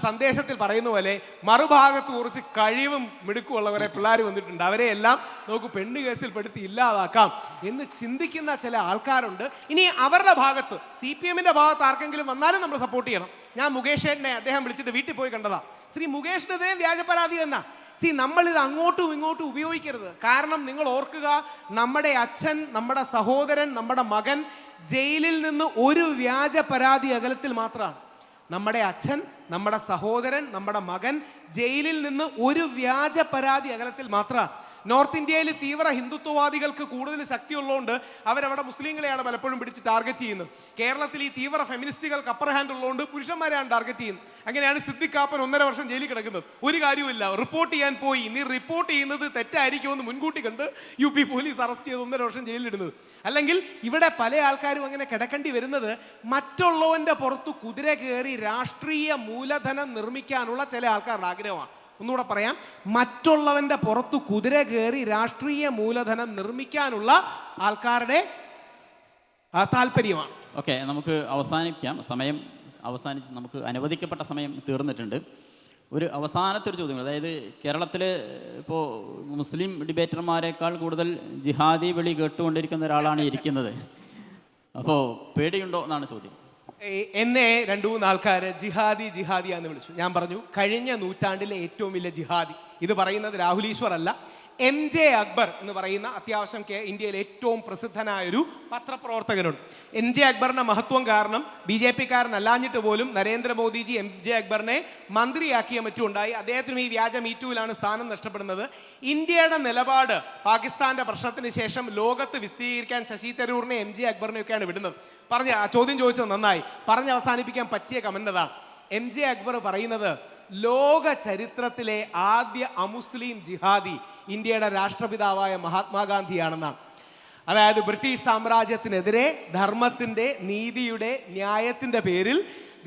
S2: സന്ദേശത്തിൽ പറയുന്ന പോലെ മറുഭാഗത്ത് കുറച്ച് കഴിവും മിടുക്കുമുള്ള കുറെ പിള്ളേർ വന്നിട്ടുണ്ട്, അവരെ എല്ലാം നമുക്ക് പെണ്ണ് കേസിൽ പെടുത്തി ഇല്ലാതാക്കാം എന്ന് ചിന്തിക്കുന്ന ചില ആൾക്കാരുണ്ട്. ഇനി അവരുടെ ഭാഗത്ത് CPM ഭാഗത്ത് ആർക്കെങ്കിലും വന്നാലും നമ്മൾ സപ്പോർട്ട് ചെയ്യണം. ഞാൻ മുകേഷേട്ടനെ അദ്ദേഹം വിളിച്ചിട്ട് വീട്ടിൽ പോയി കണ്ടതാ. ശ്രീ മുകേഷിനെതിരെ വ്യാജ പരാതി തന്നെ. നമ്മളിത് അങ്ങോട്ടും ഇങ്ങോട്ടും ഉപയോഗിക്കരുത്. കാരണം നിങ്ങൾ ഓർക്കുക, നമ്മുടെ അച്ഛൻ, നമ്മുടെ സഹോദരൻ, നമ്മുടെ മകൻ ജയിലിൽ നിന്ന് ഒരു വ്യാജ പരാതി അകലത്തിൽ മാത്രമാണ്. നമ്മുടെ അച്ഛൻ, നമ്മുടെ സഹോദരൻ, നമ്മുടെ മകൻ ജയിലിൽ നിന്ന് ഒരു വ്യാജ പരാതി അകലത്തിൽ മാത്രമാണ്. നോർത്ത് ഇന്ത്യയിൽ തീവ്ര ഹിന്ദുത്വവാദികൾക്ക് കൂടുതൽ ശക്തിയുള്ളതുകൊണ്ട് അവരവിടെ മുസ്ലിങ്ങളെയാണ് പലപ്പോഴും പിടിച്ച് ടാർഗറ്റ് ചെയ്യുന്നത്. കേരളത്തിൽ ഈ തീവ്ര ഫെമിനിസ്റ്റുകൾക്ക് അപ്പർ ഹാൻഡ് ഉള്ളതുകൊണ്ട് പുരുഷന്മാരെയാണ് ടാർഗറ്റ് ചെയ്യുന്നത്. അങ്ങനെയാണ് സിദ്ദിഖ് കാപ്പൻ 1.5 വർഷം ജയിലിൽ കിടക്കുന്നത്. ഒരു കാര്യമില്ല, റിപ്പോർട്ട് ചെയ്യാൻ പോയി, നീ റിപ്പോർട്ട് ചെയ്യുന്നത് തെറ്റായിരിക്കുമെന്ന് മുൻകൂട്ടി കണ്ട് UP പോലീസ് അറസ്റ്റ് ചെയ്ത് 1.5 വർഷം ജയിലിലിടുന്നത്. അല്ലെങ്കിൽ ഇവിടെ പല ആൾക്കാരും അങ്ങനെ കിടക്കേണ്ടി വരുന്നത് മറ്റുള്ളവന്റെ പുറത്ത് കുതിര കയറി രാഷ്ട്രീയ മൂലധനം നിർമ്മിക്കാനുള്ള ചില ആൾക്കാരുടെ ആഗ്രഹമാണ്. ഒന്നുകൂടെ പറയാം, മറ്റുള്ളവന്റെ പുറത്തു കുതിര കയറി രാഷ്ട്രീയ മൂലധനം നിർമ്മിക്കാനുള്ള ആൾക്കാരുടെ താല്പര്യമാണ്.
S1: ഓക്കെ, നമുക്ക് അവസാനിപ്പിക്കാം. സമയം അവസാനിച്ച് നമുക്ക് അനുവദിക്കപ്പെട്ട സമയം തീർന്നിട്ടുണ്ട്. ഒരു അവസാനത്തെ ഒരു ചോദ്യം, അതായത് കേരളത്തിൽ ഇപ്പോൾ മുസ്ലിം ഡിബേറ്റർമാരെക്കാൾ കൂടുതൽ ജിഹാദി വിളി കേട്ടുകൊണ്ടിരിക്കുന്ന ഒരാളാണ് ഇരിക്കുന്നത്. അപ്പോൾ പേടിയുണ്ടോ എന്നാണ് ചോദ്യം.
S2: എന്നെ 2-3 ആൾക്കാർ ജിഹാദി എന്ന് വിളിച്ചു. ഞാൻ പറഞ്ഞു, കഴിഞ്ഞ നൂറ്റാണ്ടിലെ ഏറ്റവും വലിയ ജിഹാദി. ഇത് പറയുന്നത് രാഹുൽ ഈശ്വർ അല്ല, MJ അക്ബർ എന്ന് പറയുന്ന അത്യാവശ്യം ഇന്ത്യയിലെ ഏറ്റവും പ്രസിദ്ധനായൊരു പത്രപ്രവർത്തകനുണ്ട്. MJ അക്ബറിന്റെ മഹത്വം കാരണം BJP-കാരനല്ലാഞ്ഞിട്ട് പോലും നരേന്ദ്രമോദിജി MJ അക്ബറിനെ മന്ത്രിയാക്കിയ മറ്റുണ്ടായി. അദ്ദേഹത്തിനും ഈ വ്യാജ മീറ്റൂവിലാണ് സ്ഥാനം നഷ്ടപ്പെടുന്നത്. ഇന്ത്യയുടെ നിലപാട് പാകിസ്ഥാന്റെ പ്രശ്നത്തിന് ശേഷം ലോകത്ത് വിശദീകരിക്കാൻ ശശി തരൂറിനെ MJ അക്ബറിനെയൊക്കെയാണ് വിടുന്നത്. ചോദ്യം ചോദിച്ചത് നന്നായി, പറഞ്ഞ് അവസാനിപ്പിക്കാൻ പറ്റിയ കമന്റ് അതാണ്. MJ അക്ബർ പറയുന്നത് ലോക ചരിത്രത്തിലെ ആദ്യ അമുസ്ലിം ജിഹാദി ഇന്ത്യയുടെ രാഷ്ട്രപിതാവായ മഹാത്മാഗാന്ധിയാണെന്നാണ്. അതായത് ബ്രിട്ടീഷ് സാമ്രാജ്യത്തിനെതിരെ ധർമ്മത്തിന്റെ, നീതിയുടെ, ന്യായത്തിന്റെ പേരിൽ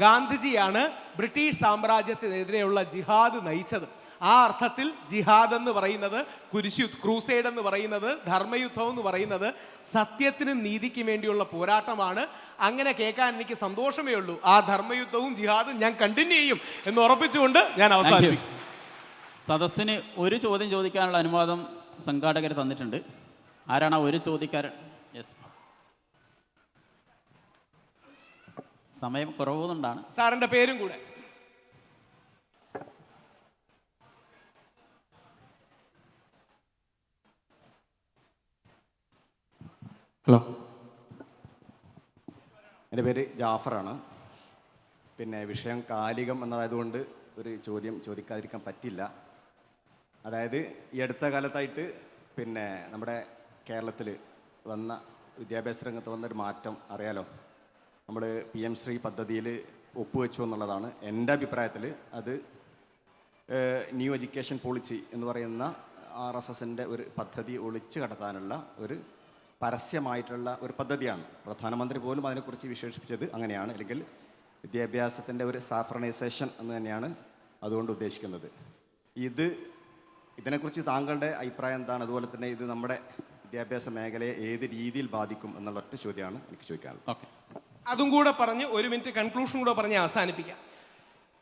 S2: ഗാന്ധിജിയാണ് ബ്രിട്ടീഷ് സാമ്രാജ്യത്തിനെതിരെയുള്ള ജിഹാദ് നയിച്ചത്. ആ അർത്ഥത്തിൽ ജിഹാദ് എന്ന് പറയുന്നത്, ക്രൂസൈഡ് എന്ന് പറയുന്നത്, ധർമ്മയുദ്ധം എന്ന് പറയുന്നത് സത്യത്തിനും നീതിക്കും വേണ്ടിയുള്ള പോരാട്ടമാണ്. അങ്ങനെ കേൾക്കാൻ എനിക്ക് സന്തോഷമേ ഉള്ളൂ. ആ ധർമ്മയുദ്ധവും ജിഹാദും ഞാൻ കണ്ടിന്യൂ ചെയ്യും എന്ന് ഉറപ്പിച്ചുകൊണ്ട് ഞാൻ അവസാനിപ്പിക്കും.
S1: സദസ്സിന് ഒരു ചോദ്യം ചോദിക്കാനുള്ള അനുവാദം സംഘാടകർ തന്നിട്ടുണ്ട്. ആരാണ് ആ ഒരു ചോദ്യക്കാരൻ? യെസ്, സമയം കുറവുകൊണ്ടാണ്.
S2: സാറിന്റെ പേരും കൂടെ.
S3: ഹലോ, എൻ്റെ പേര് ജാഫറാണ്. പിന്നെ വിഷയം കാലികം എന്നതായതുകൊണ്ട് ഒരു ചോദ്യം ചോദിക്കാതിരിക്കാൻ പറ്റില്ല. അതായത് ഈ അടുത്ത കാലത്തായിട്ട് പിന്നെ നമ്മുടെ കേരളത്തിൽ വന്ന വിദ്യാഭ്യാസ രംഗത്ത് വന്നൊരു മാറ്റം അറിയാലോ. നമ്മൾ PM ശ്രീ പദ്ധതിയിൽ ഒപ്പുവെച്ചു എന്നുള്ളതാണ്. എൻ്റെ അഭിപ്രായത്തിൽ അത് ന്യൂ എഡ്യൂക്കേഷൻ പോളിസി എന്ന് പറയുന്ന RSSൻ്റെ ഒരു പദ്ധതി ഒളിച്ചു കടത്താനുള്ള ഒരു പരസ്യമായിട്ടുള്ള ഒരു പദ്ധതിയാണ്. പ്രധാനമന്ത്രി പോലും അതിനെക്കുറിച്ച് വിശേഷിപ്പിച്ചത് അങ്ങനെയാണ്. അല്ലെങ്കിൽ വിദ്യാഭ്യാസത്തിൻ്റെ ഒരു സാഫ്രണൈസേഷൻ എന്ന് തന്നെയാണ് അതുകൊണ്ട് ഉദ്ദേശിക്കുന്നത്. ഇതിനെക്കുറിച്ച് താങ്കളുടെ അഭിപ്രായം എന്താണ്? അതുപോലെ തന്നെ ഇത് നമ്മുടെ വിദ്യാഭ്യാസ മേഖലയെ ഏത് രീതിയിൽ ബാധിക്കും എന്നുള്ള ഒറ്റ ചോദ്യമാണ് എനിക്ക് ചോദിക്കാനുള്ളത്.
S2: ഓക്കെ, അതും കൂടെ പറഞ്ഞ് 1 മിനിറ്റ് കൺക്ലൂഷൻ കൂടെ പറഞ്ഞ് അവസാനിപ്പിക്കാം.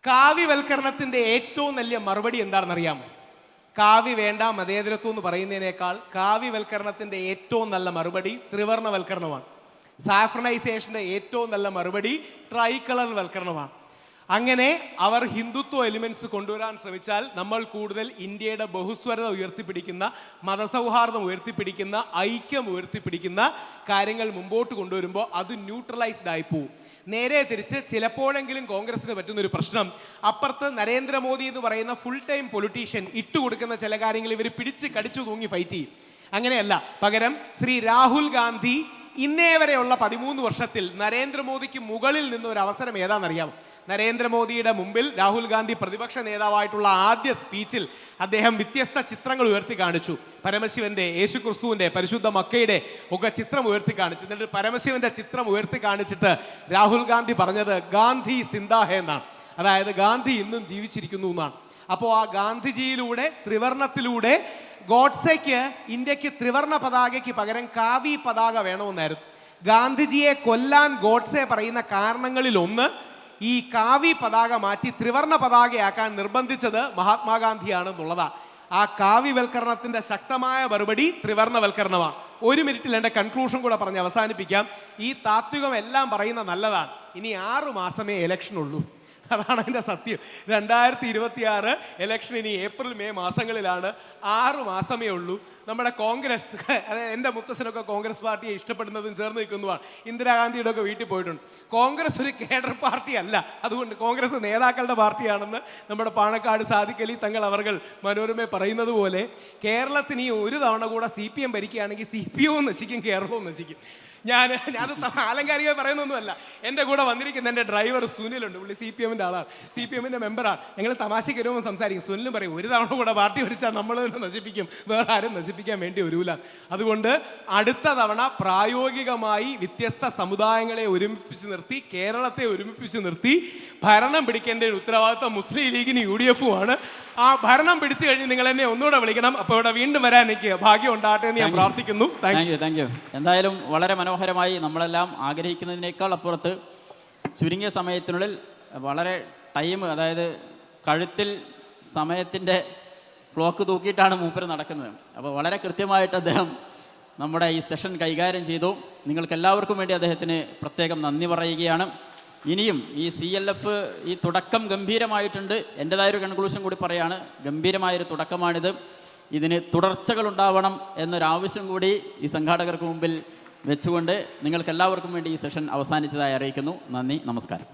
S2: കാവ്യവൽക്കരണത്തിന്റെ ഏറ്റവും നല്ല മറുപടി എന്താണെന്നറിയാമോ? കാവ്യ വേണ്ട മതേതരത്വം എന്ന് പറയുന്നതിനേക്കാൾ കാവ്യവൽക്കരണത്തിന്റെ ഏറ്റവും നല്ല മറുപടി ത്രിവർണവൽക്കരണമാണ്. സാഫ്രണൈസേഷന്റെ ഏറ്റവും നല്ല മറുപടി ട്രൈകളർ വൽക്കരണമാണ്. അങ്ങനെ അവർ ഹിന്ദുത്വ എലിമെന്റ്സ് കൊണ്ടുവരാൻ ശ്രമിച്ചാൽ നമ്മൾ കൂടുതൽ ഇന്ത്യയുടെ ബഹുസ്വരത ഉയർത്തിപ്പിടിക്കുന്ന, മതസൗഹാർദ്ദം ഉയർത്തിപ്പിടിക്കുന്ന, ഐക്യം ഉയർത്തിപ്പിടിക്കുന്ന കാര്യങ്ങൾ മുമ്പോട്ട് കൊണ്ടുവരുമ്പോൾ അത് ന്യൂട്രലൈസ്ഡ് ആയി പോവും. നേരെ തിരിച്ച് ചിലപ്പോഴെങ്കിലും കോൺഗ്രസിന് പറ്റുന്നൊരു പ്രശ്നം, അപ്പുറത്ത് നരേന്ദ്രമോദി എന്ന് പറയുന്ന ഫുൾ ടൈം പൊളിറ്റീഷ്യൻ ഇട്ടുകൊടുക്കുന്ന ചില കാര്യങ്ങൾ ഇവർ പിടിച്ച് കടിച്ചു തൂങ്ങി ഫൈറ്റ് ചെയ്യും. അങ്ങനെയല്ല, പകരം ശ്രീ രാഹുൽ ഗാന്ധി ഇന്നേ വരെയുള്ള 13 വർഷത്തിൽ നരേന്ദ്രമോദിക്ക് മുകളിൽ നിന്ന് ഒരു അവസരം ഏതാണെന്നറിയാം. നരേന്ദ്രമോദിയുടെ മുമ്പിൽ രാഹുൽ ഗാന്ധി പ്രതിപക്ഷ നേതാവായിട്ടുള്ള ആദ്യ സ്പീച്ചിൽ അദ്ദേഹം വ്യത്യസ്ത ചിത്രങ്ങൾ ഉയർത്തി കാണിച്ചു. പരമശിവന്റെ, യേശുക്രിസ്തുവിന്റെ, പരിശുദ്ധ മക്കയുടെ ഒക്കെ ചിത്രം ഉയർത്തി കാണിച്ചു. എന്നിട്ട് പരമശിവന്റെ ചിത്രം ഉയർത്തി കാണിച്ചിട്ട് രാഹുൽ ഗാന്ധി പറഞ്ഞത് ഗാന്ധി സിന്ദാഹെ എന്നാണ്. അതായത് ഗാന്ധി ഇന്നും ജീവിച്ചിരിക്കുന്നു എന്നാണ്. അപ്പോൾ ആ ഗാന്ധിജിയിലൂടെ ത്രിവർണത്തിലൂടെ ഗോഡ്സെക്ക് ഇന്ത്യക്ക് ത്രിവർണ പതാകയ്ക്ക് പകരം കാവി പതാക വേണമെന്നായിരുന്നു. ഗാന്ധിജിയെ കൊല്ലാൻ ഗോഡ്സെ പറയുന്ന കാരണങ്ങളിൽ ഒന്ന് ഈ കാവി പതാക മാറ്റി ത്രിവർണ പതാകയാക്കാൻ നിർബന്ധിച്ചത് മഹാത്മാഗാന്ധിയാണെന്നുള്ളതാണ്. ആ കാവ്യവൽക്കരണത്തിന്റെ ശക്തമായ മറുപടി ത്രിവർണവൽക്കരണമാണ്. 1 മിനിറ്റിൽ എൻ്റെ കൺക്ലൂഷൻ കൂടെ പറഞ്ഞ് അവസാനിപ്പിക്കാം. ഈ താത്വികം എല്ലാം പറയുന്ന നല്ലതാണ്. ഇനി 6 മാസമേ ഇലക്ഷൻ ഉള്ളൂ. അതാണ് അതിൻ്റെ സത്യം. 2026 ഇലക്ഷൻ ഇനി ഏപ്രിൽ മെയ് മാസങ്ങളിലാണ്. 6 മാസമേ ഉള്ളൂ. നമ്മുടെ കോൺഗ്രസ്, അതായത് എൻ്റെ മുത്തശ്ശനൊക്കെ കോൺഗ്രസ് പാർട്ടിയെ ഇഷ്ടപ്പെടുന്നതും ചേർന്ന് നിൽക്കുന്നതുമാണ്. ഇന്ദിരാഗാന്ധിയുടെ ഒക്കെ വീട്ടിൽ പോയിട്ടുണ്ട്. കോൺഗ്രസ് ഒരു കേഡർ പാർട്ടി അല്ല. അതുകൊണ്ട് കോൺഗ്രസ് നേതാക്കളുടെ പാർട്ടിയാണെന്ന് നമ്മുടെ പാണക്കാട് സാദിഖ് അലി തങ്ങൾ അവർ മനോരമ പറയുന്നത് പോലെ കേരളത്തിന് ഈ ഒരു തവണ കൂടെ CPM ഭരിക്കുകയാണെങ്കിൽ CPO നശിക്കും, കേരളവും നശിക്കും. ഞാനത് ആലങ്കാരികമായി പറയുന്നൊന്നുമല്ല. എൻ്റെ കൂടെ വന്നിരിക്കുന്ന എൻ്റെ ഡ്രൈവർ സുനിലുണ്ട്. പുള്ളി CPMൻ്റെ ആളാണ്, CPMൻ്റെ മെമ്പറാണ്. ഞങ്ങൾ തമാശയ്ക്ക് വരുമ്പോൾ സംസാരിക്കും. സുനിലും പറയും, ഒരു തവണ കൂടെ പാർട്ടി ഭരിച്ചാൽ നമ്മൾ തന്നെ നശിപ്പിക്കും, വേറെ ആരും നശിപ്പിക്കാൻ വേണ്ടി വരൂല. അതുകൊണ്ട് അടുത്ത തവണ പ്രായോഗികമായി വ്യത്യസ്ത സമുദായങ്ങളെ ഒരുമിപ്പിച്ച് നിർത്തി, കേരളത്തെ ഒരുമിപ്പിച്ച് നിർത്തി ഭരണം പിടിക്കേണ്ട ഒരു ഉത്തരവാദിത്വം മുസ്ലിം ലീഗിന് UDF-ഉമാണ്. ആ ഭരണം പിടിച്ചു കഴിഞ്ഞ് നിങ്ങൾ എന്നെ ഒന്നുകൂടെ വിളിക്കണം. അപ്പോൾ ഇവിടെ വീണ്ടും വരാൻ എനിക്ക് ഭാഗ്യം ഉണ്ടാകട്ടെ എന്ന് ഞാൻ പ്രാർത്ഥിക്കുന്നു.
S1: Thank you. എന്തായാലും വളരെ മനോഹരമായി, നമ്മളെല്ലാം ആഗ്രഹിക്കുന്നതിനേക്കാൾ അപ്പുറത്ത് ചുരുങ്ങിയ സമയത്തിനുള്ളിൽ വളരെ ടൈം, അതായത് കഴുത്തിൽ സമയത്തിൻ്റെ ക്ലോക്ക് തൂക്കിയിട്ടാണ് മൂപ്പര് നടക്കുന്നത്. അപ്പോൾ വളരെ കൃത്യമായിട്ട് അദ്ദേഹം നമ്മുടെ ഈ സെഷൻ കൈകാര്യം ചെയ്തു. നിങ്ങൾക്കെല്ലാവർക്കും വേണ്ടി അദ്ദേഹത്തിന് പ്രത്യേകം നന്ദി പറയുകയാണ്. ഇനിയും ഈ CLF ഈ തുടക്കം ഗംഭീരമായിട്ടുണ്ട്. എൻ്റെതായൊരു കൺക്ലൂഷൻ കൂടി പറയാണ്, ഗംഭീരമായൊരു തുടക്കമാണിത്. ഇതിന് തുടർച്ചകളുണ്ടാവണം എന്നൊരാവശ്യം കൂടി ഈ സംഘാടകർക്ക് മുമ്പിൽ വെച്ചുകൊണ്ട് നിങ്ങൾക്കെല്ലാവർക്കും വേണ്ടി ഈ സെഷൻ അവസാനിച്ചതായി അറിയിക്കുന്നു. നന്ദി, നമസ്കാരം.